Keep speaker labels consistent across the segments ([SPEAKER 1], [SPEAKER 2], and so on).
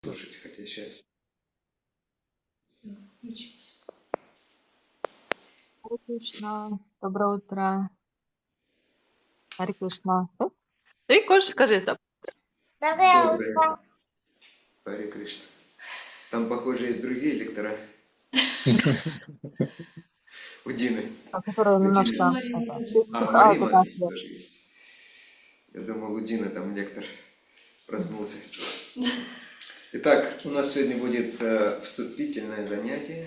[SPEAKER 1] слушать, хотя сейчас.
[SPEAKER 2] Харе Кришна, доброе утро. Харе Кришна. Ты хочешь, скажи это?
[SPEAKER 1] Доброе. Харе Кришна. Там, похоже, есть другие лектора. У Дины.
[SPEAKER 2] Которые немножко...
[SPEAKER 1] Марина тоже есть. Я думал, у Дины там лектор проснулся. Итак, у нас сегодня будет вступительное занятие.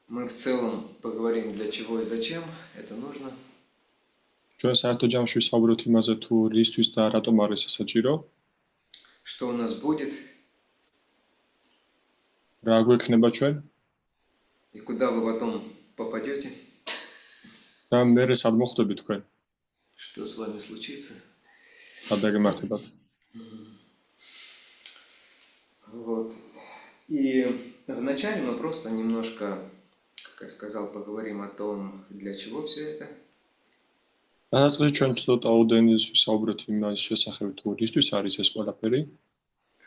[SPEAKER 1] Мы в целом поговорим, для чего и зачем это нужно. Что у нас будет? И куда вы потом попадете? Что с вами случится? Вот. И вначале мы просто немножко, как я сказал, поговорим о том, для чего все это.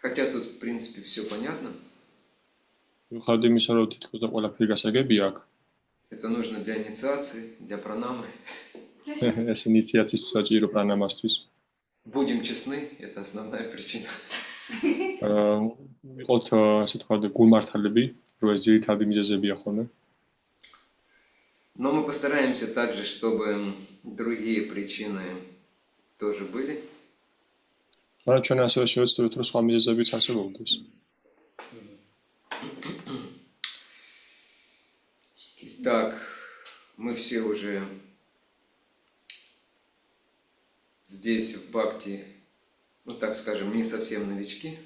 [SPEAKER 1] Хотя тут, в принципе, все понятно. Это нужно для инициации, для пранамы. Будем честны, это основная причина. Но мы постараемся также, чтобы другие причины тоже были. Так, мы все уже здесь в Бхакти, ну так скажем, не совсем новички.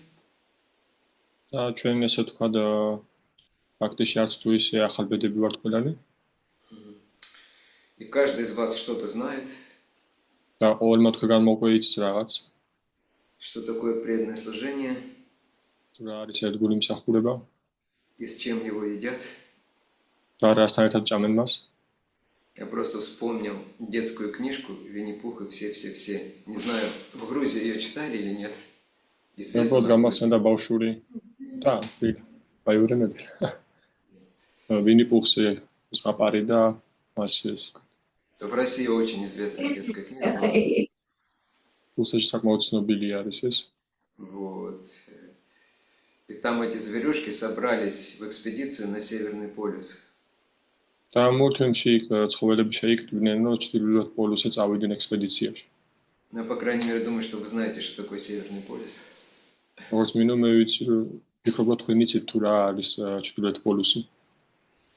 [SPEAKER 1] И каждый из вас что-то знает. Что такое преданное служение? И с чем его едят? Я просто вспомнил детскую книжку «Винни-Пух и все-все-все». Не знаю, в Грузии ее читали или нет. Известно. В России очень известная детская книга. Вот. И там эти зверюшки собрались в экспедицию на Северный полюс. Ну, по крайней мере, думаю, что вы знаете, что такое Северный полюс.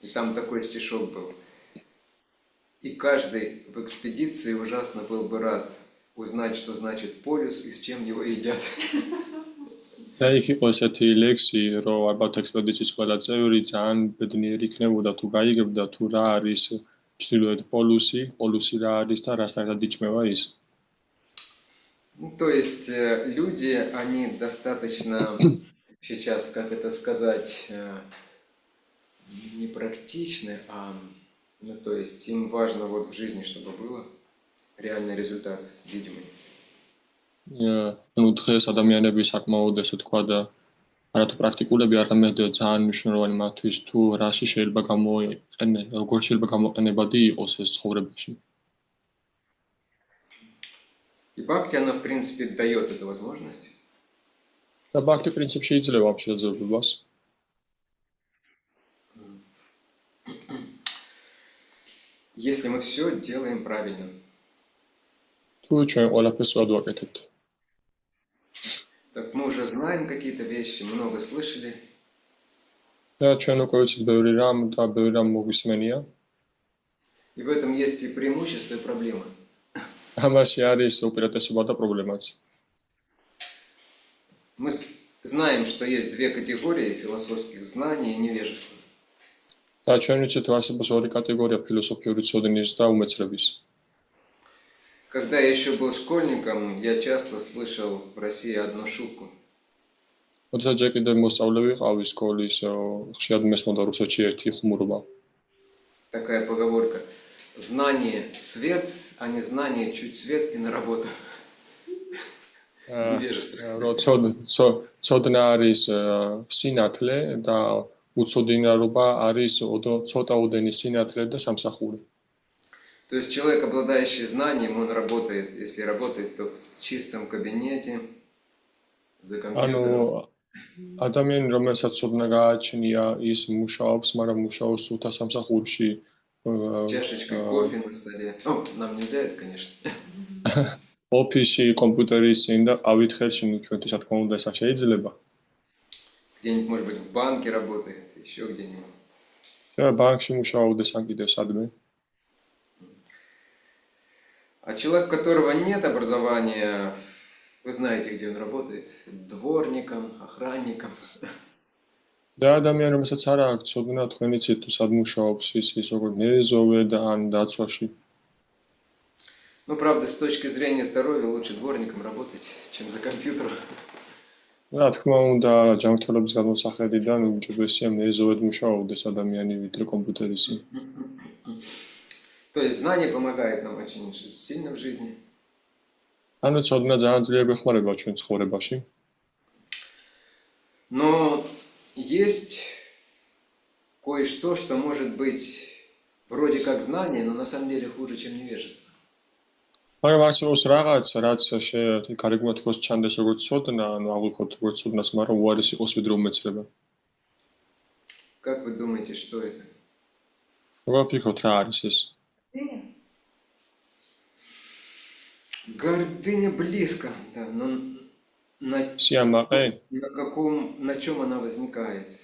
[SPEAKER 1] И там такой стишок был. И каждый в экспедиции ужасно был бы рад узнать, что значит полюс и с чем его едят. Ну, то есть люди, они достаточно сейчас, как это сказать, непрактичны, ну, то есть им важно вот в жизни, чтобы было реальный результат, видимый.
[SPEAKER 3] არათუ პრაქტიკულები არამედ ძალიან მნიშვნელოვანი მათთვის თუ რაში შეიძლება გამოიყენე, როგორ შეიძლება გამოყენებადი იყოს ეს ცხოვრებაში.
[SPEAKER 1] И Бхакти, она, в принципе, дает эту возможность.
[SPEAKER 3] და ბхакти პრინციპში იძლევა ამ შესაძლებლობას.
[SPEAKER 1] Если мы все делаем правильно.
[SPEAKER 3] თუ ჩვენ ყველაფერს სწორად ვაკეთებთ.
[SPEAKER 1] Так мы уже знаем какие-то вещи, много слышали.
[SPEAKER 3] და ჩვენ უკვე ვიცით ბევრი რამ და ბევრი რამ მოგვისმენია.
[SPEAKER 1] И в этом есть и преимущество, и проблема.
[SPEAKER 3] ამაში არის უპირატესობა და პრობლემაც.
[SPEAKER 1] Мы знаем, что есть две категории философских знаний и невежества.
[SPEAKER 3] და ჩვენ ვიცით რომ არსებობს ორი კატეგორია ფილოსოფიური ცოდნის და უმეცრების.
[SPEAKER 1] Когда я еще был школьником, я часто слышал в России одну шутку.
[SPEAKER 3] როცა ჯერ კიდევ მოსწავლე ვიყავი სკოლის, ხშირად მესმოდა რუსეთში ერთი ხუმრობა.
[SPEAKER 1] Такая поговорка. знание свет, а не знание чуть свет и на работу. Невежество.
[SPEAKER 3] ცოდნა არის სინათლე და უცოდინარობა არის ცოტაოდენი სინათლე და სამსახური.
[SPEAKER 1] То есть человек, обладающий знанием, он работает, если работает, то в чистом кабинете, за компьютером.
[SPEAKER 3] ადამიანი, რომელსაც ცოდნა გააჩნია, ის მუშაობს, მაგრამ მუშაობს სულთა სამსახურში.
[SPEAKER 1] С чашечкой кофе на столе. Ну, нам нельзя это, конечно.
[SPEAKER 3] ოფისში კომპიუტერის წინ და ყავით ხელში, ну ჩვენთვის რა თქმა უნდა ეს შეიძლება.
[SPEAKER 1] Где-нибудь, может быть, в банке работает, еще где-нибудь.
[SPEAKER 3] შეიძლება ბანკში მუშაობდეს ან კიდევ სადმე.
[SPEAKER 1] А человек, у которого нет образования, вы знаете, где он работает? Дворником, охранником.
[SPEAKER 3] და ადამიანი, რომელსაც არ აქვს ცოდნა, თქვენი იცით თუ სად მუშაობს, ის როგორც მეზობე და ან დაცვაში.
[SPEAKER 1] Ну, правда, с точки зрения здоровья лучше дворником работать, чем за компьютером.
[SPEAKER 3] რა თქმა უნდა, ჯანმრთელობის გადმოსახედიდან უჯობესია მეზობედ მუშაობდეს ადამიანი ვიდრე კომპიუტერში.
[SPEAKER 1] То есть знание помогает нам очень сильно в жизни.
[SPEAKER 3] ანუ ცოდნა ძალიან ძლიერ გვეხმარება ჩვენ ცხოვრებაში.
[SPEAKER 1] Но есть кое-что, что может быть вроде как знание, но на самом деле хуже, чем невежество.
[SPEAKER 3] მაგრამ არსებობს რაღაც, რაც გარეგნულად თქოს ჩანდეს როგორც ცოდნა, ანუ აღვიქოთ როგორც ცოდნას, მაგრამ უარეს იყოს ვიდრე უმეცრება.
[SPEAKER 1] Как вы думаете, что это?
[SPEAKER 3] როგორ ფიქრობთ, რა არის ეს?
[SPEAKER 1] Гордыня близко, да, но
[SPEAKER 3] სიამაყე?
[SPEAKER 1] на чем она возникает?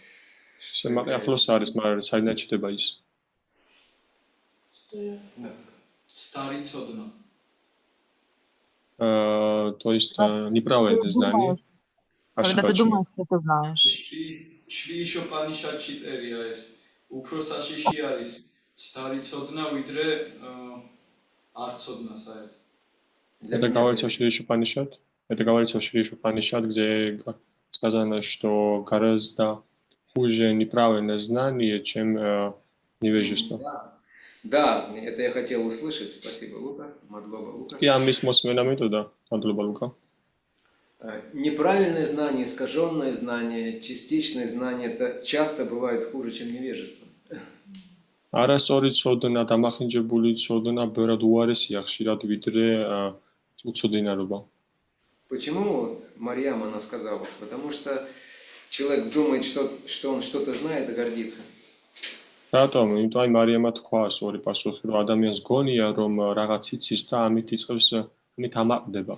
[SPEAKER 3] სიამაყე ახლოს არის, მაგრამ საიდან ჩდება ის?
[SPEAKER 4] Что я?
[SPEAKER 1] Да.
[SPEAKER 4] Старый цодно.
[SPEAKER 3] То есть неправильное знание.
[SPEAKER 2] Когда ты думаешь, что ты знаешь.
[SPEAKER 4] Шли еще панишат читериас. Упросашиши арис. Старый цодно видре арцодно сай.
[SPEAKER 3] Это говорится в Шри Упанишад. Это говорится в Шри Упанишад, где сказано, что гораздо хуже неправильное знание, чем невежество.
[SPEAKER 1] Да, это я хотел услышать. Спасибо, Лука. Мадлоба, Лука.
[SPEAKER 3] Я мисс Менамиту, да. Мадлоба, Лука.
[SPEAKER 1] Неправильное знание, искаженное знание, частичное знание, это часто бывает хуже, чем невежество.
[SPEAKER 3] არასწორი ცოდნა, დამახინჯებული ცოდნა ბევრად უარესია ხშირად ვიდრე უცოდინარობა.
[SPEAKER 1] Почему Марьям она сказала? Потому что человек думает, что он что-то знает и гордится.
[SPEAKER 3] რატომ? იმიტომ აი მარიამა თქვა სწორი პასუხი, რომ ადამიანს გონია, რომ რაღაც იცის და ამით იწყებს, ამით ამაყდება.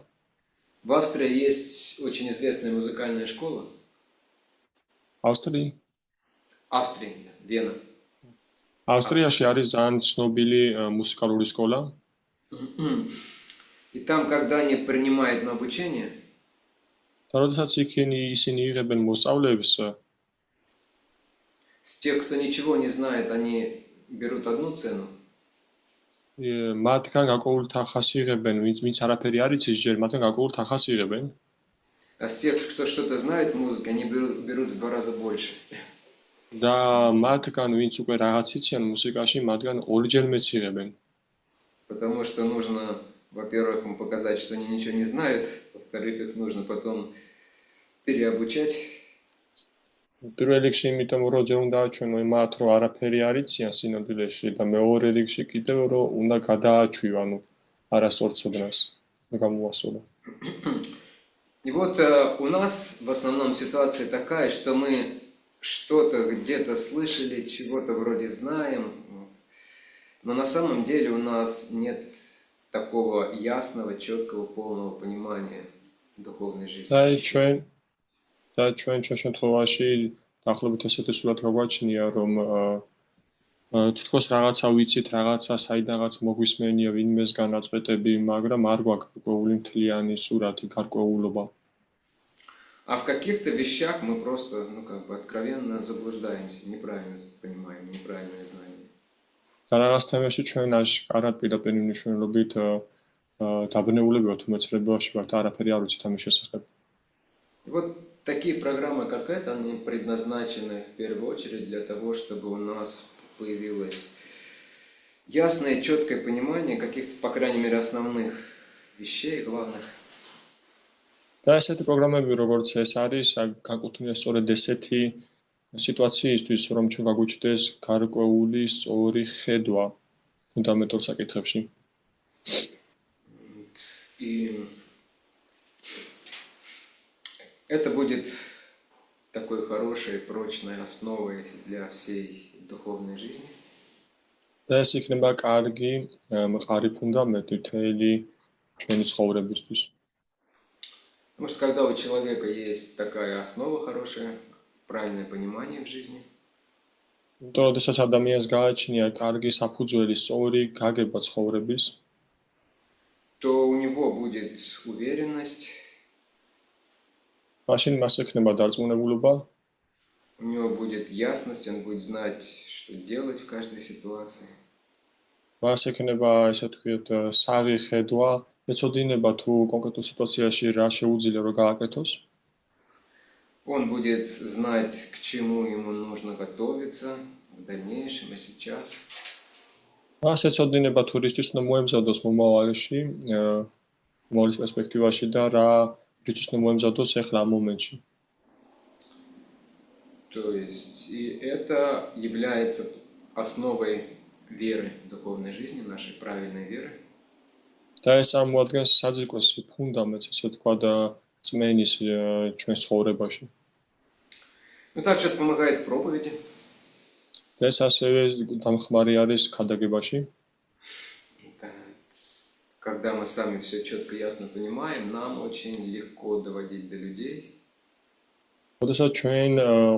[SPEAKER 1] В Австрии есть очень известная музыкальная школа.
[SPEAKER 3] Австрии?
[SPEAKER 1] Австрия, Вена.
[SPEAKER 3] ავსტრიაში არის ძალიან ცნობილი მუსიკალური სკოლა.
[SPEAKER 1] И там, когда они принимают на обучение,
[SPEAKER 3] და როდესაც ისინი იღებენ მოსწავლეებს,
[SPEAKER 1] с тех, кто ничего не знает, они берут одну цену.
[SPEAKER 3] მათგან გარკვეულ თანხას იღებენ, ვინც არაფერი არ იცის ჯერ, მათგან გარკვეულ თანხას იღებენ.
[SPEAKER 1] А с тех, кто что-то знает в музыке, они берут в 2 раза больше.
[SPEAKER 3] და მათგან ვინც უკვე რაღაც იციან მუსიკაში, მათგან 2-ჯერ მეც იღებენ.
[SPEAKER 1] Потому что нужно, во-первых, им показать, что они ничего не знают, во-вторых, их нужно потом переобучать.
[SPEAKER 3] პირველ რიგში იმიტომ რომ ჯერ უნდა აჩვენო მათ რომ არაფერი არ იციან სინამდვილეში და მეორე რიგში კიდევ რომ უნდა გადააჩვიო ანუ არასწორ ცოდნას და გამოასწორო.
[SPEAKER 1] И вот у нас в основном ситуация такая, что мы что-то где-то слышали, чего-то вроде знаем, но на самом деле у нас нет такого ясного, четкого, полного понимания духовной жизни.
[SPEAKER 3] და ჩვენ შემთხვევაში დაახლოებით ესეთი სურათ გაგვაჩნია რომ თითქოს რაღაცა ვიცით, რაღაცა საიდანაც მოგვისმენია ვინმეს განაწყვეტები, მაგრამ არ გვაქვს გარკვეული მთლიანი სურათი, გარკვეულობა.
[SPEAKER 1] А в каких-то вещах мы просто, откровенно заблуждаемся, неправильно понимаем, неправильное знание.
[SPEAKER 3] და რაღაც თემებში ჩვენ აშკარად პირდაპირ მნიშვნელობით დაბნეულები ვართ უმეცრებაში ვართ, არაფერი არ ვიცით ამის შესახებ.
[SPEAKER 1] И вот такие программы, как эта, они предназначены в первую очередь для того, чтобы у нас появилось ясное, четкое понимание каких-то, по крайней мере, основных вещей, главных.
[SPEAKER 3] და ესეთი პროგრამები, როგორც ეს არის, განკუთვნილია სწორედ ესეთი სიტუაციისთვის, რომ ჩვენ გაგვიჩნდეს გარკვეული სწორი ხედვა ფუნდამენტურ საკითხებში.
[SPEAKER 1] И это будет такой хорошей, прочной основой для всей духовной жизни.
[SPEAKER 3] და ეს იქნება კარგი, მყარი ფუნდამენტი მთელი ჩვენი ცხოვრებისთვის.
[SPEAKER 1] Потому что когда у человека есть такая основа хорошая, правильное понимание в жизни,
[SPEAKER 3] იმიტომ რომ შესაძლოა ადამიანს გააჩნია კარგი საფუძველი, სწორი გაგება ცხოვრების,
[SPEAKER 1] то у него будет уверенность,
[SPEAKER 3] მაშინ მას ექნება დარწმუნებულობა,
[SPEAKER 1] у него будет ясность, он будет знать, что делать в каждой ситуации.
[SPEAKER 3] მას ექნება, ესე ვთქვით, საღი ხედვა, ეცოდინება თუ კონკრეტულ სიტუაციაში რა შეუძლია რომ გააკეთოს.
[SPEAKER 1] Он будет знать, к чему ему нужно готовиться в дальнейшем и сейчас.
[SPEAKER 3] მას ეცოდინება თუ რისთვის უნდა მოემზადოს მომავალში, მომავალის პერსპექტივაში და რა რისთვის უნდა მოემზადოს ახლა ამ მომენტში.
[SPEAKER 1] То есть и это является основой веры, духовной жизни, нашей правильной веры.
[SPEAKER 3] და ეს წარმოადგენს საძირკვლის ფუნდამენტს, ესე ვთქვა და წმენის ჩვენს ცხოვრებაში.
[SPEAKER 1] Ну, также это помогает в проповеди.
[SPEAKER 3] და ეს ასევე დამხმარე არის ქადაგებაში.
[SPEAKER 1] Когда мы сами все четко и ясно понимаем, нам очень легко доводить до людей.
[SPEAKER 3] როდესაც ჩვენ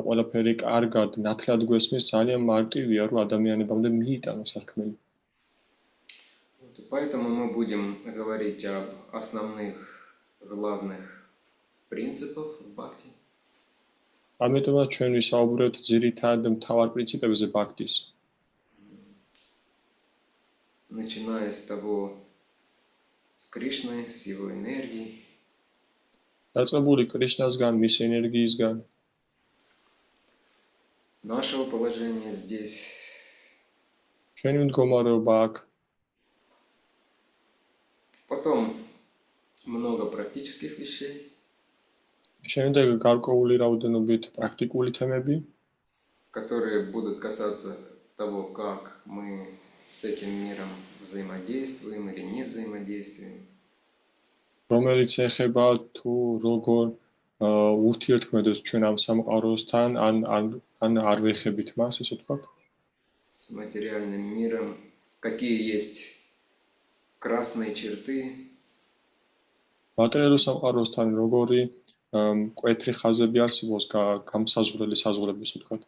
[SPEAKER 3] ყველაფერი კარგად, ნათლად გვესმის, ძალიან მარტივია, რომ ადამიანებამდე მიიტანოს საქმე.
[SPEAKER 1] Поэтому мы будем говорить об основных, главных принципах в бхакти.
[SPEAKER 3] ამიტომაც ჩვენ ვისაუბრებთ ძირითად მთავარ პრინციპებზე ბhaktis.
[SPEAKER 1] Начиная с того, с Кришны, с его энергией.
[SPEAKER 3] დაწყებული კრიშნასგან, მის ენერგიისგან,
[SPEAKER 1] Нашего положения здесь.
[SPEAKER 3] ჩვენი მდგომარეობა აქ,
[SPEAKER 1] Потом много практических вещей.
[SPEAKER 3] შემდეგ გარკვეული რაოდენობით პრაქტიკული თემები,
[SPEAKER 1] которые будут касаться того, как мы с этим миром взаимодействуем или не взаимодействуем.
[SPEAKER 3] რომელიც ეხება თუ როგორ ურთიერთქმედებს ჩვენ ამ სამყაროსთან, ან არ ვეხებით მას, ესე ვთქვათ.
[SPEAKER 1] С материальным миром, какие есть красные черты,
[SPEAKER 3] მატერიალურ სამყაროსთან როგორი მკვეთრი ხაზები არსებობს გამსაზღვრელი საზღვრები, ესე ვთქვათ.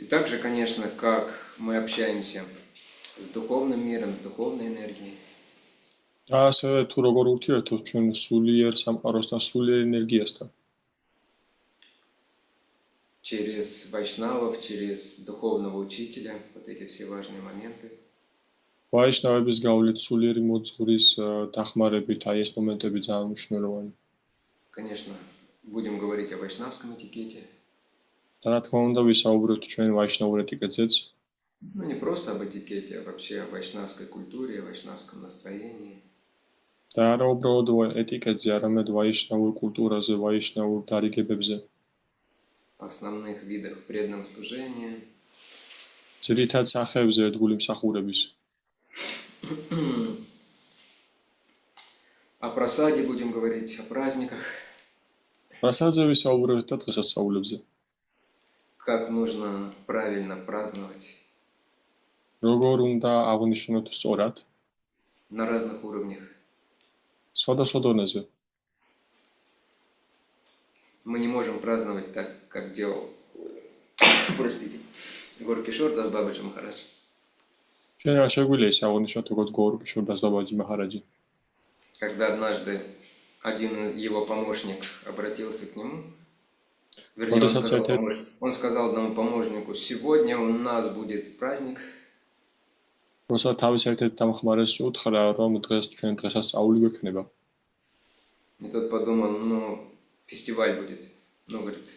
[SPEAKER 1] и также, конечно, как мы общаемся с духовным миром, с духовной энергией.
[SPEAKER 3] და ასევე თუ როგორ ურთიერთობთ ჩვენ სულიერ სამყაროსთან, სულიერ ენერგიასთან.
[SPEAKER 1] Через вайшнавов, через духовного учителя, вот эти все важные моменты.
[SPEAKER 3] ვაიშნავების გავლით, სულიერი მოძღვრის დახმარებით, აი ეს მომენტები ძალიან მნიშვნელოვანი.
[SPEAKER 1] Конечно, будем говорить о вайшнавском этикете.
[SPEAKER 3] და რა თქმა უნდა ვისაუბრებთ ჩვენ ვაიშნაურ ეტიკეტზეც.
[SPEAKER 1] Ну, не просто об этикете, а вообще о вайшнавской культуре, о вайшнавском настроении.
[SPEAKER 3] და არა უბრალოდ ეტიკეტზე, არამედ ვაიშნაურ კულტურაზე, ვაიშნაურ დარიგებებზე.
[SPEAKER 1] Основных видах преданного служения.
[SPEAKER 3] ძირითად სახეებზე ერთგული მსახურების.
[SPEAKER 1] О прасаде будем говорить, о праздниках.
[SPEAKER 3] პრასადზე ვისაუბრებთ და დღესასწაულებზე.
[SPEAKER 1] Как нужно правильно праздновать
[SPEAKER 3] როგორ უნდა აღნიშნოთ სწორად,
[SPEAKER 1] на разных уровнях.
[SPEAKER 3] სხვადასხვა დონეზე.
[SPEAKER 1] Мы не можем праздновать так, как делал, простите, Горкишор Дас Бабаджи Махарадж.
[SPEAKER 3] ჩვენ არ შეგვიძლია ის აღნიშნოთ როგორც გორკიშორ დას ბაბაჯი მაჰარაჯი.
[SPEAKER 1] Когда однажды один его помощник обратился к нему, вернее, он сказал одному помощнику: сегодня у нас будет праздник.
[SPEAKER 3] როცა თავის ერთ-ერთ დამხმარეს უთხრა, რომ დღეს ჩვენ დღესასწაული გვექნება.
[SPEAKER 1] И тот подумал, ну, фестиваль будет. Ну, говорит,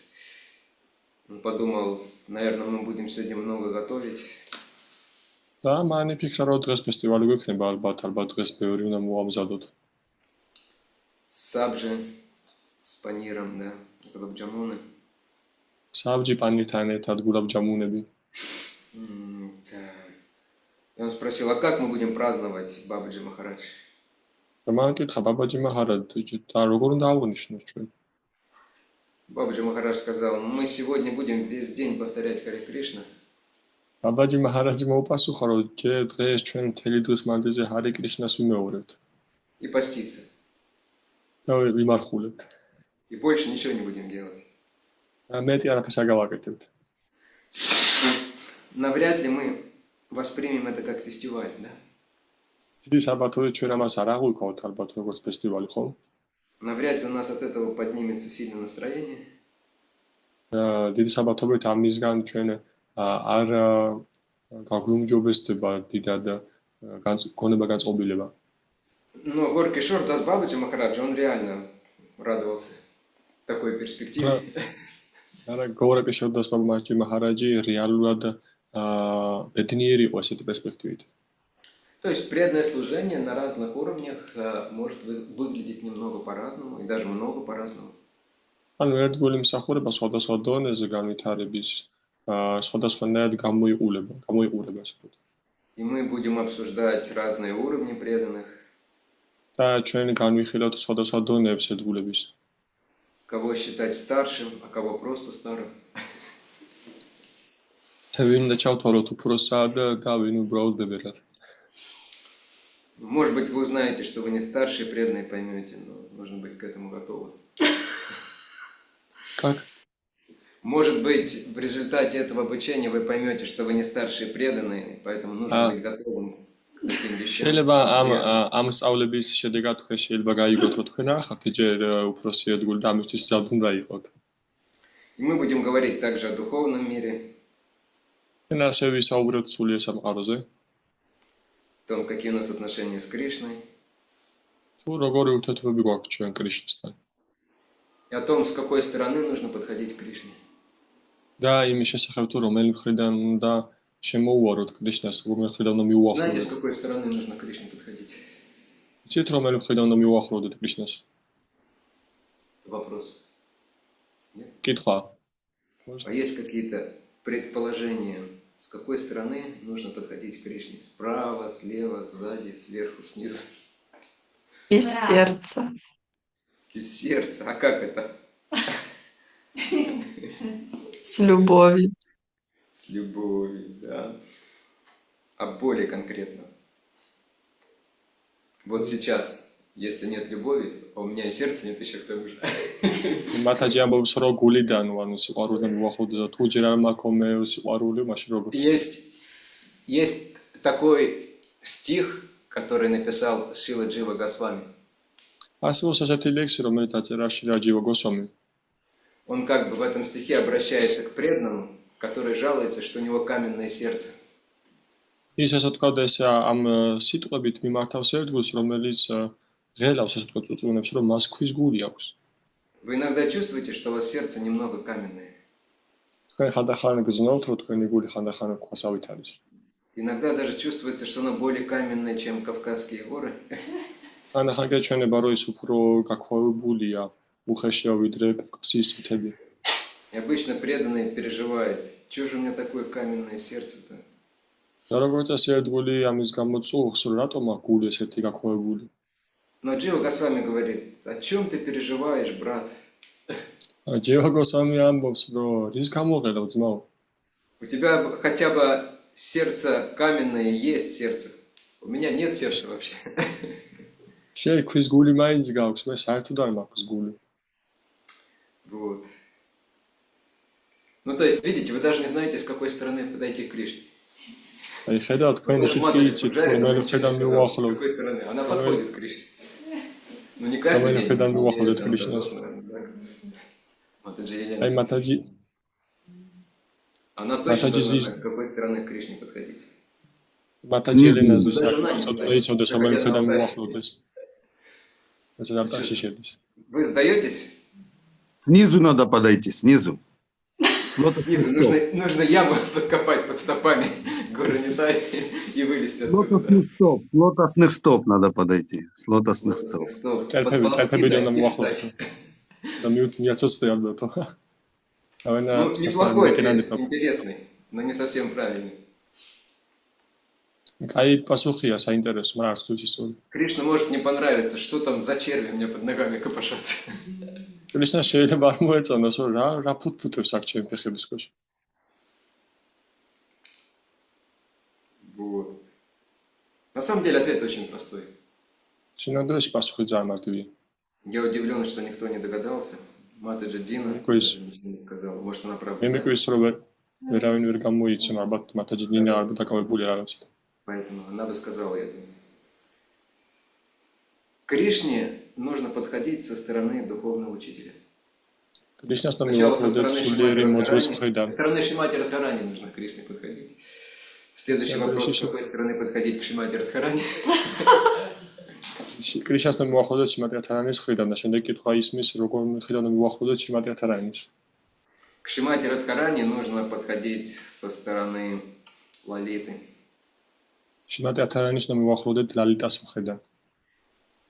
[SPEAKER 1] он подумал, наверное, мы будем сегодня много готовить.
[SPEAKER 3] და მანი ფიქრა რომ დღეს ფესტივალი გვექნება ალბათ დღეს ბევრი უნდა მოამზადოთ.
[SPEAKER 1] Сабжи с паниром, да, гулаб-джамуны.
[SPEAKER 3] Сабжи панирთან ერთად გულაბ-ჯამუნები.
[SPEAKER 1] Да. И он спросил, а как мы будем праздновать Бабаджи Махарадж?
[SPEAKER 3] და მან კითხა ბაბაჯი მაჰარაჯი და როგორ უნდა აღნიშნოს ჩვენ?
[SPEAKER 1] Бабаджи Махарадж сказал, мы сегодня будем весь день повторять Харе Кришна.
[SPEAKER 3] ბაბაჯი მაჰარაჯი მოუპასუხა რომ დღეს ჩვენ მთელი დღის მანძილზე ჰარე კრიშნას ვიმეორებთ.
[SPEAKER 1] И поститься.
[SPEAKER 3] და ვიმარხულებთ.
[SPEAKER 1] И больше ничего не будем делать.
[SPEAKER 3] და მეტი არაფერს არ გავაკეთებთ.
[SPEAKER 1] Навряд ли мы воспримем это как фестиваль, да?
[SPEAKER 3] დიდი საბათოი ჩვენ ამას არ აღვიქვათ ალბათ როგორც ფესტივალი, ხო?
[SPEAKER 1] Навряд ли у нас от этого поднимется сильное настроение.
[SPEAKER 3] დიდი საბათობით ამისგან ჩვენ არ გაგვიმჯობესდება დიდად გონება განწყობილება.
[SPEAKER 1] Но Горький Шор Дас Бабаджи Махараджа, он реально радовался такой перспективе.
[SPEAKER 3] არა გორაკი შორ დას ბაბაჯი მაჰარაჯი რეალურად ბედნიერი იყო ესეთი პერსპექტივით.
[SPEAKER 1] То есть преданное служение на разных уровнях может выглядеть немного по-разному и даже много по-разному.
[SPEAKER 3] ანუ ერთგული მსახურება სხვადასხვა დონეზე განვითარების სხვადასხვანაირად გამოიყურება ასე ვთქვათ.
[SPEAKER 1] И мы будем обсуждать разные уровни преданных.
[SPEAKER 3] და ჩვენ განვიხილავთ სხვადასხვა დონეებს ერთგულების.
[SPEAKER 1] Кого считать старшим, а кого просто старым.
[SPEAKER 3] ვინ უნდა ჩავთვალოთ უფროსად და ვინ უბრალოდ ბებერად.
[SPEAKER 1] Может быть, вы узнаете, что вы не старшие преданные, поймете, но нужно быть к этому готовым.
[SPEAKER 3] Как?
[SPEAKER 1] Может быть, в результате этого обучения вы поймете, что вы не старшие преданные, поэтому нужно быть готовым к таким вещам.
[SPEAKER 3] შეიძლება ამ სწავლების შედეგად თქვენ შეიძლება გაიგოთ, რომ თქვენ არ ხართ ჯერ უფროსი ერთგული და ამისთვის ზად უნდა იყოთ.
[SPEAKER 1] И мы будем говорить также о духовном мире.
[SPEAKER 3] ჩვენ ასევე ვისაუბრებთ სულიერ სამყაროზე.
[SPEAKER 1] О том, какие у нас отношения с Кришной.
[SPEAKER 3] თუ როგორი ურთიერთობები გვაქვს ჩვენ კრიშნასთან.
[SPEAKER 1] И о том, с какой стороны нужно подходить к Кришне.
[SPEAKER 3] და იმის შესახებ თუ რომელი მხრიდან უნდა შემოუვაროთ კრიშნას, რომელი მხრიდან უნდა
[SPEAKER 1] Знаете,
[SPEAKER 3] მიუახლოვდეთ.
[SPEAKER 1] с какой стороны нужно к Кришне подходить?
[SPEAKER 3] იცით რომელი მხრიდან უნდა მიუახლოვდეთ კრიშნას?
[SPEAKER 1] Вопрос.
[SPEAKER 3] კითხვა.
[SPEAKER 1] А есть какие-то предположения, с какой стороны нужно подходить к Кришне? Справа, слева, сзади, сверху, снизу?
[SPEAKER 2] Из сердца.
[SPEAKER 1] Из сердца. А как это?
[SPEAKER 2] С любовью.
[SPEAKER 1] С любовью, да. А более конкретно. Вот сейчас, если нет любови, а у меня и сердца нет еще к тому же.
[SPEAKER 3] მათაჯი ამბობს რომ გულიდან ანუ სიყვარულიდან მიუახლოვდეთ და თუ ჯერ არ მაქვს სიყვარული, მაშინ როგორ?
[SPEAKER 1] Есть такой стих, который написал Шрила Джива Госвами.
[SPEAKER 3] ასეულს ასეთი ლექსი რომელიც დაწერა შრილა ჯივა გოსვამი.
[SPEAKER 1] Он как бы в этом стихе обращается к преданному, который жалуется, что у него каменное сердце.
[SPEAKER 3] ის ასე თქვა და ეს ამ სიტყვებით მიმართავს ერთგულს რომელიც ღელავს ასე თქვა წუწუნებს რომ მას ქვის გული აქვს.
[SPEAKER 1] Вы иногда чувствуете, что у вас сердце немного каменное.
[SPEAKER 3] თქვენ ხანდახან გრძნობთ რომ თქვენი გული ხანდახან ქვასავით არის.
[SPEAKER 1] Иногда даже чувствуется, что оно более каменное, чем Кавказские горы.
[SPEAKER 3] ხანდახან გეჩვენება რომ ის უფრო გაქვავებულია უხეშია ვიდრე კავკასიის მთები.
[SPEAKER 1] И обычно преданные переживают, что же у меня такое каменное сердце-то?
[SPEAKER 3] და როგორც წესი ერთგული ამის გამო წუხს რომ რატომ აქვს გული ესეთი გაქვავებული.
[SPEAKER 1] Но Джива Госвами говорит, о чем ты переживаешь, брат?
[SPEAKER 3] ჯივა გოსვამი ამბობს რომ რის გამოღელავ ძმაო?
[SPEAKER 1] У тебя хотя бы сердце каменное есть сердце. У меня нет сердца вообще.
[SPEAKER 3] შენ ქვის გული მაინც გაქვს, მე საერთოდ არ მაქვს გული.
[SPEAKER 1] Вот. Ну, то есть, видите, вы даже не знаете, с какой стороны подойти к Кришне.
[SPEAKER 3] აი ხედავთ თქვენ ისიც კი იცით რომელი მხრიდან მიუახლოვთ.
[SPEAKER 1] С какой стороны? Она подходит к Кришне. Ну, не каждый
[SPEAKER 3] რომელი
[SPEAKER 1] день.
[SPEAKER 3] მხრიდან მიუახლოვთ კრიშნას.
[SPEAKER 1] Вот это же Елена.
[SPEAKER 3] აი მათაჯი
[SPEAKER 1] Она точно
[SPEAKER 3] Матаджи
[SPEAKER 1] должна
[SPEAKER 3] здесь.
[SPEAKER 1] знать, с какой стороны к Кришне подходить.
[SPEAKER 3] მათაჯი ელენაზე საერთოდ რომელი მხრიდან მიუახლოვდეს. ეს ზარტაში შედის.
[SPEAKER 1] Вы сдаетесь?
[SPEAKER 5] Снизу надо подойти, снизу.
[SPEAKER 1] Снизу нужно яму подкопать под стопами Гуранитай и вылезти
[SPEAKER 5] С
[SPEAKER 1] оттуда.
[SPEAKER 5] лотосных стоп надо подойти. С лотосных стоп.
[SPEAKER 1] Лотосных стоп.
[SPEAKER 3] წერტები
[SPEAKER 1] Подползти,
[SPEAKER 3] წერტები
[SPEAKER 1] да,
[SPEAKER 3] დონამ
[SPEAKER 1] и
[SPEAKER 3] უახლოვდეთ.
[SPEAKER 1] встать.
[SPEAKER 3] და მიაწოწდე ალბათ. ავენა
[SPEAKER 1] Ну, неплохой ответ, интересный, но не совсем правильный.
[SPEAKER 3] კაი პასუხია საინტერესო, მაგრამ არც თუ ის ისწორი.
[SPEAKER 1] Кришна может не понравиться, что там за черви у меня под ногами копошатся.
[SPEAKER 3] კრიშნა შეიძლება არ მოეწონოს, რომ რა ფუტფუტებს აქ ჩემი ფეხების ქვეშ.
[SPEAKER 1] Вот. На самом деле ответ очень простой.
[SPEAKER 3] შინაგანში პასუხი ძალიან მარტივია.
[SPEAKER 1] Я удивлен, что никто не догадался. Матаджи Дина
[SPEAKER 3] Какой-то-
[SPEAKER 1] даже ничего не сказала. Может, она правда
[SPEAKER 3] მე
[SPEAKER 1] знает.
[SPEAKER 3] მეკვის რომ ვერავინ ვერ გამოიცემ, ალბათ მათაჯი დინა ალბათ დაკავებული რაღაცით.
[SPEAKER 1] Поэтому она бы сказала, я думаю. К Кришне нужно подходить со стороны духовного учителя.
[SPEAKER 3] კრიშნასთან
[SPEAKER 1] Сначала со
[SPEAKER 3] მივახლოვდეთ
[SPEAKER 1] стороны
[SPEAKER 3] სულიერი
[SPEAKER 1] Шримати
[SPEAKER 3] მოძღვრის
[SPEAKER 1] Радхарани.
[SPEAKER 3] მხრიდან.
[SPEAKER 1] Со стороны Шримати Радхарани нужно к Кришне подходить. Следующий вопрос, с какой стороны подходить к Шримати Радхарани?
[SPEAKER 3] კრიშნასთან მივახლოვდეთ შიმატი ათარანის მხრიდან და შემდეგ კითხვა ისმის როგორ მხრიდან მივახლოვდეთ შიმატი ათარანის.
[SPEAKER 1] К Шримати Радхарани нужно подходить со стороны Лалиты.
[SPEAKER 3] შიმატი ათარანის უნდა მივახლოვდეთ ლალიტას მხრიდან.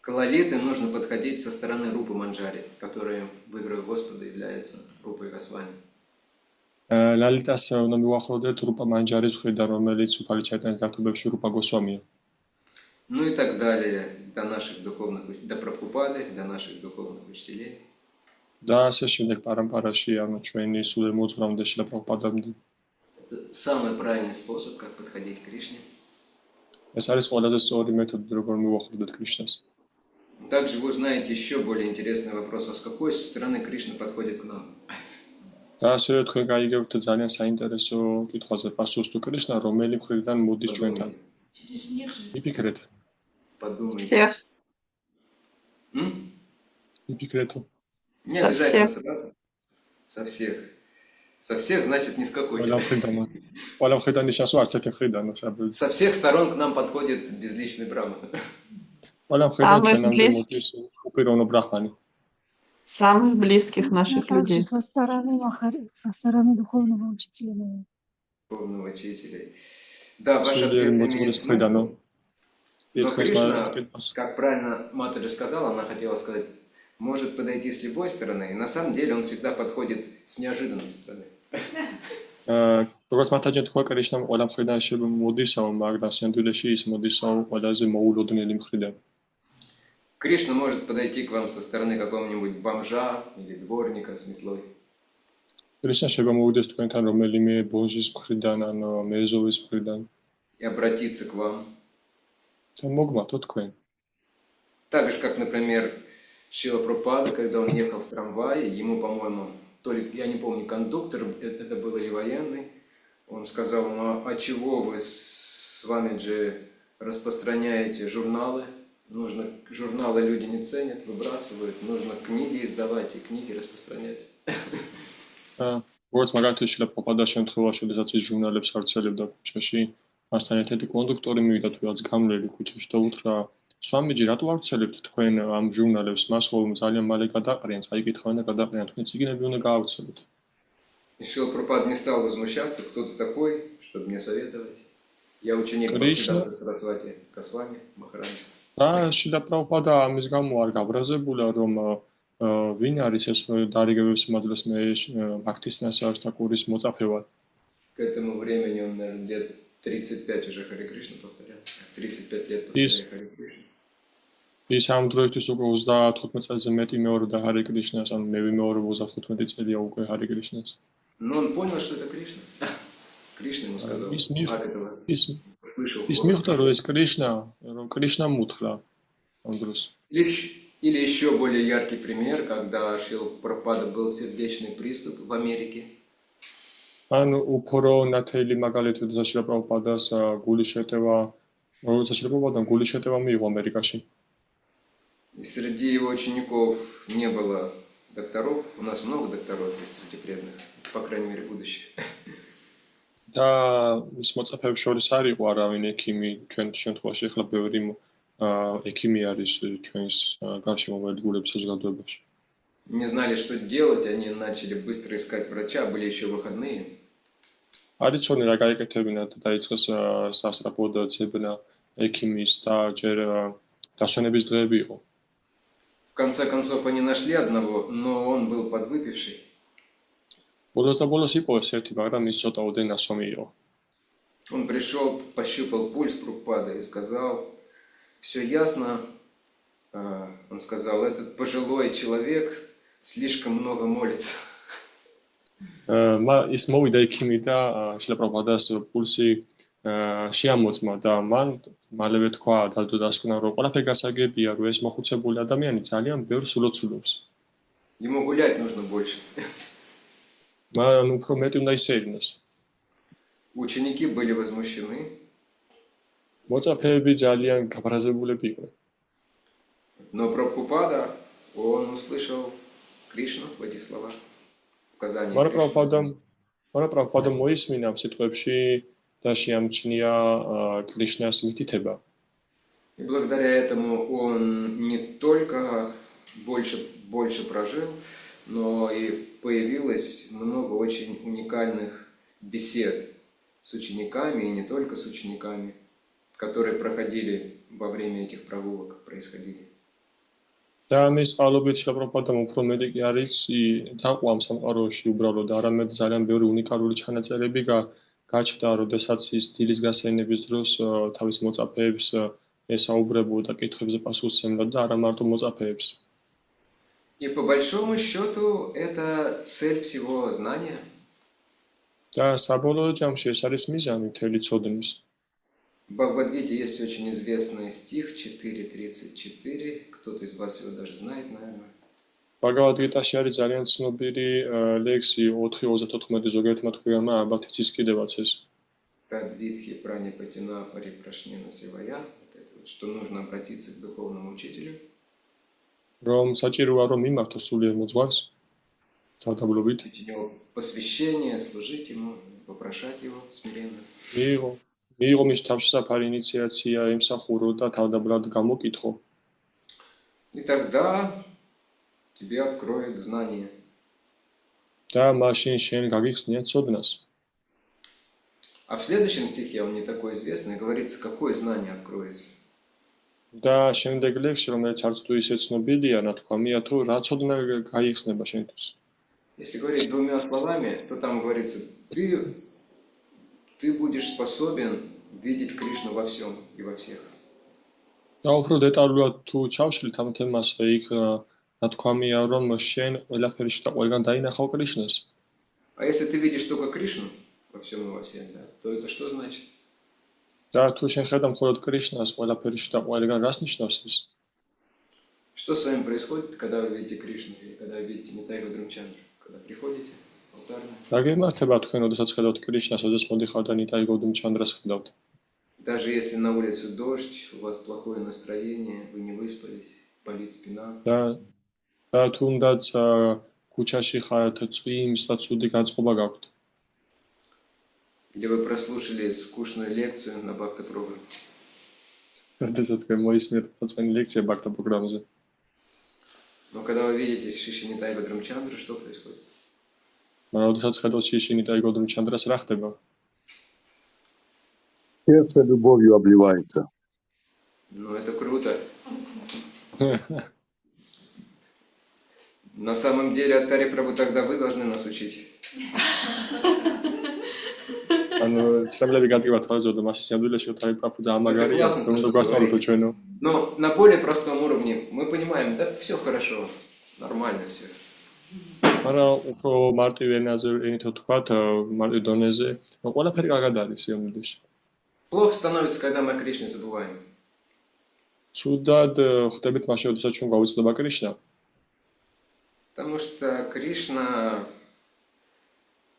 [SPEAKER 1] К Лалите нужно подходить со стороны Рупы Манджари, которая в играх Господа является Рупой Госвами.
[SPEAKER 3] ლალიტას უნდა მივახლოვდეთ რუპა მანჯარის მხრიდან, რომელიც უფალი ჩაიტანის გართობებში რუპა გოსვამია.
[SPEAKER 1] Ну и так далее, до наших духовных, до Прабхупады, до наших духовных учителей.
[SPEAKER 3] და ასე შემდეგ პარამპარაში ანუ ჩვენი სულიერ მოძღვრამდე შილა პრაბჰუპადამდე.
[SPEAKER 1] Это самый правильный способ, как подходить к Кришне.
[SPEAKER 3] ეს არის ყველაზე სწორი მეთოდი, როგორ მივახლოვდეთ კრიშნას.
[SPEAKER 1] Также вы узнаете еще более интересный вопрос, а с какой стороны Кришна подходит к нам?
[SPEAKER 3] და ასევე თქვენ გაიგებთ ძალიან საინტერესო კითხვაზე პასუხს თუ კრიშნა რომელი მხრიდან მოდის ჩვენთან. იფიქრეთ.
[SPEAKER 1] Подумайте.
[SPEAKER 2] Всех.
[SPEAKER 1] М?
[SPEAKER 3] იფიქრეთო.
[SPEAKER 1] Не
[SPEAKER 2] Со
[SPEAKER 1] обязательно
[SPEAKER 2] всех.
[SPEAKER 1] сразу. Со всех. Со всех значит ни с какой.
[SPEAKER 3] ყველა მხრიდან. ყველა მხრიდან ნიშნავს არც ერთი მხრიდან, საბოლოოდ.
[SPEAKER 1] Со всех сторон к нам подходит безличный Брахма.
[SPEAKER 3] ყველა მხრიდან
[SPEAKER 2] Самых
[SPEAKER 3] ჩვენამდე
[SPEAKER 2] близких.
[SPEAKER 3] მოდის უპიროვნო ბრაჰმანი.
[SPEAKER 2] Самых близких наших
[SPEAKER 6] Также
[SPEAKER 2] людей.
[SPEAKER 6] со стороны духовного учителя.
[SPEAKER 1] Духовного учителя. Да, ваш
[SPEAKER 3] Сулиер
[SPEAKER 1] ответ имеет
[SPEAKER 3] Моцгурис Фридано.
[SPEAKER 1] смысл. Но Кришна, как правильно Матаджи сказала, она хотела сказать, может подойти с любой стороны, и на самом деле он всегда подходит с неожиданной стороны.
[SPEAKER 3] როგორც მათაჯი თქვა კრიშნამ ყველა მხრიდან შემოდისაო, მაგრამ სინამდვილეში ის მოდისაო ყველაზე მოულოდნელი მხრიდან.
[SPEAKER 1] Кришна может подойти к вам со стороны какого-нибудь бомжа или дворника с метлой.
[SPEAKER 3] კრიშნა შემოვიდეს თქვენთან რომელიმე ბონჟის მხრიდან ან მეზოვის მხრიდან
[SPEAKER 1] И обратиться к вам.
[SPEAKER 3] და მოგმართო თქვენ.
[SPEAKER 1] Так же, как, например, Шрила Прабхупада, когда он ехал в трамвае, ему, по-моему, то ли, я не помню, кондуктор, это был или военный, он сказал, ну а чего вы с вами же распространяете журналы? Нужно, журналы люди не ценят, выбрасывают, нужно книги издавать и книги распространять.
[SPEAKER 3] როგორც მაგალითად შილა პრაბჰუპადა შემთხვევაში, როდესაც ის ჟურნალებს ავრცელებდა ქუჩაში, მასთან ერთად კონდუქტორი მივიდა თუ რაც გამრელი ქუჩაში და უთხრა, სვამიჯი, რატო ავრცელებთ თქვენ ამ ჟურნალებს? მას ხოლმე ძალიან მალე გადაყრიან, წაიკითხავენ და გადაყრიან, თქვენ წიგნები უნდა გაავრცელოთ.
[SPEAKER 1] И Шрила Прабхупада не стал возмущаться, кто ты такой, чтобы мне советовать. Я ученик
[SPEAKER 3] Кришна.
[SPEAKER 1] Бхактисиданта Сарасвати Госвами Махараджа.
[SPEAKER 3] და შილა პრაბჰუპადა ამის გამო არ გაბრაზებულა, რომ ვინ არის ეს დარიგებების მაძლესმე ბაქთისინას შავსტაკურის მოწაფევა.
[SPEAKER 1] К этому времени он, наверное, лет 35 уже Харе Кришна повторял. 35 лет повторял Харе Кришна.
[SPEAKER 3] ის ამ დროისთვის უკვე 35 წელზე მეტი მეორდა ჰარე კრიშნას, ან მე ვიმეორებ 35 წელია უკვე ჰარე კრიშნას.
[SPEAKER 1] Но он понял, что это Кришна. Кришна ему сказал.
[SPEAKER 3] ის
[SPEAKER 1] Как этого? Услышал
[SPEAKER 3] ის
[SPEAKER 1] голос.
[SPEAKER 3] მიხვდა რომ ეს კრიშნა, რომ კრიშნა მუთხრა ამ დროს.
[SPEAKER 1] Или еще более яркий пример, когда Шрила Прабхупада был сердечный приступ в Америке.
[SPEAKER 3] ან უფრო ნათელი მაგალითად როდესაც შილა პრაბჰუპადას გული შეტევა, როდესაც შილა პრაბჰუპადამ გული შეტევა მიიღო ამერიკაში.
[SPEAKER 1] И среди его учеников не было докторов. У нас много докторов здесь среди преданных, по крайней мере, будущих.
[SPEAKER 3] და ის მოწაფეებს შორის არ იყო არავინ ექიმი, ჩვენ შემთხვევაში ახლა ბევრი ექიმი არის ჩვენს გარშემოვალ გულების საზოგადოებაში.
[SPEAKER 1] Не знали, что делать, они начали быстро искать врача, были еще выходные.
[SPEAKER 3] არ იცოდნენ რა გაეკეთებინათ და დაიწყეს სასწრაფოდ ძებნა ექიმის და ჯერ დასვენების დღეები იყო.
[SPEAKER 1] В конце концов, они нашли одного, но он был подвыпивший.
[SPEAKER 3] ბოლოს და ბოლოს იყო ეს ერთი, მაგრამ ის ცოტა ოდენ ნასვამი იყო.
[SPEAKER 1] Он пришел, пощупал пульс Прабхупады и сказал, все ясно. Он сказал, этот пожилой человек слишком много молится.
[SPEAKER 3] ის მოვიდა ექიმი და შილა პრაბჰუდას პულსი შეამოწმა და მან მალევე თქვა დასკვნა რომ ყველაფერი გასაგებია რომ ეს მოხუცებული ადამიანი ძალიან ბევრ სულოცულობს.
[SPEAKER 1] Ему гулять нужно больше.
[SPEAKER 3] მან უფრო მეტი უნდა ისეირნოს.
[SPEAKER 1] Ученики были возмущены.
[SPEAKER 3] მოწაფეები ძალიან გაბრაზებულები იყვნენ.
[SPEAKER 1] Но Прабхупада, он услышал Кришну в этих словах. Указания Кришны.
[SPEAKER 3] მაგრამ პრაბჰუდა მოისმინა ამ სიტყვებში და შეამჩნია კრიშნას მითითება.
[SPEAKER 1] И благодаря этому он не только больше прожил, но и появилось много очень уникальных бесед с учениками, и не только с учениками, которые проходили во время этих прогулок, происходили.
[SPEAKER 3] და ამის სწავლობით შეპროპადამ უფრო მეტი კი არის დაყვა ამ სამყაროში უბრალოდ არამედ ძალიან ბევრი უნიკალური ჩანაწერები გაჩნდა, როდესაც ის დილის გასაინების დროს თავის მოწაფეებს ესაუბრებოდა და კითხვებზე პასუხს ემდა და არა მარტო მოწაფეებს.
[SPEAKER 1] И по большому счету это цель всего знания.
[SPEAKER 3] და საბოლოო ჯამში ეს არის მიზანი მთელი ცოდნის.
[SPEAKER 1] В Бхагавад-гите есть очень известный стих 4.34. Кто-то из вас его даже знает, наверное.
[SPEAKER 3] ბაგავად-გიტაში არის ძალიან ცნობილი ლექსი 4.34 ზოგიერთმა თქვენ ალბათ იცის კიდევაც ეს.
[SPEAKER 1] Тадвидхи пранипатина парипрашнена сивая. Что нужно обратиться к духовному учителю.
[SPEAKER 3] რომ საჭიროა რომ მიმართო სულიერ მოძღვარს თავდაბლობით.
[SPEAKER 1] Учить его посвящение, служить ему, попрошать его смиренно.
[SPEAKER 3] მიიღო მის თავშესაფარი ინიციაცია, ემსახურო და თავდაბლად გამოკითხო.
[SPEAKER 1] И тогда тебе откроют знания.
[SPEAKER 3] და მაშინ შენ გაგიხსნია ცოდნას.
[SPEAKER 1] А в следующем стихе, он не такой известный, говорится, какое знание откроется.
[SPEAKER 3] და შემდეგ ლექსში, რომელიც არც თუ ისე ცნობილია, ნათქვამია თუ რა ცოდნა გაიხსნება შენთვის.
[SPEAKER 1] Если говорить двумя словами, то там говорится, ты будешь способен видеть Кришну во всем и во всех.
[SPEAKER 3] და უფრო დეტალურად თუ ჩავშლით ამ თემას, იქ ნათქვამია, რომ შენ ყველაფერში და ყველგან დაინახავ კრიშნას.
[SPEAKER 1] А если ты видишь только Кришну во всем и во всех, да, то это что значит?
[SPEAKER 3] და თუ შენ ხედავ მხოლოდ კრიშნას ყველაფერში და ყველგან, რას ნიშნავს ეს?
[SPEAKER 1] Что с вами происходит, когда вы видите Кришну или когда вы видите Нитая Гадрумчандру? Когда приходите в алтарную?
[SPEAKER 3] რა გემართება თქვენ, როდესაც ხედავთ კრიშნას, როდესაც მოდიხართ და ნიტაი გოდუმჩანდრას ხედავთ?
[SPEAKER 1] Даже если на улице дождь, у вас плохое настроение, вы не выспались, болит спина.
[SPEAKER 3] და თუნდაც ქუჩაში ხართ, წვიმს და ცუდი განწყობა გაქვთ.
[SPEAKER 1] Или вы прослушали скучную лекцию на Бхакта-программе.
[SPEAKER 3] როდესაც მოისმენთ წვენი ლექცია ბაქთა პროგრამაზე.
[SPEAKER 1] Но когда вы видите Шиши Нитая Гадрумчандру, что происходит?
[SPEAKER 3] მაგრამ როდესაც ხედავთ შიში ნიტაი გოდუმჩანდრას, რა ხდება?
[SPEAKER 5] Сердце любовью обливается.
[SPEAKER 1] Ну, это круто. На самом деле, Аттари Прабху, тогда вы должны нас учить.
[SPEAKER 3] ანუ ცრემლები გადგება თვალზე და მაშინ სიამდვილეში ათარი პრაფუ და ამაგარია, რომ უნდა გვასწავლოთ ჩვენო.
[SPEAKER 1] Но на более простом уровне мы понимаем, да, все хорошо, нормально все.
[SPEAKER 3] მაგრამ უფრო მარტივ ენაზე ენით ვთქვათ, მარტივ დონეზე, ყველაფერი კარგად არის სიამდვილეში.
[SPEAKER 1] Плохо становится, когда мы о Кришне забываем.
[SPEAKER 3] ცუდად ხდებით მაშინ, როდესაც ჩვენ გავიცლება კრიშნა.
[SPEAKER 1] Потому что Кришна,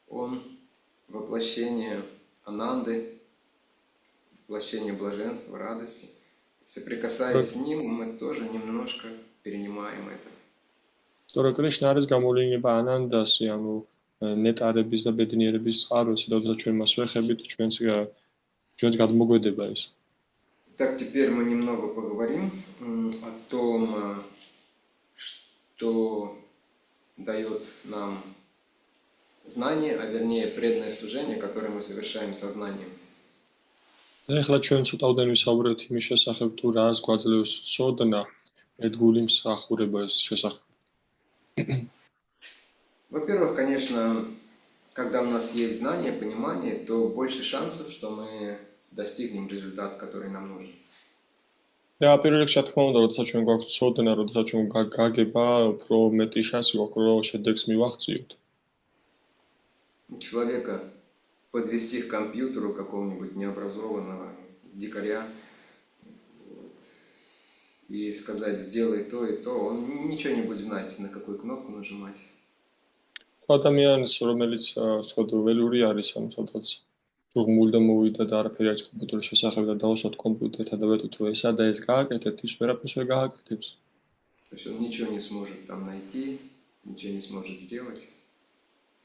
[SPEAKER 1] он воплощение Ананды, воплощение блаженства, радости. Соприкасаясь с ним, мы тоже немножко перенимаем это.
[SPEAKER 3] Тора Кришна არის გამოვლენა ანანდასი, ანუ ნეტარების და ბედნიერების წყაროსი, და როდესაც ჩვენ მას ვეხებით, ჩვენს გადმოგვედება ეს.
[SPEAKER 1] Так, теперь мы немного поговорим о том, что дает нам знание, а вернее преданное служение, которое мы совершаем сознанием.
[SPEAKER 3] და ეხლა ჩვენ ცოტავდენ ვისაუბრებთ იმის შესახებ, თუ რას გვაძლევს ცოდნა ერთგული მსახურების შესახებ.
[SPEAKER 1] Во-первых, конечно, когда у нас есть знание, понимание, то больше шансов, что мы достигнем результат, который нам нужен.
[SPEAKER 3] და პირველ რიგში, რა თქმა უნდა, როდესაც ჩვენ გვაქვს ცოდნა, როდესაც ჩვენ გაგება, უფრო მეტი შანსი გვაქვს, რომ შედეგს მივაღწიოთ.
[SPEAKER 1] У человека подвести к компьютеру какого-нибудь необразованного дикаря и сказать «сделай то и то», он ничего не будет знать, на какую кнопку нажимать.
[SPEAKER 3] ადამიანს, რომელიც ველური არის, ანუ სადღაც ჯურმული და მოვიდა და არაფერი არის კომპიუტერის შესახებ და დავუსვათ კომპიუტერთან და ვეტყვით, რომ ესა და ეს გააკეთეთ, ის ვერაფერს ვერ გააკეთებს.
[SPEAKER 1] То есть он ничего не сможет там найти, ничего не сможет сделать.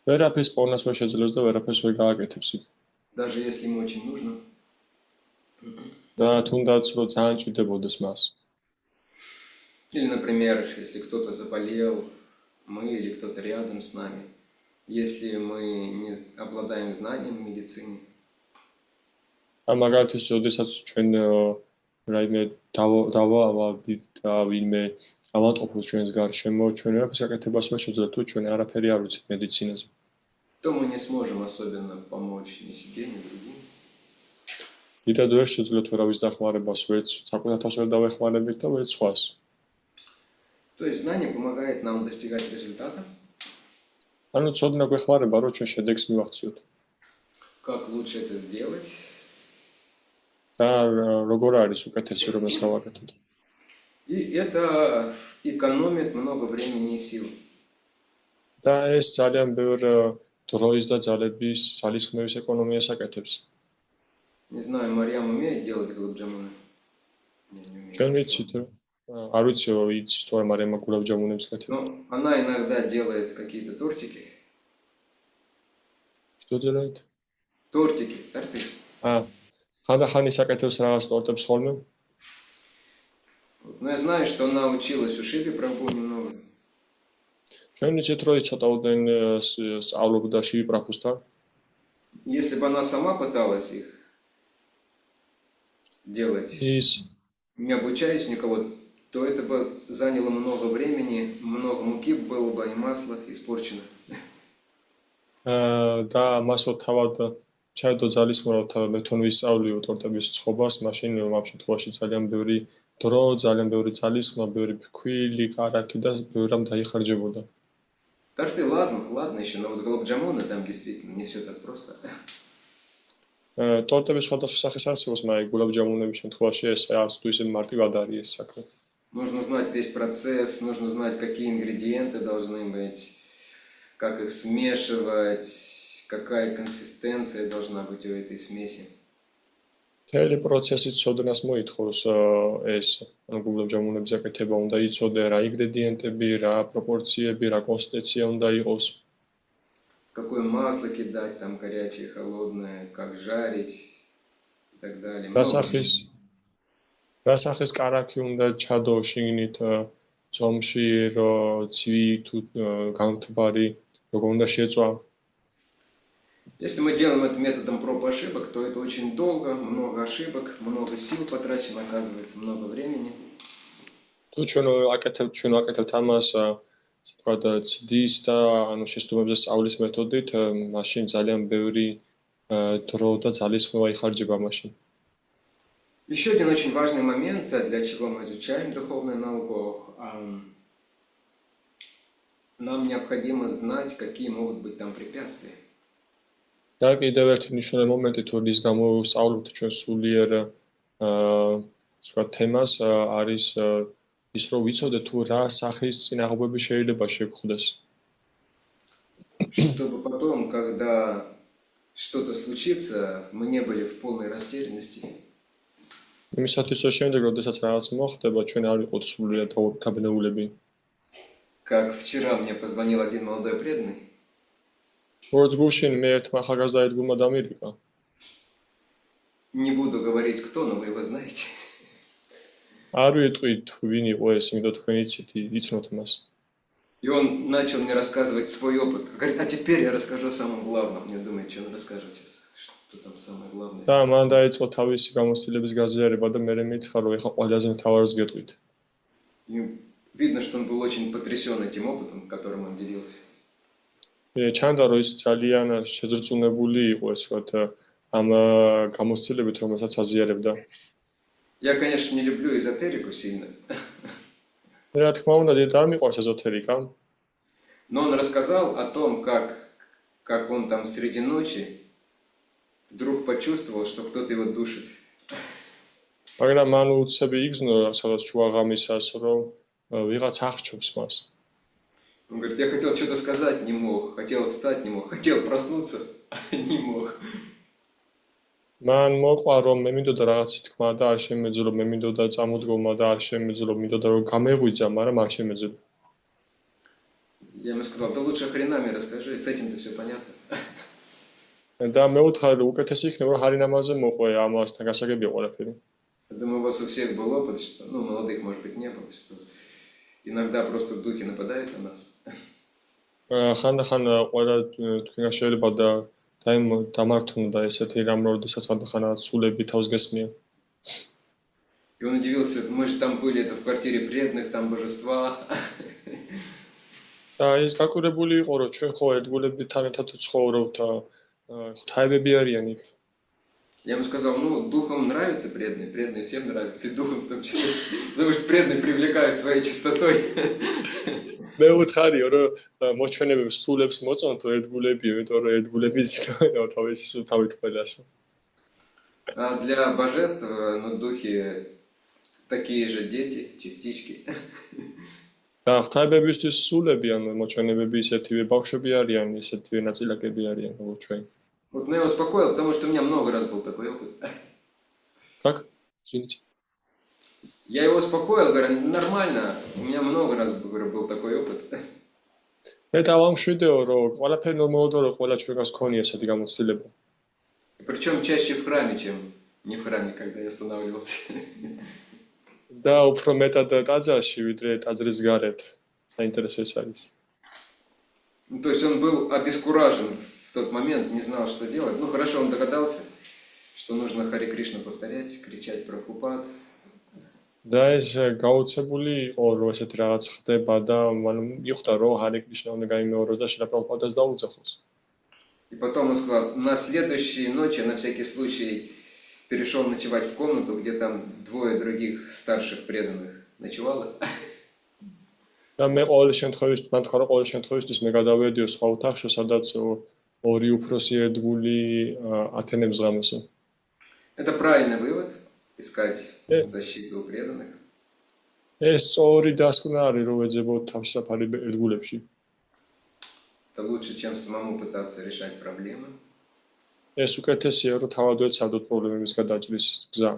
[SPEAKER 3] ვერაფერს პოვნას ვერ შეძლებს და ვერაფერს ვერ გააკეთებს იქ.
[SPEAKER 1] Даже если ему очень нужно.
[SPEAKER 3] და თუნდაც რომ ძალიან ჭირდებოდეს მას.
[SPEAKER 1] Или, например, если кто-то заболел, мы или кто-то рядом с нами, если мы не обладаем знанием в медицине.
[SPEAKER 3] მაგალითად, როდესაც ჩვენ რაიმე დავავადით და ვინმე ავატყოფოს ჩვენს გარშემო, ჩვენ ვერაფერს გაკეთებას ვერ შეძლებთ, თუ ჩვენ არაფერი არ ვიცით მედიცინაზე.
[SPEAKER 1] То мы не сможем особенно помочь ни себе, ни другим.
[SPEAKER 3] დიდად ვერ შეძლებთ ვერავის დახმარებას, ვერც საკუთარ თავს ვერ დავეხმარებით და ვერც სხვას.
[SPEAKER 1] То есть знание помогает нам достигать результата.
[SPEAKER 3] ანუ ცოდნა გვეხმარება, რომ ჩვენ შედეგს მივაღწიოთ.
[SPEAKER 1] Как лучше это сделать?
[SPEAKER 3] და როგორ არის უკეთესი რომ ეს გავაკეთოთ.
[SPEAKER 1] И это экономит много времени и сил.
[SPEAKER 3] და ეს ძალიან ბევრ დროის და ძალისხმევის ეკონომიას აკეთებს.
[SPEAKER 1] Не знаю, Марьям умеет делать гулабджамуны? Не умеет.
[SPEAKER 3] ჩვენ ვიცით, არ ვიცი, იცის თუ არა, მაგრამ გულაბჯამუნებს გაკეთებ.
[SPEAKER 1] Но она иногда делает какие-то тортики.
[SPEAKER 3] Что делает?
[SPEAKER 1] Тортики, торты.
[SPEAKER 3] ხანდახან ის აკეთებს რაღაც ტორტებს ხოლმე.
[SPEAKER 1] Но я знаю, что она училась у Шри Прабху немного.
[SPEAKER 3] ჩვენ ვიცით, რომ იცოდაოდენ სწავლობდა შივი პრაბჰუსთან.
[SPEAKER 1] Если бы она сама пыталась их делать, не обучаясь никого, то это бы заняло много времени, много муки было бы и масло испорчено.
[SPEAKER 3] და მასო თავად ჩაედო ძალისხმევად მე თვითონ ვისწავლიო ტორტების ცხობას, მაშინ ამ შემთხვევაში ძალიან ბევრი დრო, ძალიან ბევრი ძალისხმა, ბევრი ფქვილი, კარაქი და ბევრი რამ დაიხარჯებოდა.
[SPEAKER 1] Торты, ладно еще, но вот гулабджамуны там действительно не все так просто.
[SPEAKER 3] ტორტების სხვადასხვა სახის არსებობს, მაგრამ გულაბჯამუნების შემთხვევაში ეს არც თუ ისე მარტივად არის ეს საქმე.
[SPEAKER 1] Нужно знать весь процесс, нужно знать, какие ингредиенты должны быть, как их смешивать, какая консистенция должна быть у этой смеси.
[SPEAKER 3] მთელი პროცესი ცოდნას მოითხოვს ეს, ანუ გულაბჯამუნების აკეთება უნდა იცოდე რა ინგრედიენტები, რა პროპორციები, რა კონსისტენცია უნდა იყოს.
[SPEAKER 1] Какое масло кидать, там горячее, холодное, как жарить и так далее.
[SPEAKER 3] რა სახის კარაქი უნდა ჩადო შიგნით წომში, რომ ცივი თუ გამთბარი, როგორ უნდა შეწვა.
[SPEAKER 1] Если мы делаем это методом проб и ошибок, то это очень долго, много ошибок, много сил потрачено, оказывается, много времени.
[SPEAKER 3] თუ ჩვენ ვაკეთებთ ამას, ასე ვთქვათ, ცდის და ანუ შესტუმებზე სწავლის მეთოდით, მაშინ ძალიან ბევრი დრო და ძალისხმევა იხარჯება მაშინ.
[SPEAKER 1] Еще один очень важный момент, для чего мы изучаем духовную науку. Нам необходимо знать, какие могут быть там препятствия.
[SPEAKER 3] და კიდევ ერთი მნიშვნელოვანი მომენტი, თუ რის გამო ვსწავლობთ ჩვენ სულიერ თემას, არის ის, რომ ვიცოდეთ თუ რა სახის წინაღობები შეიძლება შეგვხვდეს.
[SPEAKER 1] Чтобы потом, когда что-то случится, мы не были в полной растерянности.
[SPEAKER 3] იმისათვის, რომ შემდეგ, როდესაც რაღაც მოხდება, ჩვენ არ ვიყოთ სულიერ დაბნეულები.
[SPEAKER 1] Как вчера мне позвонил один молодой преданный.
[SPEAKER 3] როგორც გუშინ მე ერთმა ახალგაზრდა ერთგულმა დამირეკა.
[SPEAKER 1] Не буду говорить кто, но вы его знаете.
[SPEAKER 3] არ ვიტყვით ვინ იყო ეს, იმიტომ თქვენ იცით, იცნობთ მას.
[SPEAKER 1] И он начал мне рассказывать свой опыт. Говорит, а теперь я расскажу о самом главном. Я думаю, что он расскажет сейчас. Что там самое главное.
[SPEAKER 3] და მან დაიწყო თავისი გამოცდილების გაზიარება და მე მითხრა რომ ეხა ყველაზე მთავარს გეტყვით.
[SPEAKER 1] И видно, что он был очень потрясен этим опытом, которым он делился.
[SPEAKER 3] ჩანდა რომ ის ძალიან შეზრწუნებული იყო ეს ვთქვათ ამ გამოცდილებით რომელსაც აზიარებდა.
[SPEAKER 1] Я, конечно, не люблю эзотерику сильно.
[SPEAKER 3] რა თქმა უნდა დიდ არ მიყვარს ეზოთერიკა.
[SPEAKER 1] Но он рассказал о том, как он там среди ночи вдруг почувствовал, что кто-то его душит.
[SPEAKER 3] მაგრამ მან უცები იგრძნო სადაც შუაღამისას რომ ვიღაც აღჭობს მას.
[SPEAKER 1] Он говорит, я хотел что-то сказать, не мог, хотел встать, не мог, хотел проснуться, не мог.
[SPEAKER 3] მან მოყვა რომ მე მინდოდა რაღაც თქმა და არ შემეძლო, მე მინდოდა წამოდგომა და არ შემეძლო, მინდოდა რომ გამეღვიძა, მაგრამ არ შემეძლო.
[SPEAKER 1] Я ему сказал, да лучше хренами расскажи, с этим-то все понятно.
[SPEAKER 3] და მე უთხრა რომ უკეთესი იქნება რომ ჰარინამაზე მოყვე ამასთან გასაგებია ყველაფერი.
[SPEAKER 1] Я думаю, у вас у всех был опыт, что, ну, молодых, может быть, не было, что иногда просто духи нападают на нас.
[SPEAKER 3] ხანდახან ყველა თქვენგან შეიძლება და დამართούν და ესეთი რამ როდესაც ხანდახან სულები თავს გესმიან.
[SPEAKER 1] И он удивился, мы же там были, это в квартире преданных, там божества.
[SPEAKER 3] და ის გაკურებული იყო რომ ჩვენ ხო ერთგულებთან ერთად ვცხოვრობთ და ღვთაებები არიან იქ.
[SPEAKER 1] Я ему сказал, ну, духам нравятся преданные, преданные всем нравятся, и духам в том числе, потому что преданные привлекают своей чистотой.
[SPEAKER 3] მე ვუთხარიო რომ მოჩვენებებს სულებს მოწონთ ერთგულები, იმიტომ რომ ერთგულები ზიანო თავისი სულთავით ყველას.
[SPEAKER 1] А для божеств, ну, духи такие же дети, частички.
[SPEAKER 3] და ღვთაებებისთვის სულები ან მოჩვენებები ისეთივე ბავშვები არიან, ისეთივე ნაწილაკები არიან როგორც ჩვენ.
[SPEAKER 1] Вот я его успокоил, потому что у меня много раз был такой опыт.
[SPEAKER 3] Как? Извините.
[SPEAKER 1] Я его успокоил, говорю, нормально, у меня много раз, говорю, был такой опыт.
[SPEAKER 3] მე დავამშვიდეო რომ ყველაფერი ნორმალურია რომ ყველა ჩვენგანს ქონია ესეთი გამოცდილება.
[SPEAKER 1] Причем чаще в храме, чем не в храме, когда я останавливался.
[SPEAKER 3] და უფრო მეტად ტაძარში ვიდრე ტაძრის გარეთ. საინტერესო ეს არის.
[SPEAKER 1] Ну, то есть он был обескуражен в тот момент, не знал, что делать. Ну, хорошо, он догадался, что нужно Харе Кришна повторять, кричать Прабхупад.
[SPEAKER 3] და ეს გაუცებული იყო რომ ესეთი რაღაც ხდება და მან მიხვდა რომ ჰარე კრიშნა უნდა გაიმეოროს და შეიძლება პრაბჰუპადას დაუძახოს.
[SPEAKER 1] И потом он сказал, на следующей ночи, на всякий случай, перешел ночевать в комнату, где там двое других старших преданных ночевало.
[SPEAKER 3] და მე ყოველ შემთხვევაში მან თქვა რომ ყოველ შემთხვევაში მე გადავედიო სხვა ოთახში სადაც ორი უფროსი ერთგული ათენებს ღამესო.
[SPEAKER 1] Это правильный вывод, искать защиту у преданных.
[SPEAKER 3] ეს სწორი დასკვნა არის რომ ეძებოთ თავშესაფარი ერთგულებში.
[SPEAKER 1] Это лучше, чем самому пытаться решать проблемы.
[SPEAKER 3] ეს უკეთესია რომ თავად ეცადოთ პრობლემების გადაჭრის გზა.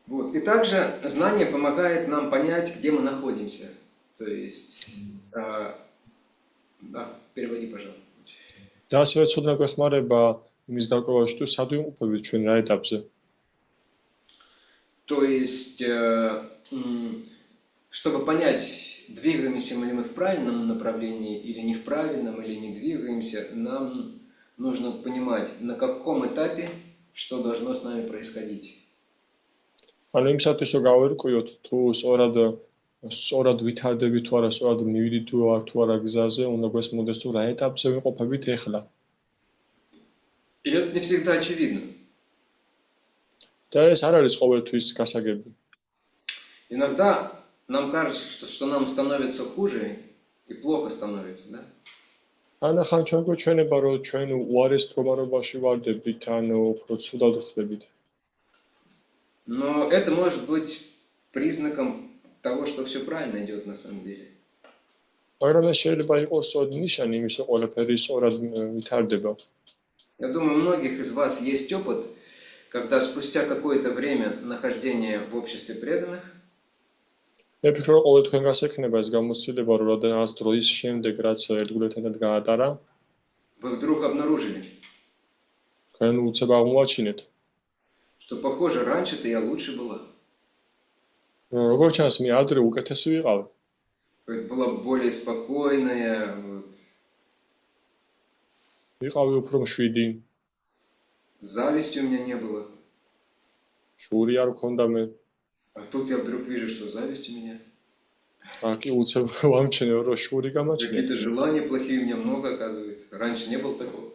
[SPEAKER 1] Вот. И также знание помогает нам понять, где мы находимся. То есть, да, переводи, пожалуйста.
[SPEAKER 3] და ასევე ცოდნა გვეხმარება იმის გარკვევაში თუ სად ვიმყოფებით ჩვენ რა ეტაპზე.
[SPEAKER 1] То есть, чтобы понять, двигаемся ли мы в правильном направлении или не в правильном, или не двигаемся, нам нужно понимать, на каком этапе что должно с нами происходить.
[SPEAKER 3] ანუ იმისათვის რომ გავერკვიოთ თუ სწორად ვითარდებით თუ არა, სწორად მივიდით თუ არა გზაზე, უნდა გვესმოდეს თუ რა ეტაპზე ვიმყოფებით ეხლა.
[SPEAKER 1] И это не всегда очевидно.
[SPEAKER 3] და ეს არ არის ყოველთვის გასაგები.
[SPEAKER 1] Иногда нам кажется, что нам становится хуже и плохо становится, да?
[SPEAKER 3] ანახან ჩვენ გვეჩვენება რომ ჩვენ უარეს მდგომარეობაში ვარდებით, ანუ უფრო ცუდად ხდებით.
[SPEAKER 1] Но это может быть признаком того, что все правильно идет на самом деле.
[SPEAKER 3] მაგრამ ეს შეიძლება იყოს სწორად ნიშანი იმის, რომ ყველაფერი სწორად ვითარდება.
[SPEAKER 1] Я думаю, у многих из вас есть опыт, когда спустя какое-то время нахождения в обществе преданных
[SPEAKER 3] მე ფიქრობ, რომ ყოველ თქვენგანს ექნება ეს გამოცდილება, რომ რაღაც დროის შემდეგ, რაც ერთგულებთან გაატარა,
[SPEAKER 1] вы вдруг обнаружили,
[SPEAKER 3] თქვენ უცებ აღმოაჩინეთ,
[SPEAKER 1] что, похоже, раньше-то я лучше была.
[SPEAKER 3] როგორც ჩანს, მე ადრე უკეთესი ვიყავ.
[SPEAKER 1] Была более спокойная. Вот.
[SPEAKER 3] ვიყავი უფრო მშვიდი,
[SPEAKER 1] Зависти у меня не было.
[SPEAKER 3] შური არ მქონდა მე.
[SPEAKER 1] А тут я вдруг вижу, что зависть у меня.
[SPEAKER 3] კი უცებ ვამჩნევ რომ შური გამაჩნია.
[SPEAKER 1] Какие-то желания плохие у меня много, оказывается. Раньше не было такого.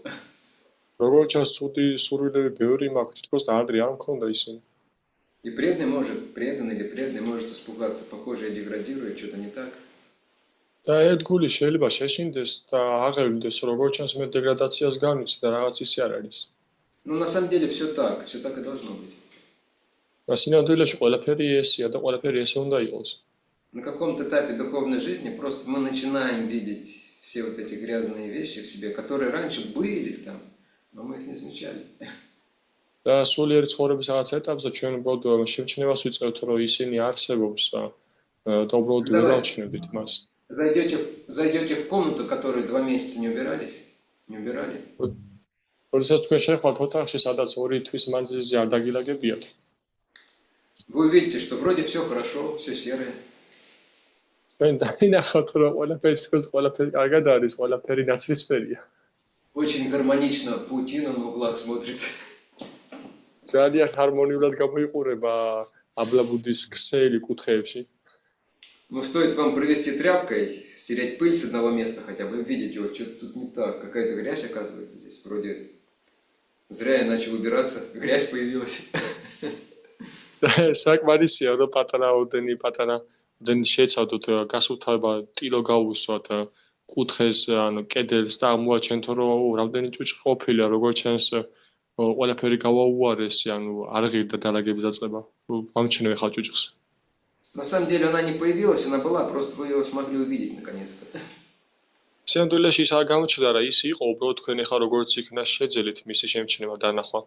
[SPEAKER 3] როგორც ჩანს ცუდი სურვილები ბევრი მაქვს, თითქოს ადრე არ მქონდა ისინი.
[SPEAKER 1] И преданный или преданный может испугаться. Похоже, я деградирую, что-то не так.
[SPEAKER 3] და ერთ გული შეიძლება შეშინდეს და აღევლდეს, როგორც ჩანს მე დეგრადაციას განვიცი და რაღაც ისე არ არის.
[SPEAKER 1] Ну, на самом деле, все так и должно быть.
[SPEAKER 3] და სინამდვილეში ყველაფერი ესია და ყველაფერი ესე უნდა იყოს.
[SPEAKER 1] На каком-то этапе духовной жизни просто мы начинаем видеть все вот эти грязные вещи в себе, которые раньше были там, но мы их не замечали.
[SPEAKER 3] და სულიერი ცხოვრების რაღაც ეტაპზე ჩვენ უბრალოდ შევჩნევას ვიწყებთ, რომ ისინი არსებობს და უბრალოდ ვერ ავჩნევთ მას.
[SPEAKER 1] Зайдете в комнату, которую 2 месяца не убирали.
[SPEAKER 3] როდესაც თქვენ შეხვალთ ოთახში, სადაც 2 თვის მანძილზე არ დაგილაგებიათ.
[SPEAKER 1] Вы увидите, что вроде все хорошо, все серое.
[SPEAKER 3] თქვენ დაინახავთ, რომ ყველაფერი თქოს ყველაფერი კარგად არის, ყველაფერი ნაცრისფერია.
[SPEAKER 1] Очень гармонично паутина на углах смотрит.
[SPEAKER 3] ძალიან ჰარმონიულად გამოიყურება აბლაბუდის ქსელი კუთხეებში.
[SPEAKER 1] Но стоит вам провести тряпкой, стереть пыль с одного места хотя бы, видите, вот что-то тут не так, какая-то грязь оказывается здесь. Вроде зря я начал убираться, грязь появилась.
[SPEAKER 3] საკმარისია, რომ პატარა შეცადოთ გასუფთავება ტილო გაუსვათ კუთხეს, ანუ კედელს და აღმოაჩენთ, რომ რამდენი ჭუჭი ყოფილა, როგორც ჩანს ყველაფერი გავაუარესი, ანუ არ ღირდა დალაგების დაწყება. ვამჩნევ ხა ჭუჭს.
[SPEAKER 1] На самом деле она не появилась, она была, просто вы ее смогли увидеть наконец-то.
[SPEAKER 3] სინამდვილეში ის არ გამოჩნდა რა, ის იყო, უბრალოდ თქვენ ხა როგორც იქნა შეძელით მისი შემჩნევა დანახვა.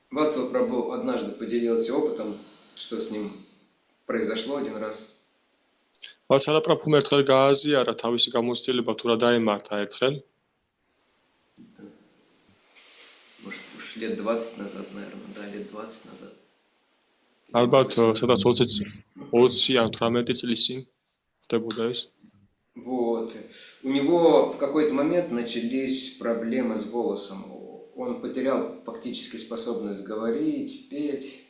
[SPEAKER 1] Вацлав Прабху однажды поделился опытом, что с ним произошло один раз.
[SPEAKER 3] ვაცალა პრაბჰუმ ერთხელ გააზიარა თავისი გამოცდილება თუ რა დაემართა ერთხელ.
[SPEAKER 1] Может, уж лет 20 назад, наверное, да, лет 20 назад.
[SPEAKER 3] ალბათ სადაც 20 ან 18 წლის წინ ხდებოდა ეს.
[SPEAKER 1] Вот. У него в какой-то момент начались проблемы с голосом. Он потерял фактически способность говорить, петь.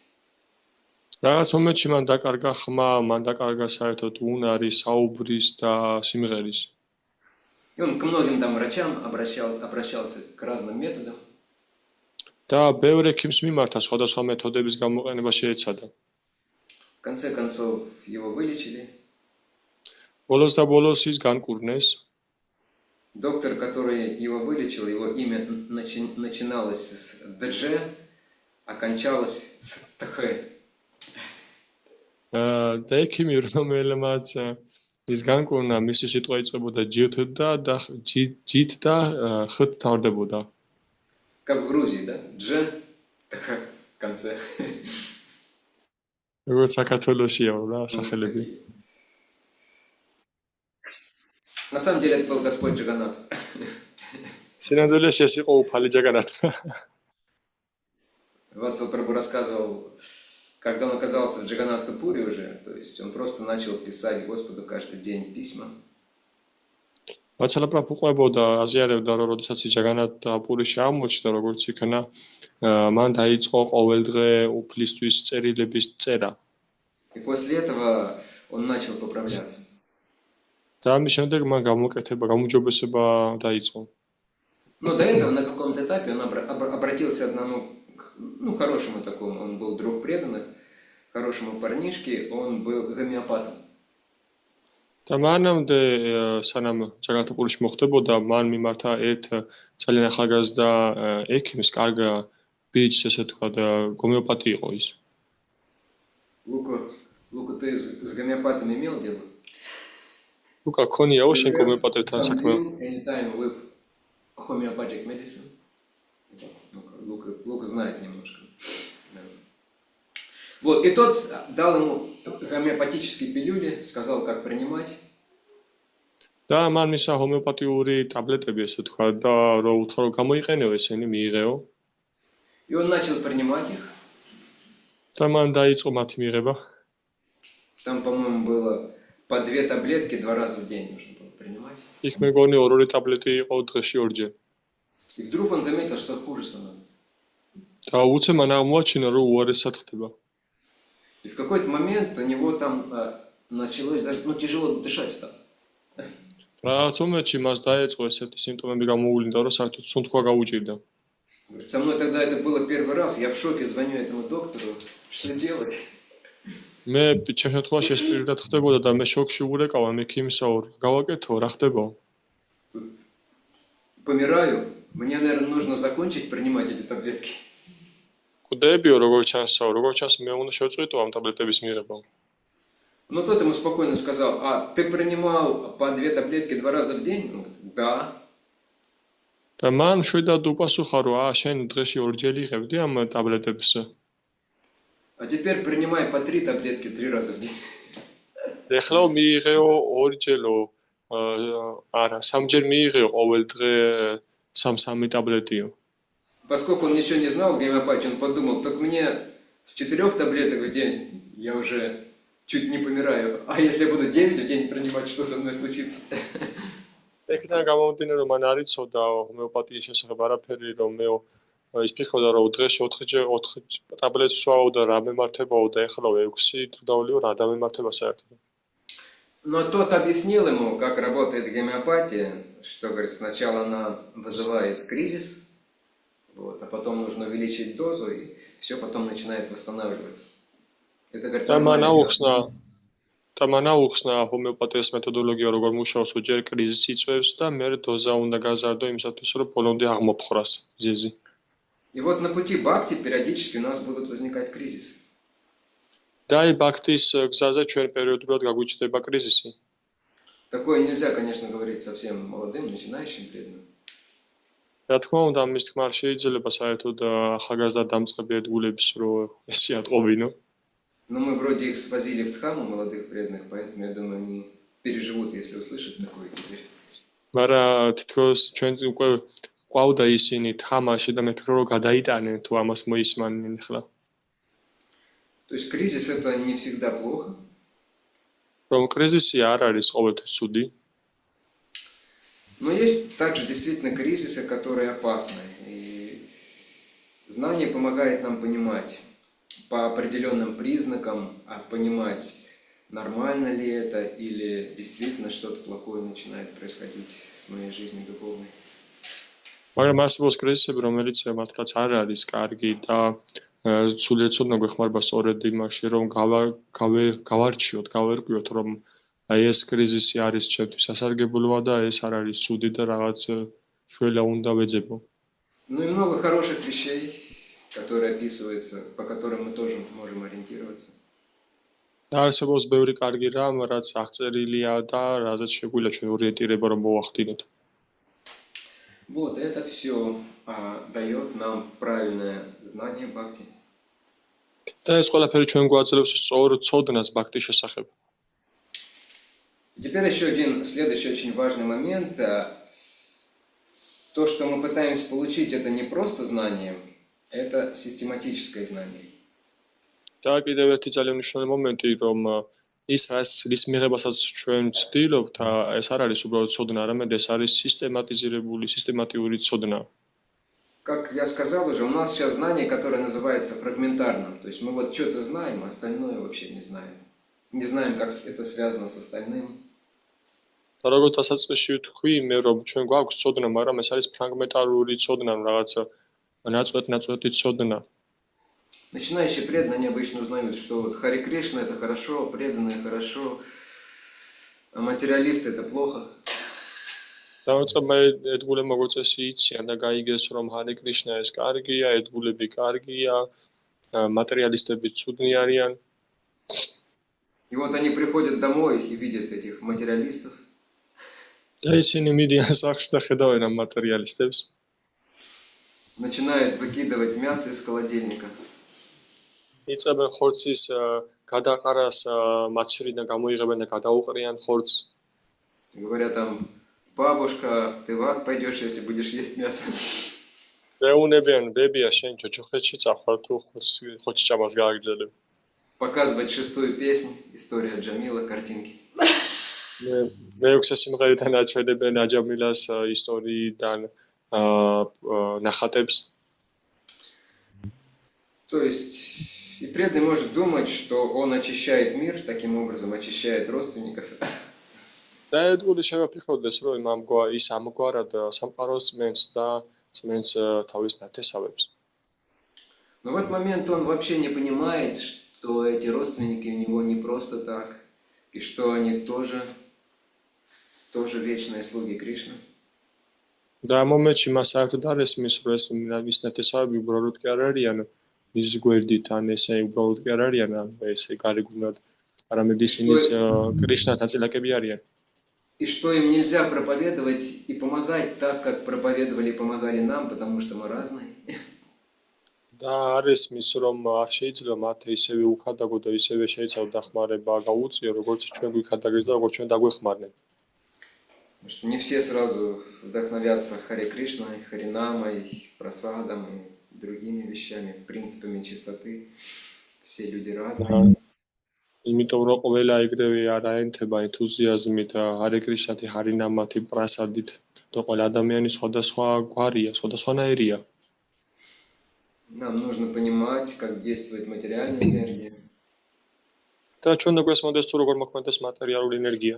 [SPEAKER 3] რაღაც მომენტში მან დაკარგა ხმა, მან დაკარგა საერთოდ უნარი, საუბრის და სიმღერის.
[SPEAKER 1] И он к многим там врачам обращался к разным методам.
[SPEAKER 3] და ბევრი ექიმს მიმართა სხვადასხვა მეთოდების გამოყენება შეეცადა.
[SPEAKER 1] В конце концов его вылечили.
[SPEAKER 3] ბოლოს და ბოლოს ის განკურნეს.
[SPEAKER 1] Доктор, который его вылечил, его имя начиналось с ДЖ, окончалось с ТХ.
[SPEAKER 3] და ექიმი რომელმაც ის განკურნა, მისი სიტყვა იწყებოდა ჯით და ხთ თავდებოდა.
[SPEAKER 1] Как в Грузии, да? Дж, ТХ в конце.
[SPEAKER 3] როგორც საქართველოსია რა სახელები.
[SPEAKER 1] На самом деле это был Господь Джаганат.
[SPEAKER 3] სინამდვილეში ეს იყო უფალი ჯაგანათი.
[SPEAKER 1] Вацлав Прабху рассказывал, когда он оказался в Джаганатха-пуре уже, то есть он просто начал писать Господу каждый день письма.
[SPEAKER 3] ვაცალა პრაბჰუ ყვებოდა, აზიარებდა, რომ როდესაც ჯაგანათ-პურიში აღმოჩნდა, როგორც იქნა, მან დაიწყო ყოველდღე უფლისთვის წერილების წერა.
[SPEAKER 1] И после этого он начал поправляться.
[SPEAKER 3] და ამის შემდეგ მან გამოუჯობესება დაიწყო.
[SPEAKER 1] Но до этого на каком-то этапе он обратился одному, хорошему такому, он был друг преданных, хорошему парнишке, он был гомеопатом.
[SPEAKER 3] და მანამდე სანამ ჯაგანათ-პურიში მოხდებოდა, მან მიმართა ერთ ძალიან ახალგაზრდა ექიმს, კარგ ბიჭს, ესე თქვა, გომეოპათი იყო ის.
[SPEAKER 1] Лука, ты с гомеопатом имел дело?
[SPEAKER 3] ლუკა, ქონიაო შენ გომეოპათებთან საქმე?
[SPEAKER 1] Anytime with homeopathic medicine. Лука знает немножко. Вот, и тот дал ему гомеопатические пилюли, сказал, как принимать.
[SPEAKER 3] და მან მისა ჰომეოპათიური ტაბლეტები, ესე თქვა, და რო უთხრა რომ გამოიყენო ესენი მიიღეო.
[SPEAKER 1] И он начал принимать их.
[SPEAKER 3] და მან დაიწყო მათი მიღება.
[SPEAKER 1] Там, по-моему, было по 2 таблетки 2 раза в день нужно было принимать.
[SPEAKER 3] იქ მეგონი ორი ტაბლეტი იყო დღეში ორჯერ.
[SPEAKER 1] И вдруг он заметил, что хуже становится.
[SPEAKER 3] და უცე მან აღმოაჩინა, რომ უარესად ხდება.
[SPEAKER 1] И в какой-то момент у него там началось даже, тяжело дышать стало.
[SPEAKER 3] Რაღაც მომენტში მას დაეწყო ესეთი სიმპტომები გამოუვლინდა, რომ საერთოდ სუნთქვა გაუჭირდა.
[SPEAKER 1] Говорит, со мной тогда это было первый раз, я в шоке, звоню этому доктору, что делать?
[SPEAKER 3] მე ჩემ შემთხვევაში ეს პირველად ხდებოდა და მე შოკში ვურეკავა, მე ქიმისაო, გავაკეთო, რა ხდება?
[SPEAKER 1] Помираю, мне, наверное, нужно закончить принимать эти таблетки.
[SPEAKER 3] Კვდებიო, როგორ ჩანსაო, როგორ ჩანს მე უნდა შევწყვიტო ამ ტაბლეტების მიღება.
[SPEAKER 1] Но тот ему спокойно сказал, ты принимал по 2 таблетки 2 раза в день? Он говорит, да.
[SPEAKER 3] და მან შვიდად უპასუხა, რომ შენ დღეში ორჯერ იღებდი ამ ტაბლეტებს.
[SPEAKER 1] А теперь принимай по 3 таблетки 3 раза в день.
[SPEAKER 3] ეხლა მიიღეო ორჯერო, არა, სამჯერ მიიღეო ყოველ დღე 3 ტაბლეტიო.
[SPEAKER 1] Поскольку он ничего не знал в гомеопатии, он подумал, так мне с 4 таблеток в день я уже чуть не помираю. А если я буду 9 в день принимать, что со мной случится?
[SPEAKER 3] ეგიდან გამომდინე, რომ მან არ იცოდა ჰომეოპათიის შესახებ არაფერი, რომ მე ის ფიქრობდა, რომ დღეში 4 ტაბლეტს ვსვაო და რა მემართებაო და ეხლა 6 დავლიო რა დამემართება საერთოდ.
[SPEAKER 1] Но тот объяснил ему, как работает гомеопатия, что, говорит, сначала она вызывает кризис, вот, а потом нужно увеличить дозу, и все потом начинает восстанавливаться. Это, говорит, нормально.
[SPEAKER 3] და მან აუხსნა ჰომეოპათიის მეთოდოლოგია, როგორ მუშაობს, ჯერ კრიზისი იწვევს და მე დოზა უნდა გაზარდო იმისათვის, რომ ბოლომდე აღმოფხრას ზეზი.
[SPEAKER 1] И вот на пути бхакти периодически у нас будут возникать кризисы.
[SPEAKER 3] და აი ბაქტის გზაზე ჩვენ პერიოდულად გაგვიჩნდება კრიზისი.
[SPEAKER 1] Такое нельзя, конечно, говорить совсем молодым, начинающим преданным.
[SPEAKER 3] რა თქმა უნდა, ამის თქმა არ შეიძლება საერთოდ ახალგაზრდა დამწყები ერთგულებს რო ეს შეატყობინო.
[SPEAKER 1] Но мы вроде их свозили в Дхамму, молодых преданных, поэтому я думаю, они переживут, если услышат такое теперь.
[SPEAKER 3] მაგრამ თითქოს ჩვენ უკვე ყავდა ისინი თამაში და მე ფიქრობ, რომ გადაიტანენ თუ ამას მოისმანენ ახლა.
[SPEAKER 1] То есть кризис это не всегда плохо.
[SPEAKER 3] რომ კრიზისი არ არის ყოველთვის ცუდი.
[SPEAKER 1] Но есть также действительно кризисы, которые опасны. И знание помогает нам понимать по определенным признакам, понимать, нормально ли это, или действительно что-то плохое начинает происходить с моей жизнью духовной.
[SPEAKER 3] მაგრამ არსებობს კრიზისები, რომელიც მართლაც არ არის კარგი და სულიერცოდნა გვეხმარება სწორედ იმაში, რომ გავარჩიოთ, გავერკვიოთ, რომ აი ეს კრიზისი არის ჩემთვის სასარგებლოა და ეს არ არის ცუდი და რაღაც შველა უნდა ვეძებო.
[SPEAKER 1] Ну и много хороших вещей, которые описываются, по которым мы тоже можем ориентироваться.
[SPEAKER 3] და არსებობს ბევრი კარგი რამ, რაც აღწერილია და რაზეც შეგვიძლია ჩვენ ორიენტირება რომ მოვახდინოთ.
[SPEAKER 1] Вот это все дает нам правильное знание бхакти.
[SPEAKER 3] და ეს ყველაფერი ჩვენ გვაძლევს სწორ ცოდნას ბაქტის შესახებ.
[SPEAKER 1] Теперь еще один следующий очень важный момент. То, что мы пытаемся получить, это не просто знание, это систематическое знание.
[SPEAKER 3] და კიდევ ერთი ძალიან მნიშვნელოვანი მომენტი, რომ ის რის მიღებასაც ჩვენ ვცდილობთ, ეს არ არის უბრალოდ ცოდნა, არამედ ეს არის სისტემატიური ცოდნა.
[SPEAKER 1] Как я сказал уже, у нас сейчас знание, которое называется фрагментарным. То есть мы вот что-то знаем, а остальное вообще не знаем. Не знаем, как это связано с остальным.
[SPEAKER 3] და როგორც დასაწყისში ვთქვი, მე რომ ჩვენ გვაქვს ცოდნა, მაგრამ ეს არის ფრაგმენტარული ცოდნა, რაღაცა ნაწყვეტ-ნაწყვეტი ცოდნა.
[SPEAKER 1] Начинающие преданные, они обычно узнают, что вот Хари Кришна это хорошо, преданные хорошо, а материалисты это плохо.
[SPEAKER 3] დაუწყებმა ერთგულებმა როგორც წესი იციან და გაიგეს, რომ ჰარი კრიშნა ეს კარგია, ერთგულები კარგია, მატერიალისტები ცუდნი არიან.
[SPEAKER 1] И вот они приходят домой и видят этих материалистов.
[SPEAKER 3] და ისინი მიდიან სახლში და ხედავენ ამ მატერიალისტებს.
[SPEAKER 1] Начинают выкидывать мясо из холодильника.
[SPEAKER 3] იწყებენ ხორცის გადაყარას მაცრიდან გამოიღებენ და გადაუყრიან ხორცს.
[SPEAKER 1] Говорят там, бабушка, ты в ад пойдешь, если будешь есть мясо.
[SPEAKER 3] მეუნებიან ბებია შენ ჯოჯოხეთში წახვალ თუ ხორცი ჭამას გააგრძელებ.
[SPEAKER 1] Показывать 6-ю песнь, история Джамила, картинки.
[SPEAKER 3] მეექვსე სიმღერიდან აჩვენებენ აჯამილას ისტორიიდან ნახატებს.
[SPEAKER 1] То есть и преданный может думать, что он очищает мир, таким образом очищает родственников.
[SPEAKER 3] და ერთგული შევაფიქროდეს, რომ ის ამგვარად სამყაროს წმენს და წმენს თავის ნათესავებს.
[SPEAKER 1] Но в этот момент он вообще не понимает, что эти родственники у него не просто так, и что они тоже вечные слуги Кришны.
[SPEAKER 3] და ამ მომენტში მას საერთოდ არ ესმის, რომ ეს მის ნათესავები უბრალოდ კი არ არიან მის გვერდით, ან ესე უბრალოდ კი არ არიან, ესე გარეგნულად, არამედ ისინი კრიშნას ნაწილაკები არიან.
[SPEAKER 1] И что им нельзя проповедовать и помогать так, как проповедовали и помогали нам, потому что мы разные.
[SPEAKER 3] და არ ესმის, რომ არ შეიძლება მათ ისევე უხადაგო და ისევე შეიცავ დახმარება გაუწიო, როგორც ჩვენ გვიხადაგეს და როგორც ჩვენ დაგვეხმარნენ.
[SPEAKER 1] Потому что не все сразу вдохновятся Харе Кришной, Харинамой, Прасадом и другими вещами, принципами чистоты. Все люди разные.
[SPEAKER 3] იმიტომ რომ ყველა ეგრევე არ აენთება ენთუზიაზმით ჰარე კრიშნათი, ჰარინამათი, პრასადით და ყველა ადამიანი სხვადასხვა გვარია, სხვადასხვანაირია.
[SPEAKER 1] Нам нужно понимать, как действует материальная энергия.
[SPEAKER 3] და ჩვენ და გვესმოდეს თუ როგორ მოქმედებს მატერიალური ენერგია.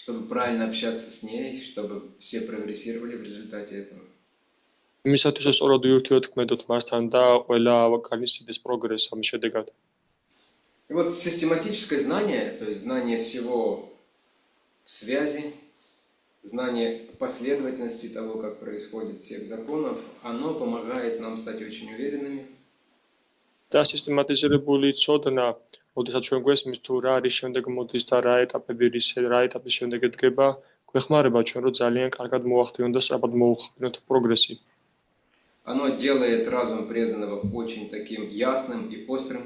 [SPEAKER 1] Чтобы правильно общаться с ней, чтобы все прогрессировали в результате этого.
[SPEAKER 3] იმისათვის რომ სწორად ურთიერთქმედოთ მასთან და ყველა განიცდის პროგრესს ამ შედეგად.
[SPEAKER 1] И вот систематическое знание, то есть знание всего в связи, знание последовательности того, как происходит всех законов, оно помогает нам стать очень уверенными.
[SPEAKER 3] და სისტემატიზირებული ცოდნა, როდესაც ჩვენ გვესმის თუ რა არის შემდეგ მოდის და რა ეტაპის შემდეგ ედგება, გვეხმარება ჩვენ რომ ძალიან კარგად მოახდინოთ და სწრაფად მოუხდინოთ პროგრესი.
[SPEAKER 1] Оно делает разум преданного очень таким ясным и острым.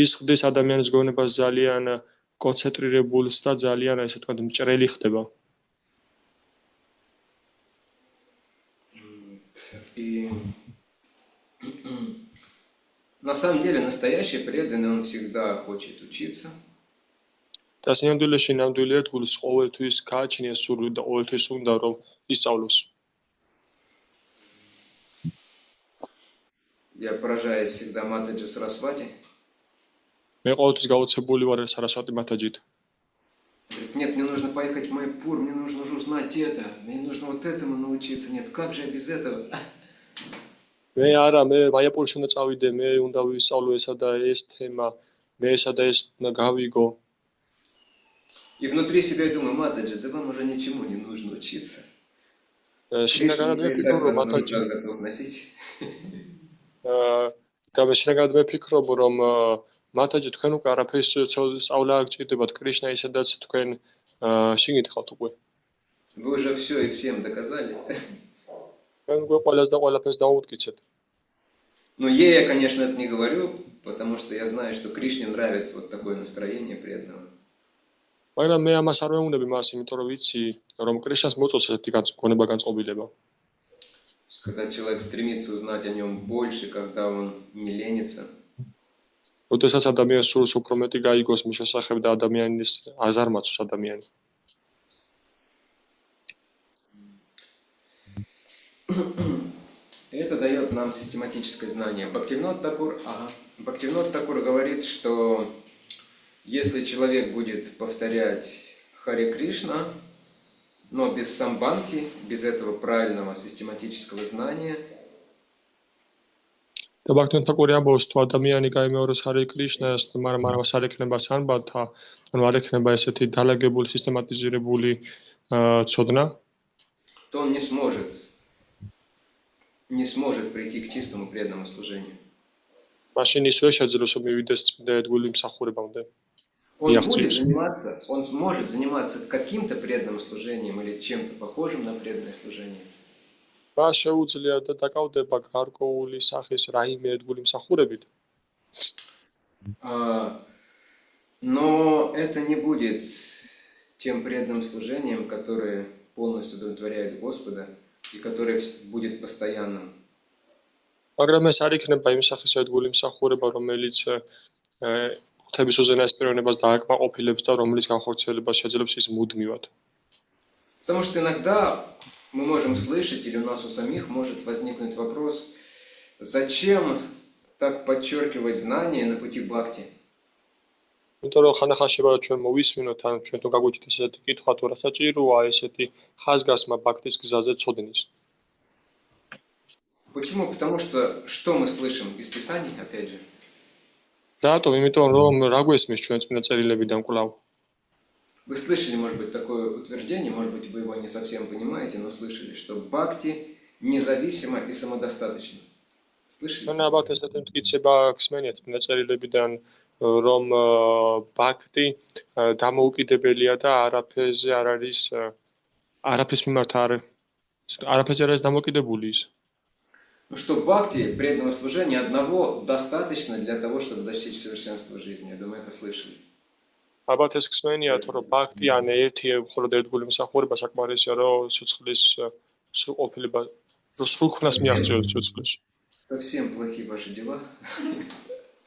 [SPEAKER 3] ის ხდის ადამიანის გონებას ძალიან კონცენტრირებულს და ძალიან, ესე ვთქვათ, მჭრელი ხდება.
[SPEAKER 1] И на самом деле настоящий преданный, он всегда хочет учиться.
[SPEAKER 3] და სინამდვილეში ნამდვილი ერთგულს ყოველთვის გააჩნია სურვილი და ყოველთვის უნდა რომ ისწავლოს.
[SPEAKER 1] Я поражаюсь всегда Матаджи Сарасвати.
[SPEAKER 3] მე ყოველთვის გაოცებული ვარ სარასვატი მათაჯით.
[SPEAKER 1] Говорит, нет, мне нужно поехать в Майпур, мне нужно уже узнать это, мне нужно вот этому научиться. Нет, как же я без этого?
[SPEAKER 3] მე არა, მე მაიაპურში უნდა წავიდე, მე უნდა ვისწავლო ესა და ეს თემა, მე ესა და ეს უნდა გავიგო.
[SPEAKER 1] И внутри себя я думаю, Матаджи, да вам уже ничему не нужно учиться.
[SPEAKER 3] შინაგანად ვიფიქრობ, რომ მათაჯი
[SPEAKER 1] готов носить.
[SPEAKER 3] და მე შინაგანად ვიფიქრობ, რომ მათაჯი თქვენ უკვე არაფერს სწავლა არ გჭირდებათ, კრიშნა ისედაც თქვენ შიგნით ხართ უკვე.
[SPEAKER 1] Вы уже все и всем доказали.
[SPEAKER 3] თქვენ უკვე ყველას და ყველაფერს დაუმტკიცეთ.
[SPEAKER 1] Но ей я, конечно, это не говорю, потому что я знаю, что Кришне нравится вот такое настроение преданного.
[SPEAKER 3] მაგრამ მე ამას არ ვეუბნები მას, იმიტომ რომ ვიცი, რომ კრიშნას მოწონს ესეთი გონება განწყობილება.
[SPEAKER 1] Когда человек стремится узнать о нем больше, когда он не ленится.
[SPEAKER 3] როდესაც ადამიანს სურს უფრო მეტი გაიგოს მის შესახებ და ადამიანის აზარმაცოს ადამიანი.
[SPEAKER 1] Это дает нам систематическое знание. Бхактивинод Такур говорит, что если человек будет повторять Харе Кришна, но без самбанхи, без этого правильного систематического знания,
[SPEAKER 3] და ბაქტიონ თაკური ამბობს, თუ ადამიანი გაიმეოროს ჰარე კრიშნას, მაგრამ არ ექნება სამბანთა, ანუ არ ექნება ესეთი დალაგებული, სისტემატიზირებული ცოდნა,
[SPEAKER 1] то он не сможет прийти к чистому преданному служению.
[SPEAKER 3] მაშინ ის ვერ შეძლოს რომ მივიდეს წმინდა ერთგული მსახურებამდე.
[SPEAKER 1] Он может заниматься каким-то преданным служением или чем-то похожим на преданное служение.
[SPEAKER 3] მას შეუძლია და დაკავდება გარკვეული სახის რაიმე ერთგული მსახურებით.
[SPEAKER 1] Но это не будет тем преданным служением, которое полностью удовлетворяет Господа и которое будет постоянным.
[SPEAKER 3] მაგრამ ეს არ იქნება იმ სახის ერთგული მსახურება, რომელიც კუთების უზენაესპიროვნებას დააკმაყოფილებს და რომელიც განხორციელებას შეძლებს ის მუდმივად.
[SPEAKER 1] Потому что иногда мы можем слышать, или у нас у самих может возникнуть вопрос, зачем так подчеркивать знания на пути бхакти?
[SPEAKER 3] იმიტომ რომ ხანდახან შეიძლება ჩვენ მოვისმინოთ ან ჩვენ თუ გაგვიჩნდეს ესეთი კითხვა თუ რა საჭიროა ესეთი ხაზგასმა ბაქტის გზაზე ცოდნის.
[SPEAKER 1] Почему? Потому что мы слышим из Писаний, опять же?
[SPEAKER 3] Рატომ? იმიტომ რომ რა გვესმის ჩვენ წმინდა წერილებიდან კვლავ.
[SPEAKER 1] Вы слышали, может быть, такое утверждение, может быть, вы его не совсем понимаете, но слышали, что бхакти независимо и самодостаточно. Слышали?
[SPEAKER 3] ჩვენ ალბათ ესეთი მტკიცება გსმენიათ წმინდა წერილებიდან რომ ბაქტი დამოუკიდებელია და არაფერზე არ არის არაფერს მიმართ არაფერზე არ არის დამოკიდებული ის.
[SPEAKER 1] Ну что бхакти, преданного служения одного достаточно для того, чтобы достичь совершенства жизни. Я думаю, это слышали.
[SPEAKER 3] ალბათ ეს გსმენიათ რომ ბაქტი ან ერთი მხოლოდ ერთგული მსახურება საკმარისია რომ სიცხლის სრულყოფილება სრულქმნას მიაღწიოს სიცხლეში.
[SPEAKER 1] Совсем плохие ваши дела.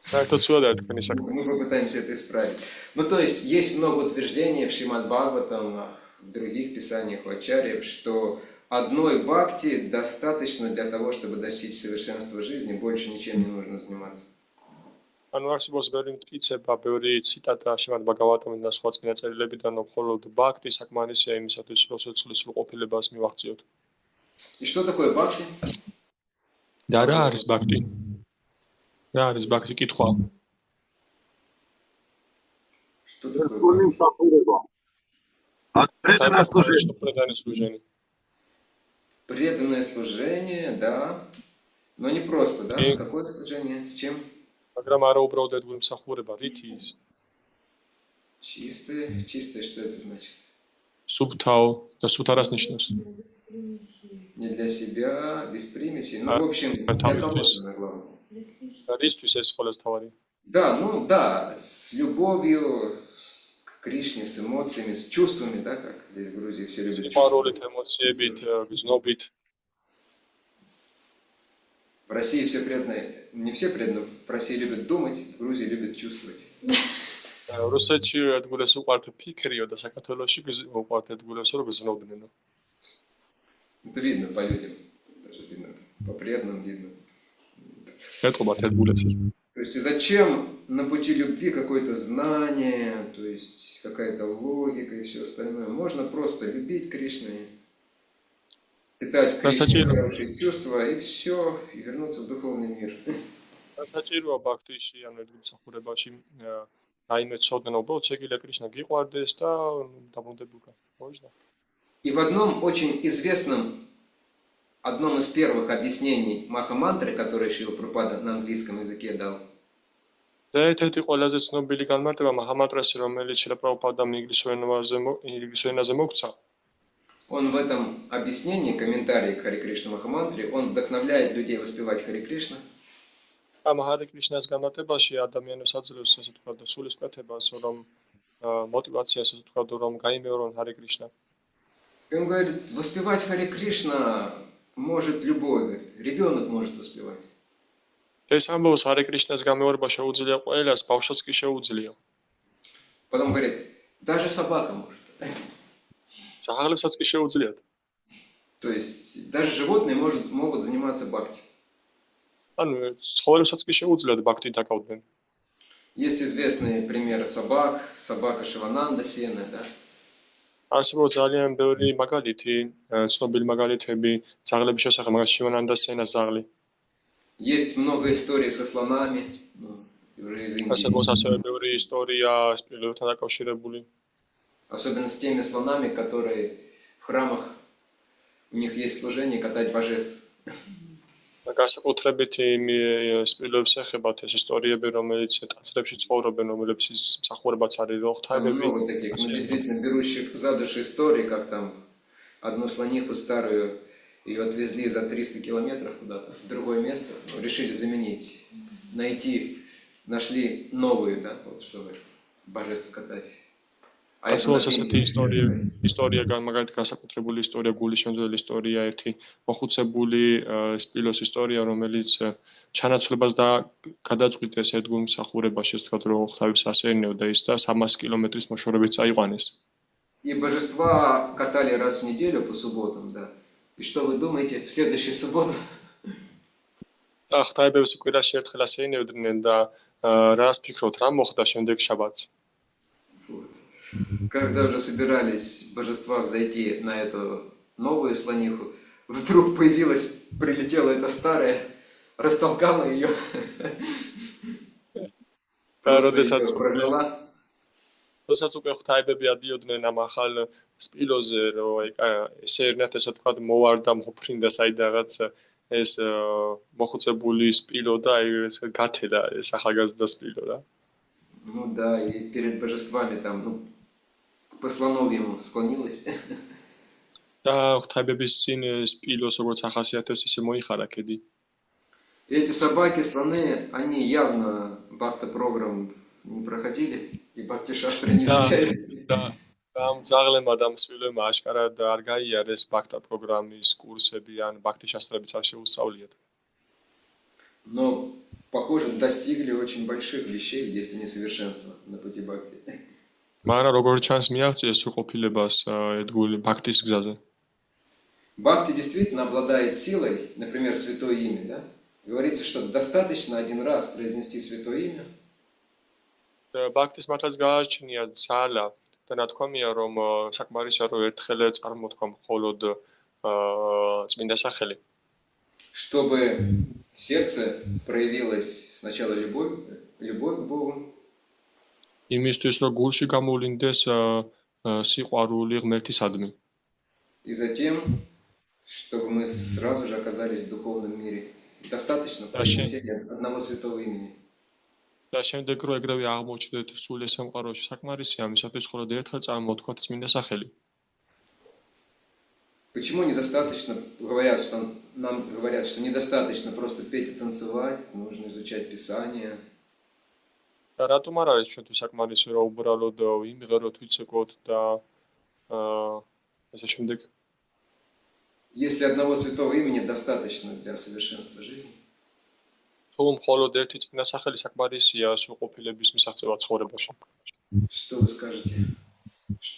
[SPEAKER 3] საერთოდ ცუდად არის თქვენი საქმე.
[SPEAKER 1] Мы попытаемся это исправить. Ну, то есть много утверждений в Шримад Бхагаватам, в других писаниях у ачарьев, что одной бхакти достаточно для того, чтобы достичь совершенства жизни, больше ничем не нужно заниматься.
[SPEAKER 3] ანუ არსებობს ბევრი მტკიცება, ბევრი ციტატა შრიმად ბაგავატამიდან და სხვა წმინდა წერილებიდან, რომ მხოლოდ ბაქტი საკმარისია იმისათვის, რომ სიცხლის სრულყოფილებას მივაღწიოთ.
[SPEAKER 1] И что такое бхакти?
[SPEAKER 3] და რა არის ბაქტი? რა არის ბაქტი კითხვა?
[SPEAKER 1] Что такое
[SPEAKER 5] Верховный
[SPEAKER 1] бхакти?
[SPEAKER 5] Сахурова. Преданное служение.
[SPEAKER 3] Преданное служение.
[SPEAKER 1] Преданное служение, да. Но не просто, да?
[SPEAKER 3] И-
[SPEAKER 1] Какое служение? С чем?
[SPEAKER 3] მაგრამ არა უბრალოდ ერთგული მსახურება, რითი ის?
[SPEAKER 1] Чистое. Чистое, что это значит?
[SPEAKER 3] სუბთაო და სუთარას ნიშნავს.
[SPEAKER 1] Не для себя, без примесей. Ну, в общем,
[SPEAKER 3] а там
[SPEAKER 1] для кого
[SPEAKER 3] здесь-
[SPEAKER 1] самое главное?
[SPEAKER 3] და რისთვის ეს ყველაზე თავარი?
[SPEAKER 1] Да, ну да, с любовью к Кришне, с эмоциями, с чувствами, да, как здесь в Грузии все любят чувства.
[SPEAKER 3] სიყვარულით, ემოციებით, გზნობით.
[SPEAKER 1] В России все преданные, не все преданные, в России любят думать, в Грузии любят чувствовать.
[SPEAKER 3] რუსეთში ერთგულეს უყვართ ფიქრიო და საქართველოში უყვართ ერთგულეს რომ გზნობდნენ.
[SPEAKER 1] Это видно по людям, даже видно, по преданным видно.
[SPEAKER 3] ეტყობათ ერთგულებს ეს.
[SPEAKER 1] То есть зачем на пути любви какое-то знание, то есть какая-то логика и все остальное. Можно просто любить Кришну, питать к Кришне
[SPEAKER 3] Красотень.
[SPEAKER 1] хорошие чувства и все, и вернуться в духовный мир.
[SPEAKER 3] საჭიროა ბაქტიში ან ერთგულ მსახურებაში რაიმე ცოდნა, უბრალოდ შეგიძლია კრიშნა გიყვარდეს და დაბრუნდებულგან. Можно?
[SPEAKER 1] И в одном очень известном, одном из первых объяснений Махамантры, которое Шрила Прабхупада на английском языке дал,
[SPEAKER 3] და ერთ-ერთი ყველაზე ცნობილი განმარტება მაჰამანტრას, რომელიც შილაპრაბჰუპადამ ინგლისურ ენაზე მოგცა.
[SPEAKER 1] он в этом объяснении, комментарии к Харе Кришна Махамантре, он вдохновляет людей воспевать Харе Кришна.
[SPEAKER 3] ამ ჰარე კრიშნას განმარტებაში ადამიანებს აძლევს ასე თქვა და სულისკვეთებას, რომ мотивациას ასე თქვა რომ გაიმეორონ ჰარე კრიშნა.
[SPEAKER 1] И он говорит, воспевать Харе Кришна может любой, говорит, ребенок может воспевать.
[SPEAKER 3] ეს ამბობს ჰარე კრიშნას გამეორება შეუძლია ყველას, ბავშვს კი შეუძლია.
[SPEAKER 1] Потом говорит, даже собака может.
[SPEAKER 3] ძაღლებსაც კი შეუძლიათ.
[SPEAKER 1] То есть даже животные могут заниматься бхакти.
[SPEAKER 3] ანუ ცხოველებსაც კი შეუძლიათ ბაქტი დაკავდნენ.
[SPEAKER 1] Есть известный пример собак, собака Шивананда Сена, да?
[SPEAKER 3] არსებობს ძალიან ბევრი მაგალითი, ცნობილი მაგალითები ძაღლების შესახებ, მაგალითად შივანანდა სენას ძაღლი.
[SPEAKER 1] Есть много историй со слонами, ну, уже из Индии.
[SPEAKER 3] არსებობს ასევე ბევრი ისტორია სპილოებთან დაკავშირებული.
[SPEAKER 1] Особенно с теми слонами, которые в храмах, у них есть служение катать божеств.
[SPEAKER 3] განსაკუთრებით იმ სპილოებს ეხებათ ეს ისტორიები, რომელიც ტაძრებში ცხოვრობენ, რომლებიც მსახურებაც არის რომ ღვთაებები.
[SPEAKER 1] Много таких, ну, действительно берущих за душу истории, как там одну слониху старую, ее отвезли за 300 километров куда-то, в другое место, ну, решили заменить, нашли новую, да, вот, чтобы божеств катать. А это
[SPEAKER 3] ასევე
[SPEAKER 1] например,
[SPEAKER 3] ასეთი ისტორია მაგალითად განსაკუთრებული ისტორია, გულიშემძველი ისტორია, ერთი მოხუცებული სპილოს ისტორია, რომელიც ჩანაცვლებას და გადაწყვიტეს ერთგულ მსახურებაში, ასე ვთქვათ, რომ ღვთაებს ასეირნეოდა ის და 300 კილომეტრის მოშორებით წაიყვანეს.
[SPEAKER 1] И божества катали раз в неделю по субботам, да. И что вы думаете, в следующую субботу
[SPEAKER 3] და ღვთაებებს კვირაში ერთხელ ასეირნებდნენ და რას ფიქრობთ, რა მოხდა შემდეგ შაბათს?
[SPEAKER 1] вот, когда уже собирались божества взойти на эту новую слониху, вдруг прилетела эта старая, растолкала ее, просто ее провела.
[SPEAKER 3] როდესაც უკვე ღვთაებები ადიოდნენ ამ ახალ სპილოზე, რომ ესეირნათ, ესე ვთქვათ, მოვარდა, მოფრინდა საიდანაც ეს მოხუცებული სპილო და ეს გათელა ეს ახალგაზრდა სპილო რა.
[SPEAKER 1] Ну да, и перед божествами там, ну, по слоновьему склонилась.
[SPEAKER 3] და ღვთაებების წინ სპილოს როგორც ახასიათებს, ისე მოიხარა ქედი.
[SPEAKER 1] И эти собаки, слоны, они явно бхакта-программ не проходили, и бхакти-шастры не изучали.
[SPEAKER 3] და ამ ძაღლებმა და მსვილებმა აშკარად არ გაიარეს ბაქტა პროგრამის კურსები ან ბაქთიშასტრებიც არ შეუსწავლიათ.
[SPEAKER 1] Но, похоже, достигли очень больших вещей, если не совершенства на пути бхакти.
[SPEAKER 3] მაგრამ როგორც ჩანს მიაღწიეს სრულყოფილებას ერთგული ბაქტის გზაზე.
[SPEAKER 1] Бхакти действительно обладает силой, например, святое имя, да? Говорится, что достаточно один раз произнести святое имя.
[SPEAKER 3] ბაქტის მართლაც გააჩნია ძალა და ნათქვამია, რომ საკმარისია, რომ ერთხელ წარმოთქვა მხოლოდ წმინდა სახელი.
[SPEAKER 1] Чтобы в сердце проявилась сначала любовь к Богу,
[SPEAKER 3] იმისთვის, რომ გულში გამოვლინდეს სიყვარული ღმერთისადმი.
[SPEAKER 1] и затем, чтобы мы сразу же оказались в духовном мире. Достаточно произнесения одного святого имени.
[SPEAKER 3] და შემდეგ რო ეგრევე აღმოჩნდეთ სულ ეს სამყაროში, საკმარისია ამისათვის, მხოლოდ ერთხელ წარმოთქვათ წმინდა სახელი.
[SPEAKER 1] Почему недостаточно, нам говорят, что недостаточно просто петь и танцевать, нужно изучать Писание.
[SPEAKER 3] და რატომ არ არის ჩვენთვის საკმარისი, რომ უბრალოდ ვიმღეროთ, ვიცეკოთ და ასე შემდეგ?
[SPEAKER 1] Если одного святого имени достаточно для совершенства жизни,
[SPEAKER 3] თუ მხოლოდ ერთი წმინდა სახელი საკმარისია სრულყოფილების მისაღწევად ცხოვრებაში.
[SPEAKER 1] что вы скажете?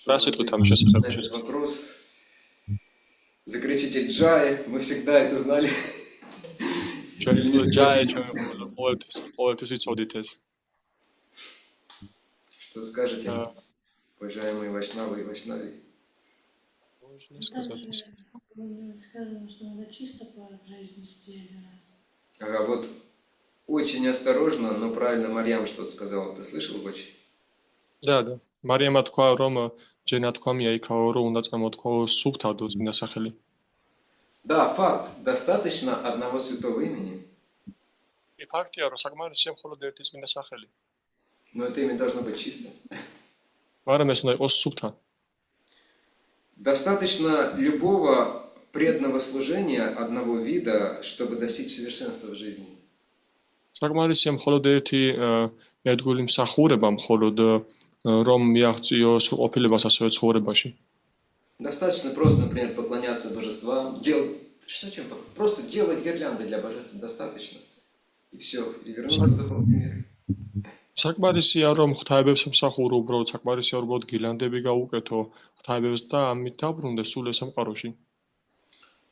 [SPEAKER 3] რა სიტყვით ამ შესახებ?
[SPEAKER 1] На этот вопрос закричите «Джай», мы всегда это знали.
[SPEAKER 3] ჩვენ ჯაი ჩვენ ყოველთვის ვიცოდით ეს.
[SPEAKER 1] Что скажете, уважаемые вайшнавы и вайшнави?
[SPEAKER 3] Можно сказать.
[SPEAKER 7] Было сказано, что надо чисто произнести один раз.
[SPEAKER 1] Ага, вот очень осторожно, но правильно Марьям что-то сказала. Ты слышал, Бочи?
[SPEAKER 3] და მარიამა თქვა, რომ ჯერ ნათქვამია იქაო, რომ უნდა წარმოთქვა სუფთადო წმინდა სახელი.
[SPEAKER 1] Да, факт. Достаточно одного святого имени.
[SPEAKER 3] И фაქტია, რომ საკმარისია მხოლოდ ერთი წმინდა სახელი.
[SPEAKER 1] Но это имя должно быть чистым.
[SPEAKER 3] მაგრამ ეს უნდა იყოს სუფთა.
[SPEAKER 1] Достаточно любого преданного служения одного вида, чтобы достичь совершенства в жизни.
[SPEAKER 3] საკმარისია მხოლოდ ერთი ერთგული მსახურება, მხოლოდ რომ მიაღწიო სრულყოფილებას ასევე ცხოვრებაში.
[SPEAKER 1] Достаточно просто, например, поклоняться божествам, просто делать гирлянды для божеств достаточно. И все, и вернуться в духовный мир.
[SPEAKER 3] საკმარისია რომ ღვთაებებს მსახურო, უბრალოდ საკმარისია რომ გირლანდები გაუკეთო ღვთაებებს და ამით დაბრუნდეს სულ ეს სამყაროში.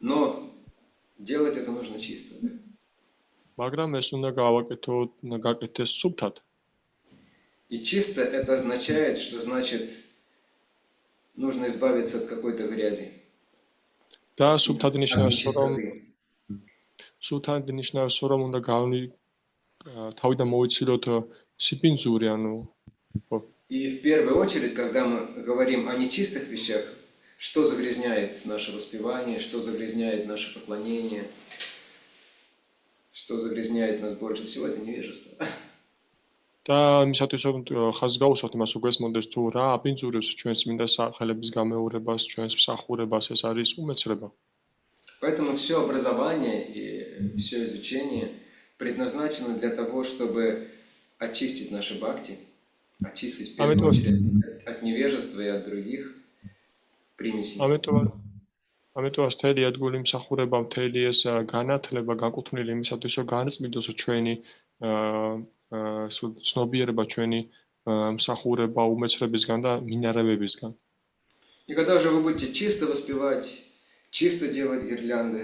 [SPEAKER 1] Но делать это нужно чисто.
[SPEAKER 3] მაგრამ ეს უნდა გაკეთდეს სუფთად.
[SPEAKER 1] И чисто это означает, что значит нужно избавиться от какой-то грязи.
[SPEAKER 3] და სუფთად ნიშნავს რომ უნდა თავიდან მოვიცილოთ სიპინძური, ანუ
[SPEAKER 1] И в первую очередь, когда мы говорим о нечистых вещах, что загрязняет наше воспевание, что загрязняет наше поклонение, что загрязняет нас больше всего, это невежество.
[SPEAKER 3] და იმისათვის რომ ხაზს გაუსვათ იმას უგესმოდეს თუ რა აპინძურებს ჩვენს წმინდა სახელების გამეორებას, ჩვენს მსახურებას, ეს არის უმეცრება.
[SPEAKER 1] Поэтому все образование и все изучение предназначено для того, чтобы очистить наши бхакти, очистить в первую очередь от невежества и от других примесей.
[SPEAKER 3] ამიტომაც მთელი ადგილი მსახურება, მთელი ეს განათლება განკუთვნილი იმისათვის, რომ განწმინდოს ჩვენი ცნობიერება, ჩვენი მსახურება უმეცრებისგან და მინარევებისგან.
[SPEAKER 1] И когда же вы будете чисто воспевать, чисто делать гирлянды,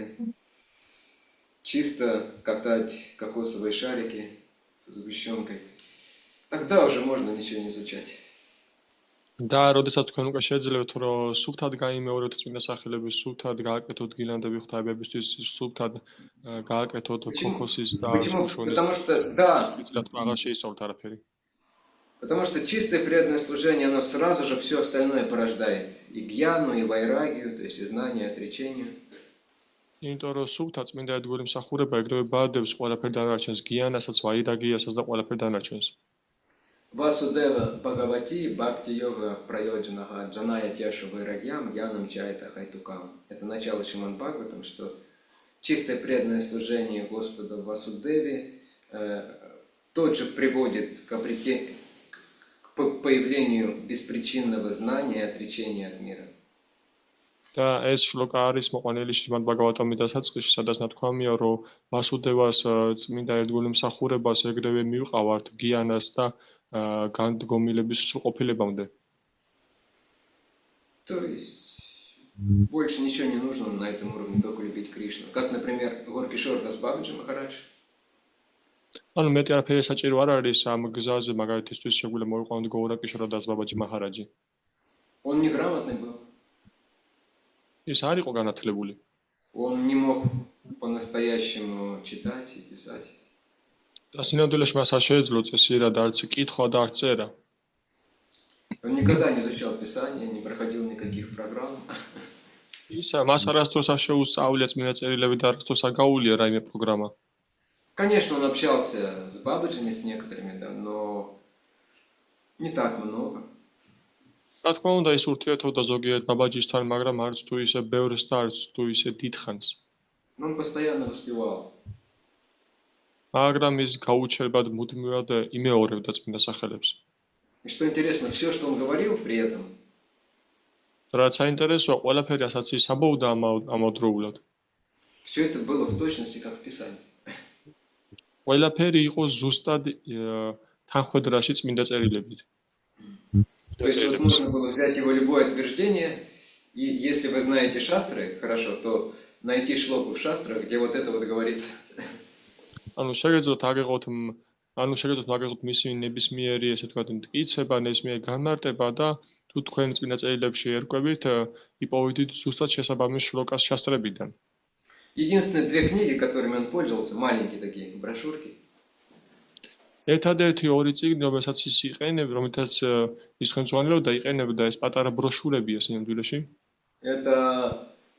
[SPEAKER 1] чисто катать кокосовые шарики со сгущенкой, тогда уже можно ничего не изучать.
[SPEAKER 3] და როდესაც თქვენ უკვე შეძლებთ, რომ სუფთად გაიმეოროთ წმინდა სახელების, субтад გააკეთოთ გილანდები ღვთაებებისთვის, სუბтад გააკეთოთ ქოქოსის და სუშონის.
[SPEAKER 1] Потому что, да,
[SPEAKER 3] აღარ შეისწავლთ არაფერი.
[SPEAKER 1] потому что чистое преданное служение, оно сразу же все остальное порождает. И гьяну, и вайрагию, то есть и знание, и отречение.
[SPEAKER 3] იმიტომ რომ სუბтад წმინდა ადგილი მსახურება ეგრევე ბადებს ყველაფერ დანარჩენს, გიანასაც, ვაირაგიასაც და ყველაფერ დანარჩენს.
[SPEAKER 1] Васудева Бхагавати Бхакти Йога Прайоджанаха Джаная Теша Вайрагьям Янам Чайта Хайтукам. Это начало Шримад Бхагаватам, что чистое преданное служение Господа Васудеве тот же приводит к появлению беспричинного знания и отречения от мира.
[SPEAKER 3] და ეს შლოკა არის მოყვანილი შრიმად ბაგავატამი დასაწყისში, სადაც ნათქვამია, რომ ვასუდევას წმინდა ერთგული მსახურებას ეგრევე მივყავართ გიანას და განდგომილების სრულყოფილებამდე.
[SPEAKER 1] То есть больше ничего не нужно на этом уровне, только любить Кришну. Как, например, Горкишор Дас Бабаджи Махарадж.
[SPEAKER 3] ანუ მეტი არაფერი საჭირო არ არის ამ გზაზე, მაგალითისთვის შეგვიძლია მოვიყვანოთ გოურაკიშორ დას ბაბაჯი მაჰარაჯი.
[SPEAKER 1] Он неграмотный был.
[SPEAKER 3] ის არ იყო განათლებული.
[SPEAKER 1] Он не мог по-настоящему читать и писать.
[SPEAKER 3] და სინამდვილეში მას არ შეეძლო წესიერად არც კითხვა და არც წერა.
[SPEAKER 1] Он никогда не изучал Писание, не проходил никаких программ.
[SPEAKER 3] მას არასდროს არ შეუსწავლია წმინდა წერილები და არასდროს არ გაუვლია რაიმე პროგრამა.
[SPEAKER 1] Конечно, он общался с бабаджами, с некоторыми, да, но не так много.
[SPEAKER 3] რა თქმა უნდა, ის ურთიერთობდა ზოგიერთ ბაბაჯისთან, მაგრამ არც თუ ისე ბევრს და არც თუ ისე დიდხანს.
[SPEAKER 1] Но он постоянно воспевал.
[SPEAKER 3] მაგრამ ის გაუჩერებად მუდმივად იმეორებდა წმინდა სახელებს.
[SPEAKER 1] И что интересно, все, что он говорил при этом,
[SPEAKER 3] რაც საინტერესოა, ყველაფერი, რასაც ის ამბობდა ამავდროულად.
[SPEAKER 1] все это было в точности, как в Писании.
[SPEAKER 3] ყველაფერი იყო ზუსტად თანხმედრაში წმინდა წერილებით.
[SPEAKER 1] То есть вот можно было взять его любое утверждение, и если вы знаете шастры, хорошо, то найти шлоку в шастрах, где вот это вот говорится.
[SPEAKER 3] ანუ შეგეძლოთ მაგეროთ მისი ნებისმიერი, ესე ვთქვათ, მტკიცება, ნებისმიერი განმარტება და თუ თქვენ წმინდა წერილებში ერკვებით, იპოვიდით ზუსტად შესაბამის შლოკას შასტრებიდან.
[SPEAKER 1] Единственные две книги, которыми он пользовался, маленькие такие брошюрки.
[SPEAKER 3] ერთადერთი ორი წიგნი, რომელსაც ის იყენებდა, რომელთაც ის ხელმძღვანელობდა, იყენებდა ეს პატარა ბროშურებია სინამდვილეში.
[SPEAKER 1] Это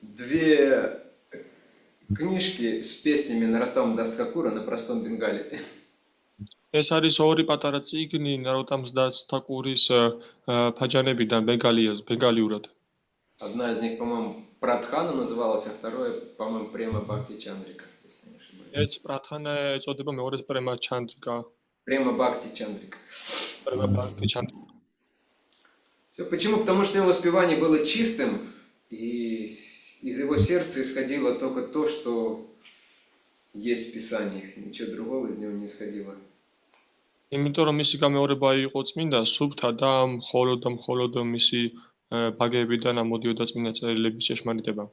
[SPEAKER 1] две книжки с песнями Нароттама Дастхакура на простом бенгале.
[SPEAKER 3] ეს არის ორი патара წიგნი Наротам Дастхакуრის ფაჯანებიდან ბენგალიურად.
[SPEAKER 1] Одна из них, по-моему, Пратхана называлась, а второе, по-моему, Према Бхакти Чандрика, если не ошибаюсь.
[SPEAKER 3] ეს პრათანა ეწოდება, მეორეს პრემა ჩანდრიკა.
[SPEAKER 1] Према Бхакти Чандрика.
[SPEAKER 3] პრემა ბхакти ჩანდრიკა.
[SPEAKER 1] Все почему? Потому что его воспевание было чистым, и из его сердца исходило только то, что есть в Писаниях. Ничего другого из него не исходило.
[SPEAKER 3] იმიტომ რომ მისი გამეორება იყო წმინდა, სუბთა და მხოლოდ მისი ბაგებიდან ამოდიოდა წმინდა წერილების ჭეშმარიტება.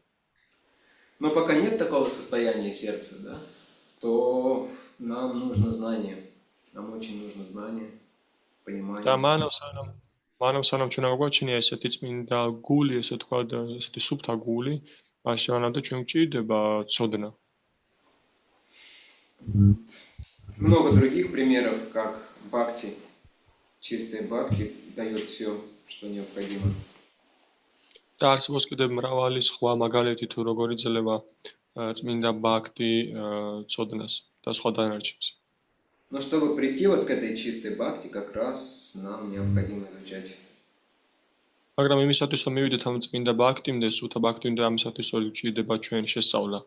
[SPEAKER 1] Но пока нет такого состояния сердца, да, то нам нужно знание. Нам очень нужно знание, понимание.
[SPEAKER 3] და მანამ სანამ ჩვენ აგვაჩნია ესეთი წმინდა გული, ესე ვთქვათ, ესეთი სუბთა гули, მაშინამდე ჩვენ გვჭირდება ცოდნა.
[SPEAKER 1] Много других примеров, как бхакти, чистый бхакти дает все, что необходимо.
[SPEAKER 3] და არსებობს კიდევ მრავალი სხვა მაგალითი თუ როგორ იძლევა წმინდა ბhakti ცოდნას და სხვა დანარჩენს.
[SPEAKER 1] Но чтобы прийти вот к этой чистой бхакти, как раз нам необходимо изучать.
[SPEAKER 3] მაგრამ იმისათვის რომ მივიდეთ ამ წმინდა ბhakti-მდე, სუთა ბhakti-მდე, ამისათვის რომ გვჭირდება ჩვენ შესწავლა.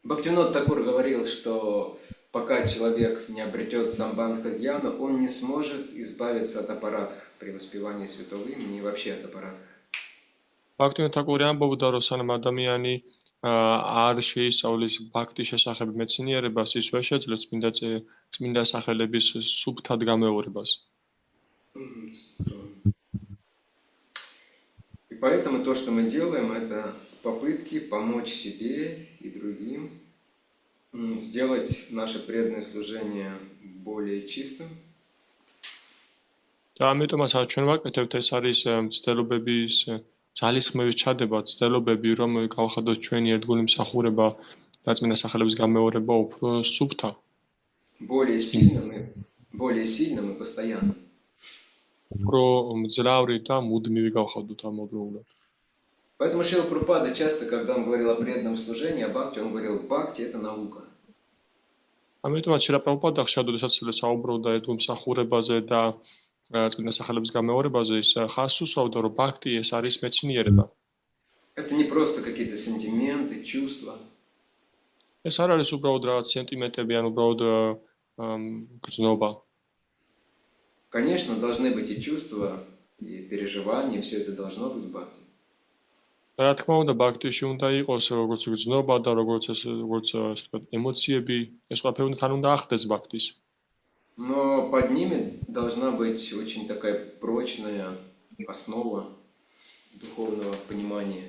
[SPEAKER 1] Бхактивинод Такур говорил, что пока человек не обретет самбандха гьяну, он не сможет избавиться от аппаратов при воспевании святого имени и вообще от аппаратов.
[SPEAKER 3] ბაქტიონ თაკური ამბობდა, რომ სანამ ადამიანი არ შეისწავლის ბაქტის შესახებ მეცნიერებას, ის ვერ შეძლებს წმინდა სახელების სუფთად გამეორებას.
[SPEAKER 1] И поэтому то, что мы делаем, это попытки помочь себе и другим сделать наше преданное служение более чистым.
[SPEAKER 3] და ამიტომაც ჩვენ ვაკეთებთ, ეს არის მცდელობების ძალისხმევის ჩადება, მცდელობები, რომ გავხადოთ ჩვენი ერთგული მსახურება და წმინდა სახელების გამეორება უფრო სუფთა.
[SPEAKER 1] Более сильным и постоянно.
[SPEAKER 3] უფრო მძლავრი და მუდმივი გავხადოთ ამავდროულად.
[SPEAKER 1] Поэтому Шрила Прабхупада часто, когда он говорил о преданном служении, о бхакти, он говорил, бхакти это наука.
[SPEAKER 3] ამიტომაც შრილა პრაბჰუპადა ხშირად საუბრობდა ერთგულ მსახურებაზე და წმინდა სახელების გამეორებაზე, ის ხაზს უსვამდა, რომ ბhakti ეს არის მეცნიერება.
[SPEAKER 1] Это не просто какие-то сентименты, чувства.
[SPEAKER 3] ეს არ არის უბრალოდ რაღაც სენტიმენტები, ან უბრალოდ გრძნობა.
[SPEAKER 1] Конечно, должны быть и чувства, и переживания, все это должно быть в бхакти.
[SPEAKER 3] რა თქმა უნდა, ბhakti-ში უნდა იყოს როგორც გრძნობა და როგორც ემოციები, ეს ყველაფერი თან უნდა ახდეს ბhaktis.
[SPEAKER 1] Но под ними должна быть очень такая прочная основа духовного понимания.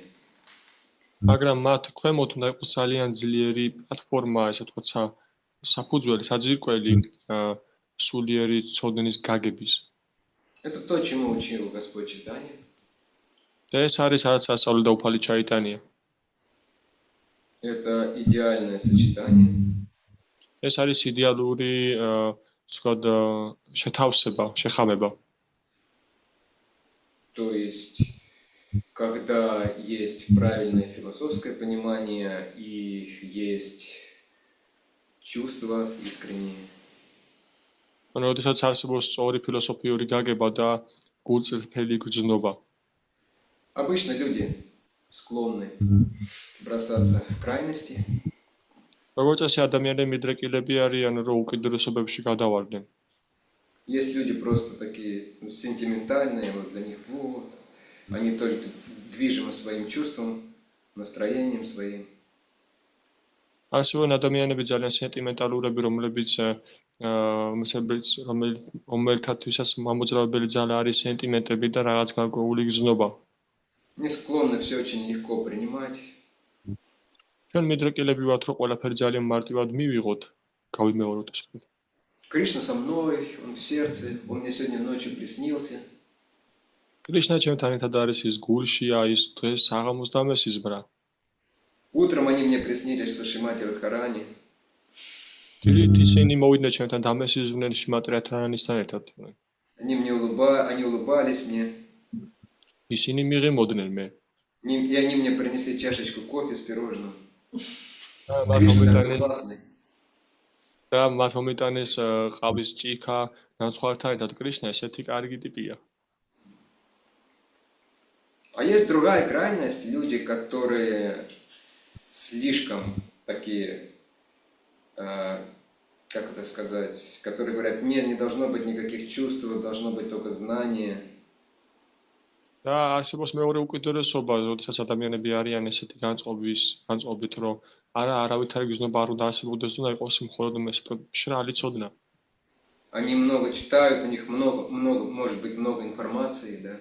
[SPEAKER 3] მაგრამ მათ ქვემოთ უნდა იყოს ძალიან ძლიერი პლატფორმა, ესე ვთქვათ, საფუძველი, საძირკველი სულიერი ცოდნის გაგების.
[SPEAKER 1] Это то, чему учил Господь Чайтанья.
[SPEAKER 3] და ეს არის რაც ასწავლიდა უფალი ჩაიტანია.
[SPEAKER 1] Это идеальное сочетание.
[SPEAKER 3] ეს არის იდეალური, ვთქვათ, შეთავსება, შეხამება.
[SPEAKER 1] То есть, когда есть правильное философское понимание и есть чувства искренние.
[SPEAKER 3] ანუ როდესაც არსებობს სწორი ფილოსოფიური გაგება და გულწრფელი გრძნობა.
[SPEAKER 1] Обычно люди склонны бросаться в крайности.
[SPEAKER 3] როგორც წესი ადამიანები მიდრეკილები არიან, რომ უკიდურესობებში გადავარდნენ.
[SPEAKER 1] Есть люди просто такие сентиментальные, вот для них вот, они только движимы своим чувством, настроением своим.
[SPEAKER 3] ასევე ადამიანები ძალიან სენტიმენტალურები, რომელთათვისაც მამოძრავებელი ძალა არის სენტიმენტები და რაღაც გარკვეული გრძნობა.
[SPEAKER 1] Не склонны все очень легко принимать.
[SPEAKER 3] ჩვენ მიდრეკილები ვართ, რომ ყველაფერი ძალიან მარტივად მივიღოთ, გავიმეოროთ ეს.
[SPEAKER 1] Кришна со мной, он в сердце, он мне сегодня ночью приснился.
[SPEAKER 3] კრიშნა ჩემთან ერთად არის, ის გულშია, ის დღეს საღამოს დამესიზმრა.
[SPEAKER 1] Утром они мне приснились со Шримати Радхарани.
[SPEAKER 3] დილით ისინი მოვიდნენ ჩემთან დამესიზმრნენ შიმატი რადჰარანისთან ერთად.
[SPEAKER 1] Они улыбались мне.
[SPEAKER 3] ისინი მიღიმოდნენ მე.
[SPEAKER 1] И они мне принесли чашечку кофе с пирожным.
[SPEAKER 3] და მათ მომიტანეს ყავის ჭიქა, ნაცხვართან ერთად. კრიშნა ესეთი კარგი типია.
[SPEAKER 1] А есть другая крайность, люди, которые слишком такие, как это сказать, которые говорят, нет, не должно быть никаких чувств, должно быть только знание.
[SPEAKER 3] და არსებობს მეორე უკიდურესობა, როდესაც ადამიანები არიან ესეთი განწყობით, რომ არავითარი გრძნობა არ უნდა არსებობდეს, უნდა იყოს მხოლოდ მშრალი ცოდნა.
[SPEAKER 1] Они много читают, у них может быть много информации, да?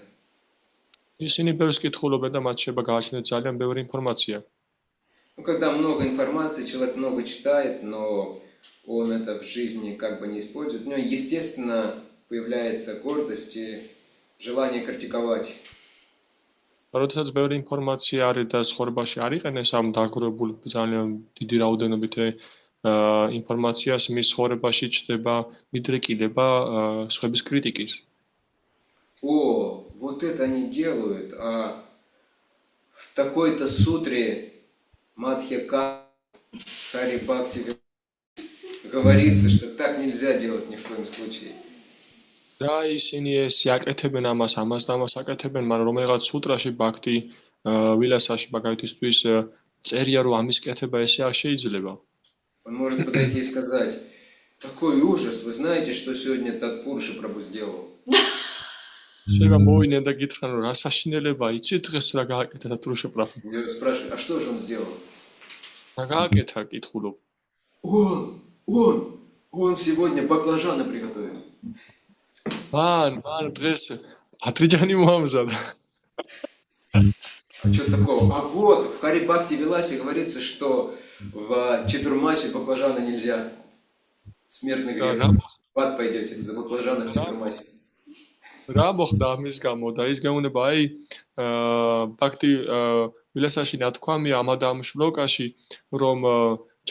[SPEAKER 3] ისინი ბევრს კითხულობენ და მათ შეიძლება გააჩნდეს ძალიან ბევრი ინფორმაცია.
[SPEAKER 1] Ну, когда много информации, человек много читает, но он это в жизни как бы не использует, у него, естественно, появляется гордость и желание критиковать.
[SPEAKER 3] როდესაც ბევრი ინფორმაცია არის და ცხოვრებაში არ იყენეს ამ დაგროვებულ ძალიან დიდი რაოდენობით ინფორმაციას, მის ცხოვრებაში ჩნდება მიდრეკილება სხვების კრიტიკის.
[SPEAKER 1] О, вот это они делают, а в такой-то сутре Мадхьяка Хари Бхакти говорится, что так нельзя делать ни в коем случае.
[SPEAKER 3] და ისინი ეს აკეთებენ ამას აკეთებენ, მაგრამ რომელიღაც სუტრაში ბhakti ვილასაში მაგალითისთვის წერია, რომ ამის კეთება ესე არ შეიძლება.
[SPEAKER 1] Он может подойти и сказать: такой ужас, вы знаете, что сегодня этот Пурши Прабу сделал?
[SPEAKER 3] შეიძლება მოვიდნენ და გითხრან რომ რა საშინელება იცით დღეს რა გააკეთა და თრუშე პრაფა.
[SPEAKER 1] Я его спрашиваю: а что же он сделал?
[SPEAKER 3] რა გააკეთა კითხულობ.
[SPEAKER 1] Он сегодня баклажаны приготовил.
[SPEAKER 3] მან დღეს ადრიჯანი მოამზადა.
[SPEAKER 1] А что такого? А вот в Хари Бхакти Виласе говорится, что в Чатурмасе баклажаны нельзя. Смертный грех. В ад пойдете за баклажаны в Чатурмасе.
[SPEAKER 3] რა მოხდა ამის გამო და ის გეუბნება აი ბაქტი ვილასაში ნათქვამია ამადამ შლოკაში რომ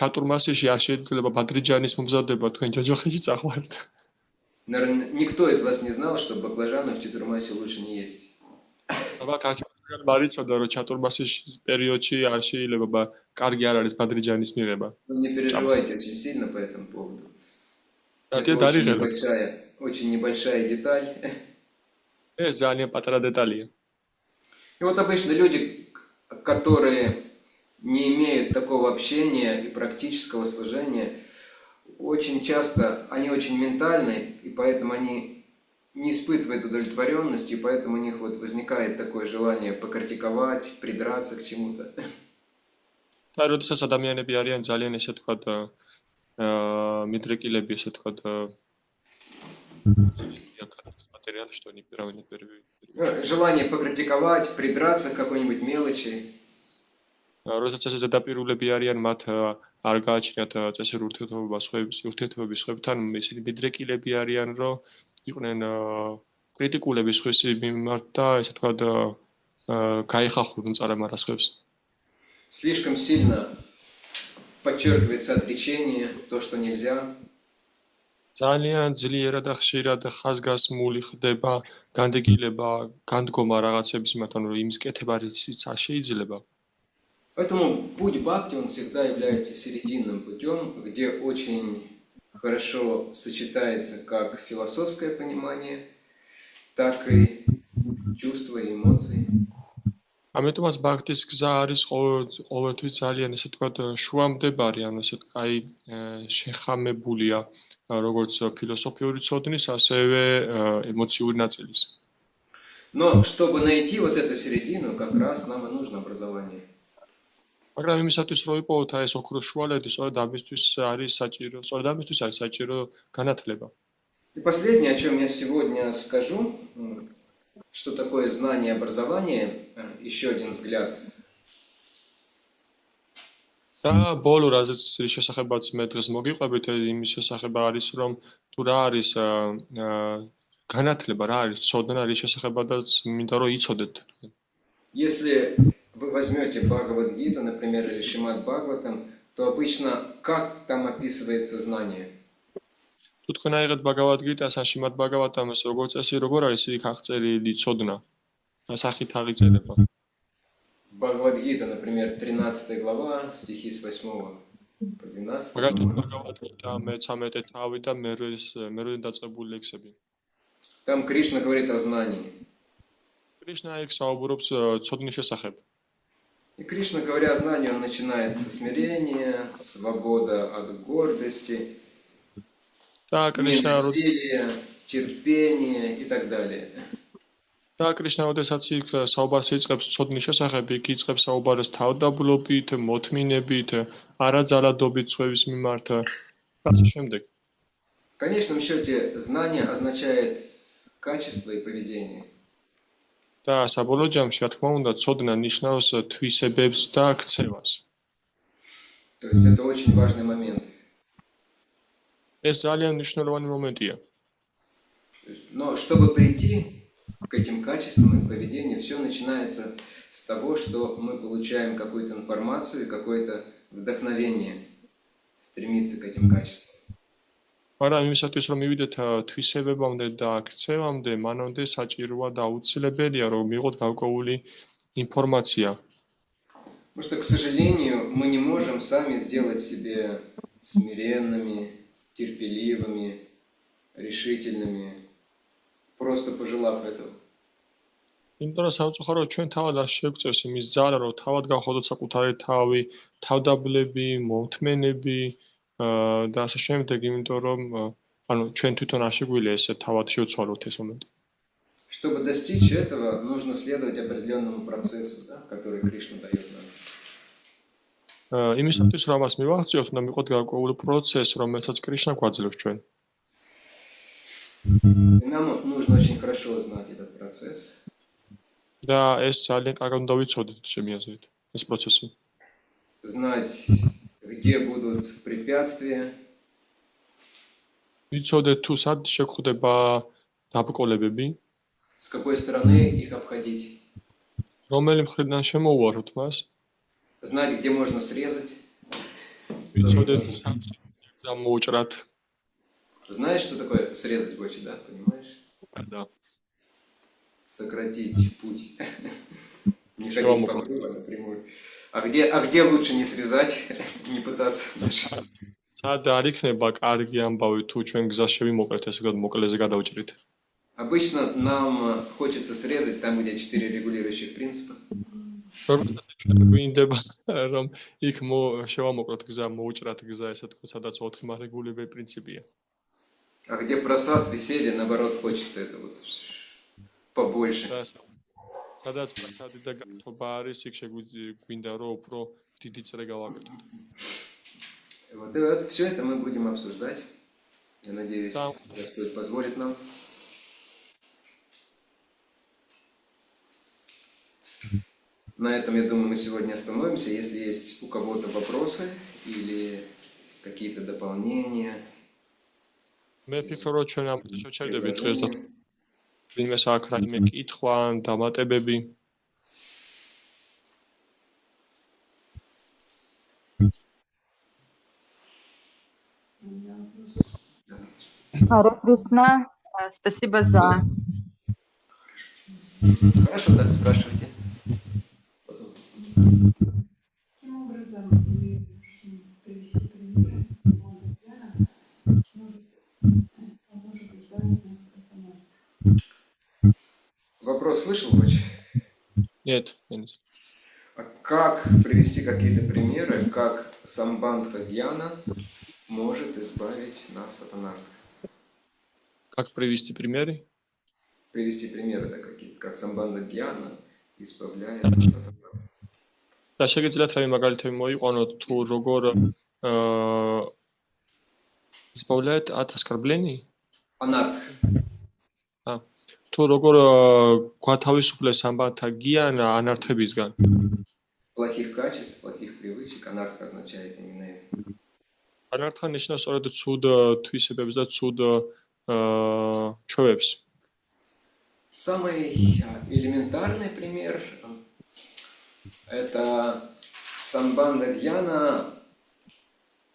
[SPEAKER 3] ჩატურმასში არ შეიძლება ბადრიჯანის მომზადება თქვენ ჯოჯოხეთში წახვართ.
[SPEAKER 1] Наверное, никто из вас не знал, что баклажаны в Чатурмасе лучше не есть.
[SPEAKER 3] აბა კაცი მარიცოდა რომ ჩატურმასის периодში არ შეიძლება კარგი არ არის ბადრიჯანის მიღება.
[SPEAKER 1] Ну, не переживайте очень сильно по этому поводу.
[SPEAKER 3] Это
[SPEAKER 1] очень небольшая деталь.
[SPEAKER 3] ეს ძალიან პატარა დეტალია.
[SPEAKER 1] И вот обычно люди, которые не имеют такого общения и практического служения, очень часто они очень ментальны, и поэтому они не испытывают удовлетворенности, и поэтому у них вот возникает такое желание покритиковать, придраться к чему-то.
[SPEAKER 3] და როდესაც ადამიანები არიან ძალიან ესე თქვა მიდრეკილები ესე თქვა материал, что они правильно перевели.
[SPEAKER 1] Желание покритиковать, придраться к какой-нибудь мелочи.
[SPEAKER 3] როდესაც ესე ზედაპირულები არიან, მათ არ გააჩნიათ წესრიგ ურთიერთობების სხვებთან, ისინი მიდრეკილები არიან, რომ იყვნენ კრიტიკულები სხვის მიმართ და ესე თქვა გაიხახულონ წარამარას სხვებს.
[SPEAKER 1] Слишком сильно подчеркивается отречение, то, что нельзя.
[SPEAKER 3] ძალიან ძლიერად და ხშირად ხაზგასმული ხდება განდეგილება, განდგომა რაღაცების მიმართ, რომ იმის კეთება რიციც არ შეიძლება.
[SPEAKER 1] Поэтому путь бхакти, он всегда является серединным путем, где очень хорошо сочетается как философское понимание, так и чувства и эмоции.
[SPEAKER 3] ამიტომაც ბაქთის გზა არის ყოველთვის ძალიან ესე თქვა შუამდებარი, ანუ ესე კაი შეხამებულია როგორც ფილოსოფიური ცოდნის, ასევე ემოციური ნაწილის.
[SPEAKER 1] Но чтобы найти вот эту середину, как раз нам и нужно образование.
[SPEAKER 3] მაგრამ იმისათვის რომ იპოვოთ ეს ოქროს შუალედი, სწორედ ამისთვის არის საჭირო განათლება.
[SPEAKER 1] И последнее, о чем я сегодня скажу, что такое знание и образование, еще один взгляд.
[SPEAKER 3] და ბოლო რაზეც რის შესახებაც მე დღეს მოგიყვებით, იმის შესახებ არის რომ თუ რა არის განათლება, რა არის ცოდნა, რის შესახებადაც მინდა რომ იცოდეთ.
[SPEAKER 1] Если вы возьмете Бхагавад-гиту, например, или Шримад Бхагаватам, то обычно как там описывается знание?
[SPEAKER 3] თუ თქვენ აიღეთ ბაგავად-გიტას ან შრიმად ბაგავატამს, როგორც წესი, როგორ არის იქ აღწერილი ცოდნა? სახით აღიწერება.
[SPEAKER 1] Бхагавад-гита, например, 13 глава, стихи с 8 по 12.
[SPEAKER 3] მაგათაც ბაგავად-გიტა მე-13 თავი და მერვე დაწყებული ლექსები.
[SPEAKER 1] Там Кришна говорит о знании.
[SPEAKER 3] კრიშნა იქ საუბრობს ცოდნის შესახებ.
[SPEAKER 1] И Кришна, говоря о знании, он начинает со смирения, свобода от гордости, недосилия, терпения и так далее.
[SPEAKER 3] და კრიშნა ოდესაც იქ საუბარს იწყებს ცოდნის შესახებ, იქ იწყებს საუბარს თავდაბლობით, მოთმინებით, არაძალადობით სხვების მიმართ და ასე შემდეგ.
[SPEAKER 1] В конечном счете, знание означает качество и поведение.
[SPEAKER 3] და საბოლოო ჯამში, რა თქმა უნდა, ცოდნა ნიშნავს თვისებებს და ქცევას.
[SPEAKER 1] То есть это очень важный момент.
[SPEAKER 3] ეს ძალიან მნიშვნელოვანი მომენტია.
[SPEAKER 1] Но чтобы прийти к этим качествам и поведению, все начинается с того, что мы получаем какую-то информацию и какое-то вдохновение стремиться к этим качествам.
[SPEAKER 3] მაგრამ იმისათვის რომ მივიდეთ თვისებებამდე და ქცევამდე, მანამდე საჭიროა და აუცილებელია რომ მიიღოთ გარკვეული ინფორმაცია.
[SPEAKER 1] Потому что, к сожалению, мы не можем сами сделать себя смиренными, терпеливыми, решительными, просто пожелав этого.
[SPEAKER 3] იმიტომ რომ სამწუხაროდ ჩვენ თავად არ შევწევს იმის ძალა, რომ თავად გავხოდოთ საკუთარი თავი, თავდაბლები, მომთმენები, და ასე შემდეგ, იმიტომ რომ ანუ ჩვენ თვითონ არ შეგვიძლია ესე თავად შევცვალოთ ეს მომენტი.
[SPEAKER 1] Чтобы достичь этого, нужно следовать определенному процессу, да, который Кришна дает нам.
[SPEAKER 3] იმისათვის რომ მას მივაღწიოთ, უნდა მიყოთ გარკვეული პროცესი, რომელსაც კრიშნა გვაძლევს ჩვენ.
[SPEAKER 1] И нам нужно очень хорошо знать этот процесс.
[SPEAKER 3] და ეს ძალიან კარგად უნდა ვიცოდეთ ჩემი აზრით, ეს პროცესი.
[SPEAKER 1] Знать, где будут препятствия,
[SPEAKER 3] ვიცოდეთ თუ სად შეგვხვდება დაბრკოლებები,
[SPEAKER 1] с какой стороны их обходить.
[SPEAKER 3] რომელი მხრიდან შემოუვაროთ მას,
[SPEAKER 1] Знать, где можно срезать.
[SPEAKER 3] ვიცოდეთ სად გამოუჭრათ.
[SPEAKER 1] Знаешь, что такое срезать Гочи, да? Понимаешь?
[SPEAKER 3] და
[SPEAKER 1] Сократить путь. Не ходить по кругу, а напрямую. А где лучше не срезать, не пытаться?
[SPEAKER 3] სად არ იქნება კარგი ამბავი თუ ჩვენ გზას შევიმოკლეთ, ესე ვთქვათ, მოკლეზე გადავჭრით.
[SPEAKER 1] Обычно нам хочется срезать там, где 4 регулирующих принципа.
[SPEAKER 3] გვინდება რომ იქ შევამოკლოთ გზა, მოუჭრათ გზა, ესე ვთქვათ, სადაც 4 მარეგულირებული პრინციპია.
[SPEAKER 1] А где просад, веселье, наоборот, хочется это вот побольше.
[SPEAKER 3] სადაც პრასადი და გართობა არის, იქ შეგვინდა რომ უფრო დიდი წრე გავაკეთოთ.
[SPEAKER 1] Вот все это мы будем обсуждать. Я надеюсь, Господь позволит нам. На этом, я думаю, мы сегодня остановимся. Если есть у кого-то вопросы или какие-то дополнения.
[SPEAKER 3] მე ვფიქრობ, რომ ჩვენ ამ შევჩერდებით დღეს და ვინმეს აქვს რაიმე კითხვა ან დამატებები.
[SPEAKER 8] Харе Кришна, спасибо за.
[SPEAKER 1] Хорошо, да, спрашивайте.
[SPEAKER 7] Каким образом мы можем привести пример свободы Гьяна, поможет избавить нас от анархии?
[SPEAKER 1] Вопрос слышал, Гочи?
[SPEAKER 3] Нет, нет.
[SPEAKER 1] А как привести какие-то примеры, как самбандха гьяна может избавить нас от анархии?
[SPEAKER 3] Как привести примеры?
[SPEAKER 1] Привести примеры, да, какие-то, как самбандха гьяна избавляет нас от анархии.
[SPEAKER 3] და შეგიძლიათ რა მაგალითები მოიყვანოთ თუ როგორ избавляет от оскорблений?
[SPEAKER 1] Анартха.
[SPEAKER 3] თუ როგორ გვათავისუფლებს სამბანთა გიანა ანართებისგან?
[SPEAKER 1] Плохих качеств, плохих привычек. Анартха означает именно это.
[SPEAKER 3] ანართха ნიშნავს სწორედ ცუდ თვისებებს და ცუდ ჩვევებს.
[SPEAKER 1] Самый элементарный пример это самбандха гьяна.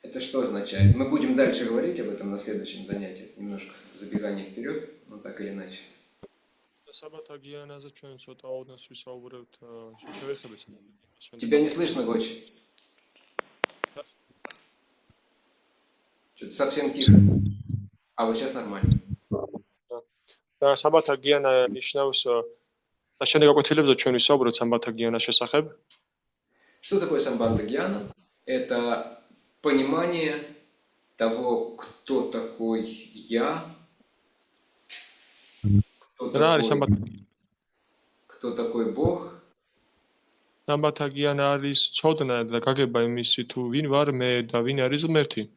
[SPEAKER 1] Это что означает? Мы будем дальше говорить об этом на следующем занятии. Немножко забегание вперед, но так или иначе.
[SPEAKER 3] საბანთა გიანაზე ჩვენ ცოტა ოდნავ ვისაუბრებთ შევეხებთ.
[SPEAKER 1] Тебя не слышно, Гочи? Что-то совсем тихо. А вот сейчас нормально.
[SPEAKER 3] და საბანთა გიანა ნიშნავს და შემდეგ აკვეთილებდა ჩვენ ვისაუბროთ საბანთა გიანას შესახებ.
[SPEAKER 1] Что такое самбандха гьяна? Это понимание того, кто такой я, кто такой Бог.
[SPEAKER 3] საბანთა გიანა არის ცოდნა და გაგება იმისი თუ ვინ ვარ მე და ვინ არის ღმერთი.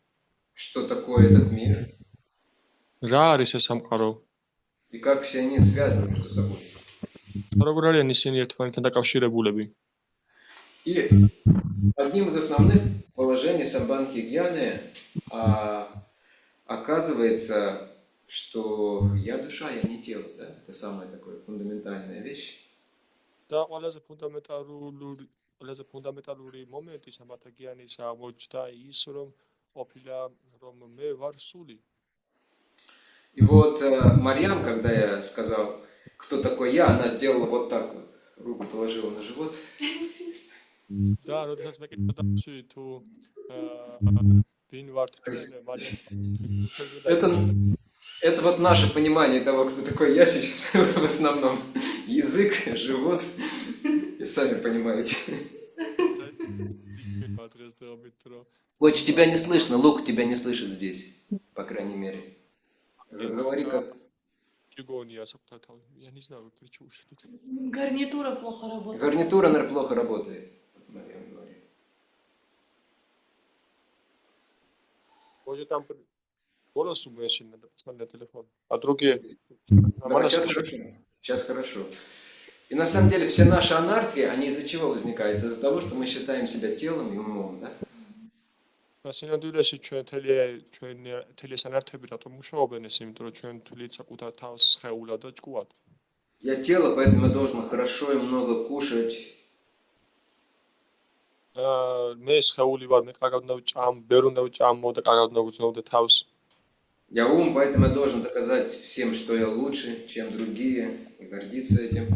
[SPEAKER 1] Что такое этот мир?
[SPEAKER 3] რა არის ეს სამყარო?
[SPEAKER 1] И как все они связаны между собой.
[SPEAKER 3] როგორ არიან ისინი ერთმანეთთან დაკავშირებულები?
[SPEAKER 1] И одним из основных положений самбандхи гьяны оказывается, что я душа, я не тело, да? Это самая такая фундаментальная вещь.
[SPEAKER 3] და ყველაზე ფუნდამენტალური მომენტი საბანთა გიანის აღმოჩნდა ის რომ ყოფილა რომ მე ვარ სული.
[SPEAKER 1] И вот Марьям, когда я сказал, кто такой я, она сделала вот так вот, руку положила на живот.
[SPEAKER 3] Да, როდესაც მე კიდევ თუ ვინ ვარ
[SPEAKER 1] Это вот наше понимание того, кто такой я сейчас, в основном язык, живот, и сами понимаете. Коч, тебя не слышно, Лук тебя не слышит здесь, по крайней мере. Говори как...
[SPEAKER 3] გიგონია საკუთარ თავი. Я не знаю, кричу что-то.
[SPEAKER 7] Гарнитура плохо работает.
[SPEAKER 1] Гарнитура, наверное, плохо работает. Марьяна говорит.
[SPEAKER 3] Может там голос умеешь надо посмотреть на телефон. А другие
[SPEAKER 1] Да, сейчас хорошо. Сейчас хорошо. И на самом деле все наши анархии, они из-за чего возникают? Из-за того, что мы считаем себя телом и умом, да?
[SPEAKER 3] სინამდვილეში მთელი სანართები რატომ მუშაობენ ეს, იმიტომ რომ ჩვენ თვლით საკუთარ თავს სხეულად და ჭკუად.
[SPEAKER 1] Я тело, поэтому я должен хорошо и много кушать.
[SPEAKER 3] მე სხეული ვარ, მე კარგად უნდა ვჭამ, ბევრ უნდა ვჭამო და კარგად უნდა ვგრძნობდე თავს.
[SPEAKER 1] Я ум, поэтому я должен доказать всем, что я лучше, чем другие, и гордиться этим.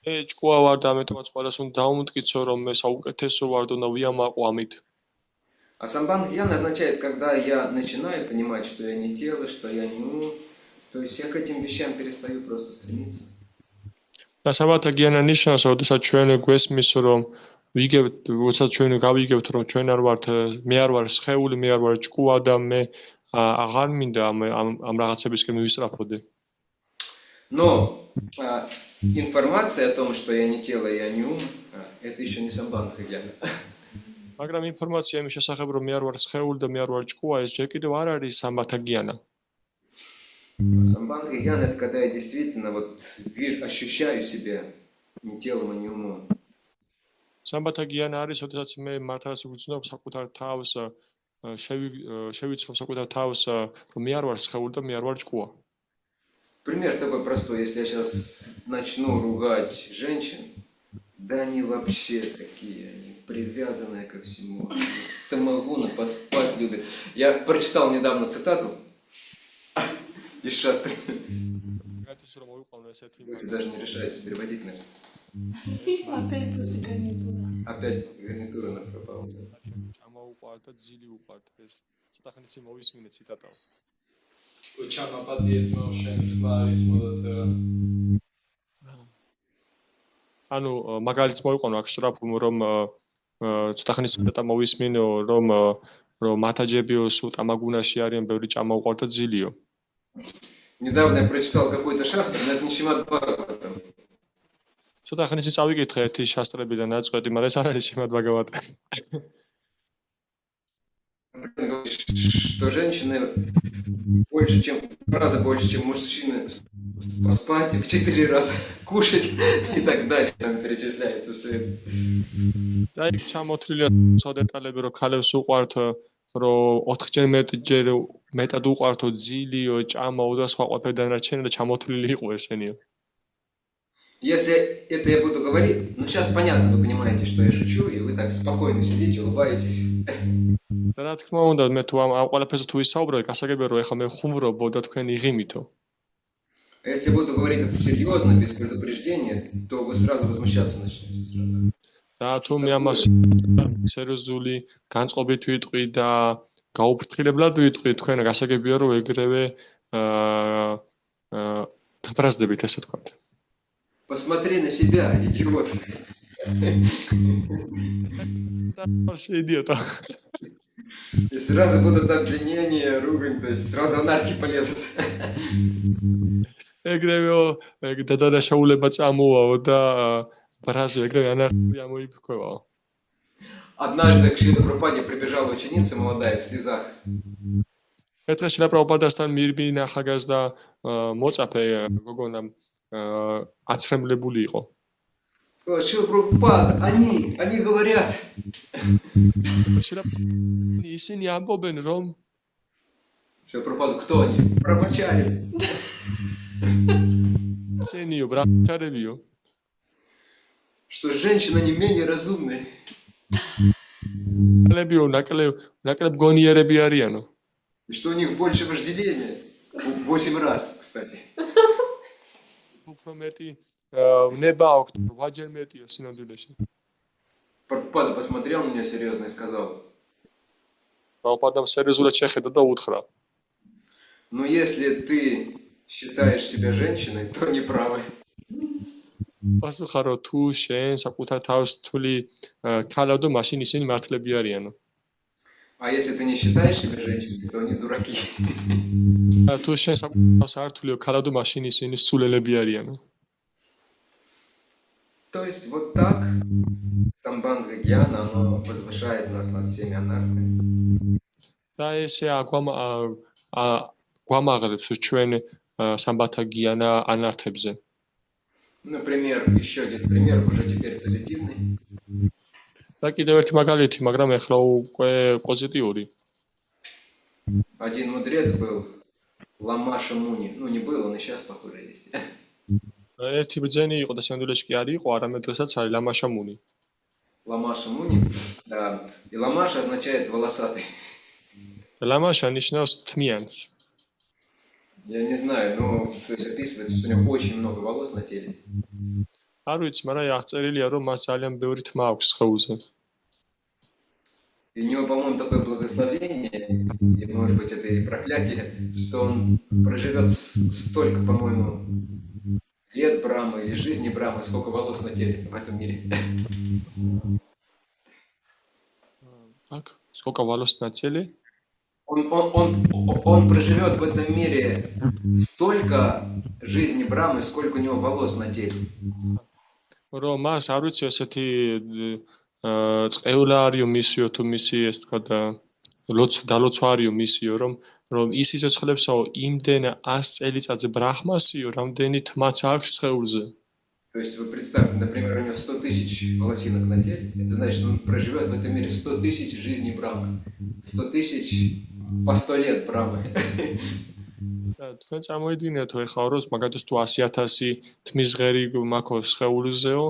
[SPEAKER 3] მე ჭკუა ვარ და ამიტომაც ყველას უნდა დავუმტკიცო, რომ მე საუკეთესო ვარ და უნდა ვიამაყო ამით.
[SPEAKER 1] А самбандха гьяна означает, когда я начинаю понимать, что я не тело, что я не ум, то есть я к этим вещам перестаю просто стремиться.
[SPEAKER 3] და საბათა გიანა ნიშნავს, როდესაც ჩვენ გვესმის, რომ ვიგებთ, როდესაც ჩვენ გავიგებთ, რომ ჩვენ არ ვართ, მე არ вар სხეული, მე არ ვარ ჭკუა და მე აღარ მინდა ამ რაღაცებისკენ მივისწრაფოდე.
[SPEAKER 1] Но информация о том, что я не тело, я не ум, это еще не самбандха гьяна.
[SPEAKER 3] მაგრამ ინფორმაცია იმის შესახებ, რომ მე არ ვარ სხეული და მე არ ვარ ჭკუა, ეს ჯერ კიდევ არ არის სამბათა გიანა.
[SPEAKER 1] Самбандха гьяна это когда я действительно вот ощущаю себя не телом, а не умом.
[SPEAKER 3] სამბათა გიანა არის, როდესაც მე მართლაც ვგრძნობ საკუთარ თავს, შევიცნობ საკუთარ თავს, რომ მე არ ვარ სხეული და მე არ ვარ ჭკუა.
[SPEAKER 1] Пример такой простой, если я сейчас начну ругать женщин, да они вообще такие, они привязанные ко всему, тамагуна, поспать любят. Я прочитал недавно цитату из Шастры. Даже не решается переводить, наверное.
[SPEAKER 7] Опять после гарнитура.
[SPEAKER 1] Опять гарнитура на пропала.
[SPEAKER 4] ჩამაპატიეთ მე შენ ხმა არის მოდაწერა.
[SPEAKER 3] ანუ მაგალითს მოიყვანო აქ შრაფულ, რომ ცოტა ხნის წინ მოვისმინო, რომ მათაჯებიო სულ тамагунаში არიან, ბევრი ჭამა უყვართ და ძილიო.
[SPEAKER 1] Недавно я прочитал какой-то шастр, но это не Шримад Бхагаватам.
[SPEAKER 3] ცოტა ხნის წინ წავიკითხე ერთი შასტრებიდან ნაწყვეტი, მაგრამ ეს არ არის Шримад Бхагаватам.
[SPEAKER 1] Что женщины больше, чем мужчины спать, в 4 раза кушать и так далее. Там перечисляется все это.
[SPEAKER 3] და იქ ჩამოთვლილია სხვა დეტალები, რომ ქალებს უყვართ, რომ 4-ჯერ მეტად უყვართო ძილიო, ჭამაო და სხვა ყველაფერი დანარჩენი და ჩამოთვლილი იყო ესენიო.
[SPEAKER 1] Если это я буду говорить, ну сейчас понятно, вы понимаете, что я шучу, и вы так спокойно сидите, улыбаетесь.
[SPEAKER 3] და რა თქმა უნდა, მე თუ ამ ყველაფერზე თუ ვისაუბრებ, გასაგებია, რომ ეხლა მე ხუმრობ და თქვენ იღიმითო.
[SPEAKER 1] А если буду говорить это серьезно, без предупреждения, то вы сразу возмущаться начнете. Сразу.
[SPEAKER 3] და თუ მე ამას სერიოზული განწყობით ვიტყვი და გაუფრთხილებლად ვიტყვი, თქვენ გასაგებია, რომ ეგრევე გაფრაზდებით, ესე ვთქვათ.
[SPEAKER 1] Посмотри на себя, идиот.
[SPEAKER 3] Идиот.
[SPEAKER 1] И сразу будут обвинения, ругань, то есть сразу анархи полезут.
[SPEAKER 3] ეგრევე დადანაშაულება წამოვაო და ბრაზი ეგრევე ანარქია მოიფქვევაო.
[SPEAKER 1] Однажды к Шриле Прабхупаде прибежала ученица молодая в слезах.
[SPEAKER 3] ერთხელ შრილა პრაბჰუპადასთან მირბინა ახალგაზრდა მოწაფე გოგონა აცრემლებული იყო.
[SPEAKER 1] Сказала: Шрила Прабхупада, они говорят.
[SPEAKER 3] ისინი ამბობენ, რომ
[SPEAKER 1] Шрила Прабхупада, кто они? Брамачари.
[SPEAKER 3] ისინიო ბრამაჩარებიო.
[SPEAKER 1] Что женщины не менее разумные.
[SPEAKER 3] ლებიო ნაკლებ გონიერები არიანო.
[SPEAKER 1] И что у них больше вожделения. 8 раз, кстати.
[SPEAKER 3] უფრო მეტი ნება აქვს, ვაჯერ მეტია სინამდვილეში.
[SPEAKER 1] Прабхупада посмотрел на меня серьезно и сказал:
[SPEAKER 3] პრაბჰუპადამ სერიოზულად შეხედა და უთხრა.
[SPEAKER 1] Ну если ты считаешь себя женщиной, то не правы.
[SPEAKER 3] პასუხა რომ თუ შენ საკუთარ თავს თვლი ქალავ და მაშინ ისინი მართლები არიანო.
[SPEAKER 1] А если ты не считаешь себя женщиной, то они дураки.
[SPEAKER 3] თუ შენ საკუთავს არ თuliო ქალადო მაშინ ისინი სულელები არიან.
[SPEAKER 1] То есть вот так Самбандха Гьяна, оно возвышает нас над всеми анархами.
[SPEAKER 3] და ესე გვამაღლებს ჩვენ სამბათა გიანა ანართებზე.
[SPEAKER 1] Например, еще один пример, уже теперь позитивный.
[SPEAKER 3] და კიდევ ერთი მაგალითი, მაგრამ ეხლა უკვე პოზიტიური.
[SPEAKER 1] Один мудрец был, Ламаша Муни. Ну, не был, он и сейчас, похоже, есть.
[SPEAKER 3] ერთი ბრძენი იყო და სინამდვილეში კი არ იყო, არამედ დღესაც არის ლამაშა მუნი.
[SPEAKER 1] Ламаша Муни, да. И Ламаша означает волосатый.
[SPEAKER 3] ლამაშა ნიშნავს თმიანს.
[SPEAKER 1] Я не знаю, но то есть описывается, что у него очень много волос на теле.
[SPEAKER 3] არ ვიცი, მაგრამ აღწერილია, რომ მას ძალიან ბევრი თმა აქვს სხეულზე.
[SPEAKER 1] И у него, по-моему, такое благословение, и, может быть, это и проклятие, что он проживет столько, по-моему, лет Брамы или жизни Брамы, сколько волос на теле в этом мире.
[SPEAKER 3] Так, сколько волос на теле?
[SPEAKER 1] Он проживет в этом мире столько жизни Брамы, сколько у него волос на теле.
[SPEAKER 3] რომ მას არ ვიცი ესეთი წეულა არიო მისიო თუ მისი ეს თქვა და დალოცვა არიო მისიო რომ ის იცოცხლებსაო იმდენ 100 წელიწადზე ბრაჰმასიო რამდენი თმაც აქვს სხეულზე.
[SPEAKER 1] То есть вы представьте, например, у него 100 тысяч волосинок на теле, это значит, что он проживет в этом мире 100 тысяч жизней Брамы, 100 тысяч по 100 лет Брамы.
[SPEAKER 3] თქვენ წარმოიდგინეთ ეხლა რომ მაგათაც თუ 100,000 თმის ღერი მაქოს სხეულზეო,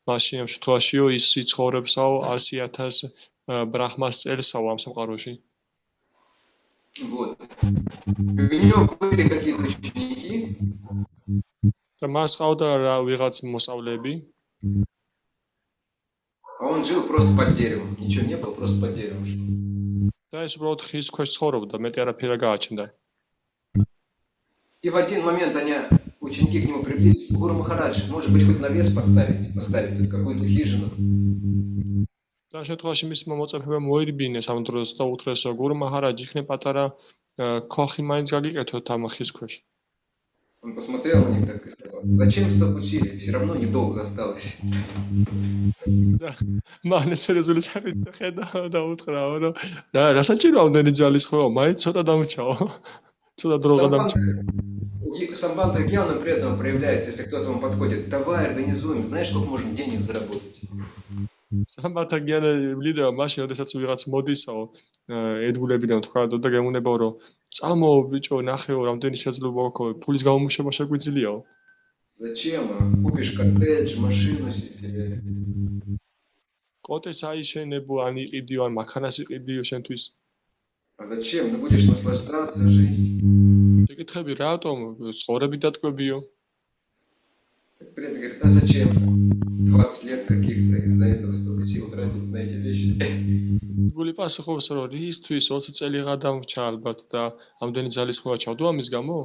[SPEAKER 3] მაშინ ამ შემთხვევაშიო ის იცხოვრებსაო 100,000 ბრაჰმას წელსაო ამ სამყაროში.
[SPEAKER 1] Вот. У него были какие-то ученики.
[SPEAKER 3] და მას ყავდა რა ვიღაც მოსწავლეები.
[SPEAKER 1] А он жил просто под деревом, ничего не было, просто под деревом жил.
[SPEAKER 3] და ეს უბრალოდ ხის ქვეშ ცხოვრობდა, მეტი არაფერი არ გააჩნდა.
[SPEAKER 1] И в один момент ученики к нему приблизились. Гуру Махарадж, может быть, хоть навес поставить тут какую-то хижину.
[SPEAKER 3] და შემთხვევაში მის მოწაფეებმა მოირბინეს ამ დროს და უთხრეს გურუ მაჰარაჯი იქნებ პატარა ქოხი მაინც გაგიკეთოთ ამ ხის ქვეშ.
[SPEAKER 1] Он посмотрел на них так и сказал: зачем столько учили? Все равно недолго осталось.
[SPEAKER 3] მან ეს რეზოლუცია ხედა და უთხრა რომ რა საჭირო ამდენი ძალის ხვევა, მაინც ცოტა დამრჩაო. ცოტა დრო გადამრჩა.
[SPEAKER 1] Самбандха Гьяна при этом проявляется, если кто-то ему подходит: давай организуем, знаешь, сколько можем денег заработать.
[SPEAKER 3] Самбандха Гьяна ლიდერა მაშინ, როდესაც ვიღაც მოდისაო ედგულებიდან თქვა და გემუნებაო რომ წამო ბიჭო ნახეო რამდენი შეძლება აქვს, ფულის გამომუშება შეგვიძლიაო.
[SPEAKER 1] Зачем? Купишь коттедж, машину себе.
[SPEAKER 3] კოტეჯს აიშენებო, ან იყიდიო, ან მანქანას იყიდიო შენთვის.
[SPEAKER 1] А зачем? Ну будешь наслаждаться жизнью.
[SPEAKER 3] შეკითხები რატომ ცხოვრები დატკბებიო?
[SPEAKER 1] Предок говорит: а зачем? 20 лет каких-то из-за этого столько сил тратить на эти вещи.
[SPEAKER 3] გული პასუხობს რომ რისთვის 20 წელი გადამრჩა ალბათ და ამდენი ძალის ხვევა ჩავდო ამის გამო?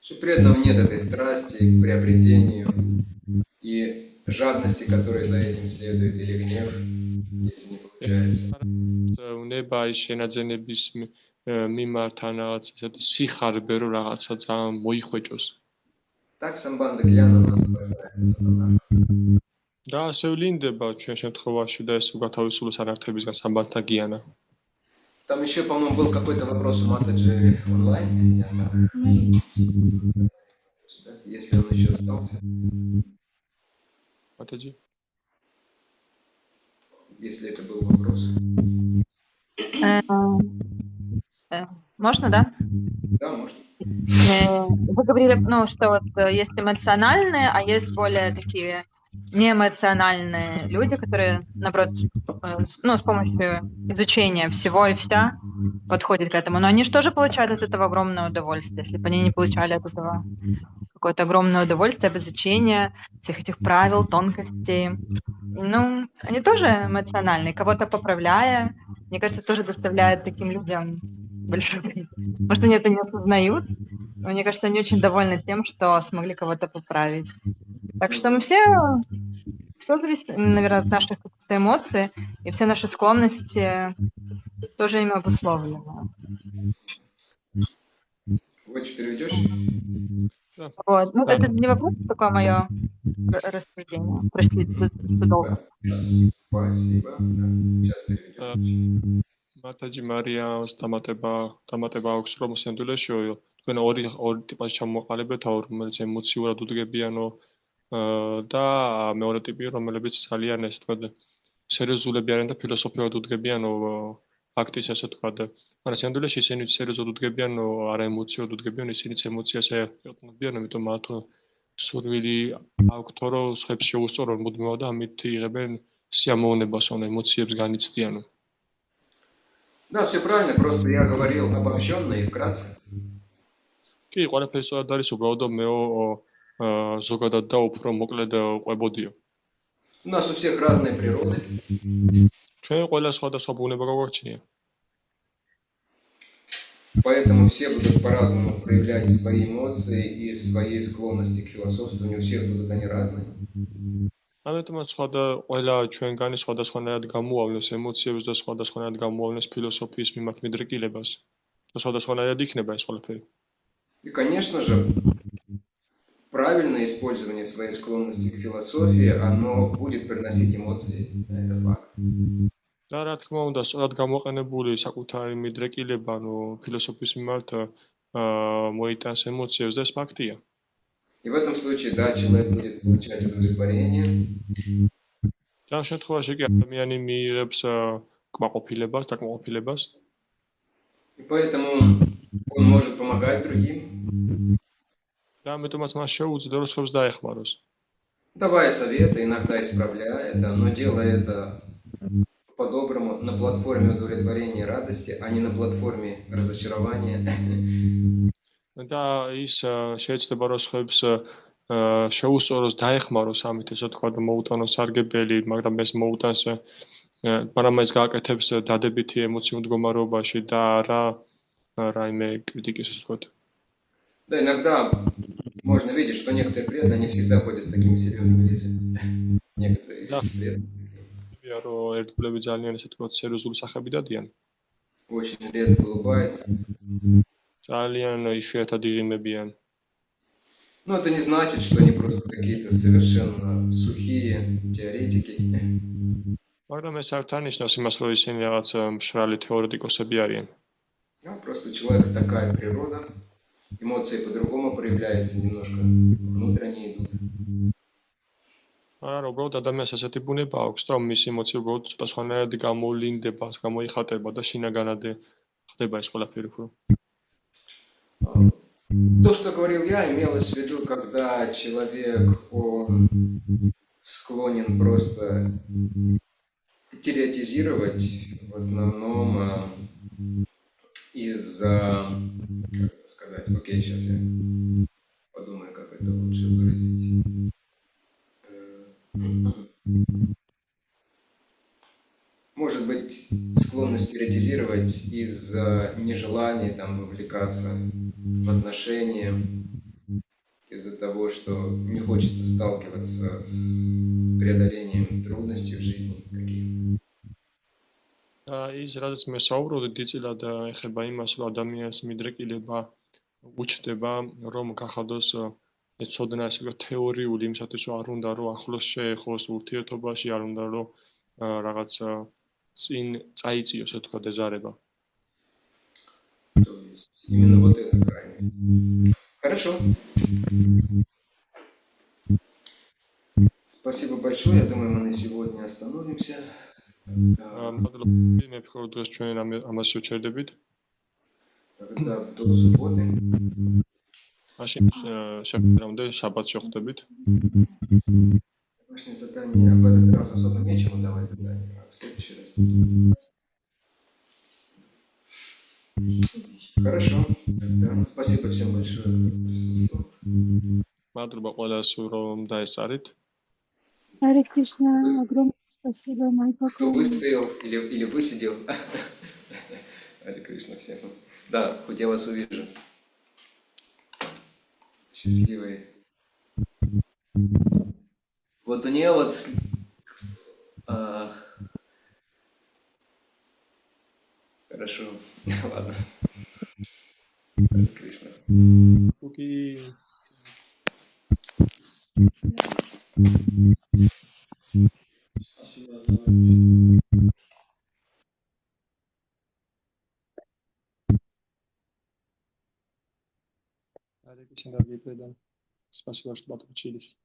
[SPEAKER 1] Что преданного нет этой страсти к приобретению и жадности, которая за этим следует, или гнев, если не получается.
[SPEAKER 3] უნება ის შენაძენების მიმართ ან რაღაც ესეთი სიხარბე რომ რაღაცა ძალიან მოიხვეჭოს.
[SPEAKER 1] Так Самбандха Гьяна нас познает.
[SPEAKER 3] და ასე ვლინდება ჩვენ შემთხვევაში და ეს უგათავისუფლოს ანართებისგან სამბანთა გიანა.
[SPEAKER 1] Там еще, по-моему, был какой-то вопрос у Матаджи онлайн. Если он еще остался.
[SPEAKER 3] Матаджи?
[SPEAKER 1] Если это был вопрос.
[SPEAKER 8] Можно, да?
[SPEAKER 1] Да, можно.
[SPEAKER 8] Вы говорили, что вот есть эмоциональные, а есть более такие неэмоциональные люди, которые, наоборот, с помощью изучения всего и вся подходят к этому. Но они же тоже получают от этого огромное удовольствие. Если бы они не получали от этого какое-то огромное удовольствие от изучения всех этих правил, тонкостей, они тоже эмоциональные. Кого-то поправляя, мне кажется, тоже доставляет таким людям большой вред. Может, они это не осознают, но мне кажется, они очень довольны тем, что смогли кого-то поправить. Так что мы все зависит, наверное, от наших эмоций, и все наши склонности тоже им обусловлено.
[SPEAKER 1] Хочешь, переведешь?
[SPEAKER 8] Вот. Ну,
[SPEAKER 3] Да.
[SPEAKER 8] это не вопрос, такое мое рассуждение. Простите, что долго.
[SPEAKER 1] Спасибо. Да. Сейчас переведем.
[SPEAKER 3] მათაჯი მარიას დამატება აქვს რომ სინამდვილეში თქვენ ორი ტიპას ჩამოყალიბებთ, რომელიც ემოციურად უდგებიანო და მეორე ტიპი, რომლებიც ძალიან ესე თქვა სერიოზულები არიან და ფილოსოფიურად უდგებიანო ფაქტის ასე თქვა. მაგრამ სინამდვილეში ისინი სერიოზულად უდგებიან, არა ემოციურად უდგებიან, ისინიც ემოციას ეყრდნობიან, იმიტომ მათ სურვილი აქვთ, რომ სხვებს შეუსწორონ მუდმივად და ამით იღებენ სიამოვნებას, ემოციებს განიცდიან.
[SPEAKER 1] Да, все правильно, просто я говорил обобщенно и вкратце.
[SPEAKER 3] კი, ყველაფერი სწორად არის, უბრალოდ მეო ზოგადად და უფრო მოკლედ ყვებოდიო.
[SPEAKER 1] У нас у всех разные природы.
[SPEAKER 3] ჩვენ ყველა სხვადასხვა ბუნება გვაქვს.
[SPEAKER 1] Поэтому все будут по-разному проявлять свои эмоции и свои склонности к философствованию. У всех будут они разные.
[SPEAKER 3] ამიტომაც ყველა ჩვენგანი სხვადასხვანაირად გამოავლენს ემოციებს და სხვადასხვანაირად გამოავლენს ფილოსოფიის მიმართ მიდრეკილებას. და სხვადასხვანაირად იქნება ეს ყველაფერი.
[SPEAKER 1] И, конечно же, правильное использование своей склонности к философии, оно будет приносить эмоции. Это факт.
[SPEAKER 3] და რა თქმა უნდა, სწორად გამოყენებული საკუთარი მიდრეკილება, ფილოსოფიის მიმართ მოიტანს ემოციებს და ეს ფაქტია.
[SPEAKER 1] И в этом случае, да, человек будет получать удовлетворение.
[SPEAKER 3] და ამ შემთხვევაში კი ადამიანი მიიღებს კმაყოფილებას, დაკმაყოფილებას.
[SPEAKER 1] И поэтому он может помогать другим.
[SPEAKER 3] და ამიტომაც მას შეუძლია რომ სხვებს დაეხმაროს.
[SPEAKER 1] Давая советы, иногда исправляя это, но делая это по-доброму на платформе удовлетворения и радости, а не на платформе разочарования.
[SPEAKER 3] და ის შეიძლება რომ სხვებს შეუსწოროს, დაეხმაროს ამით, ესე თქვა და მოუტანოს სარგებელი, მაგრამ ეს მოუტანს, მაგრამ ეს გააკეთებს დადებითი ემოციური მდგომარეობაში და არა რაიმე კრიტიკის, ესე თქვა.
[SPEAKER 1] Да, иногда можно видеть, что некоторые преданные не всегда ходят с такими серьезными лицами. Некоторые
[SPEAKER 3] Да.
[SPEAKER 1] преданные.
[SPEAKER 3] Я რომ ერთგულები ძალიან ესე თქვა სერიოზული სახები დადიან.
[SPEAKER 1] Очень редко улыбается.
[SPEAKER 3] ძალიან იშვიათად იღიმებიან.
[SPEAKER 1] Но это не значит, что они просто какие-то совершенно сухие теоретики.
[SPEAKER 3] მაგრამ ეს არ თანნიშნავს имас, რომ ისინი რაღაც მშრალი თეორეტიკოსები არიან.
[SPEAKER 1] Да, просто у человека такая природа. Эмоции по-другому проявляются, немножко внутренне идут.
[SPEAKER 3] არა, უბრალოდ ადამიანს ასეთი ბუნება აქვს, რომ მისი ემოცია უბრალოდ ცოტა სხვანაირად გამოვლინდება, გამოიხატება და შინაგანად ხდება ეს ყველაფერი უფრო.
[SPEAKER 1] То, что говорил я, имелось в виду, когда человек он склонен просто теоретизировать, в основном из-за, как это сказать, окей, сейчас я подумаю, как это лучше выразить. Может быть, склонность теоретизировать из-за нежелания там вовлекаться в отношения, из-за того, что не хочется сталкиваться с преодолением трудностей в жизни каких-то.
[SPEAKER 3] ის რადგან მე საუბრობდი დიდწილად ეხება იმას, რომ ადამიანის მიდრეკილება უჩნდება, რომ გახადოს ეცოდნა ასე ვთქვათ თეორიული იმისათვის, რომ არ უნდა რომ ახლოს შეეხოს ურთიერთობაში, არ უნდა რომ რაღაც წინ წაიწიოს, ასე ვთქვათ, ეზარება.
[SPEAKER 1] То есть именно вот это крайность. Хорошо. Спасибо большое. Я думаю, мы на сегодня остановимся.
[SPEAKER 3] მადლობა, მე ვფიქრობ, დღეს ჩვენ ამას შევჩერდებით.
[SPEAKER 1] Тогда до субботы.
[SPEAKER 3] მაშინ შეხვდებით და შაბათს შეხვდებით.
[SPEAKER 1] Домашнее задание в этот раз особо нечему давать задание, а в следующий раз. Хорошо. Тогда спасибо всем большое, кто присутствовал.
[SPEAKER 3] მადლობა ყველას, რომ დაესწარით.
[SPEAKER 6] Харе Кришна, огромное спасибо, Майка.
[SPEAKER 1] Кто выстоял или высидел. Харе Кришна всем. Да, хоть я вас увижу. Счастливые. Вот у нее вот Хорошо. Ладно. Харе Кришна.
[SPEAKER 3] Окей.
[SPEAKER 4] Спасибо за лекцию.
[SPEAKER 3] Харе Кришна, дорогие преданные. Спасибо, что подключились.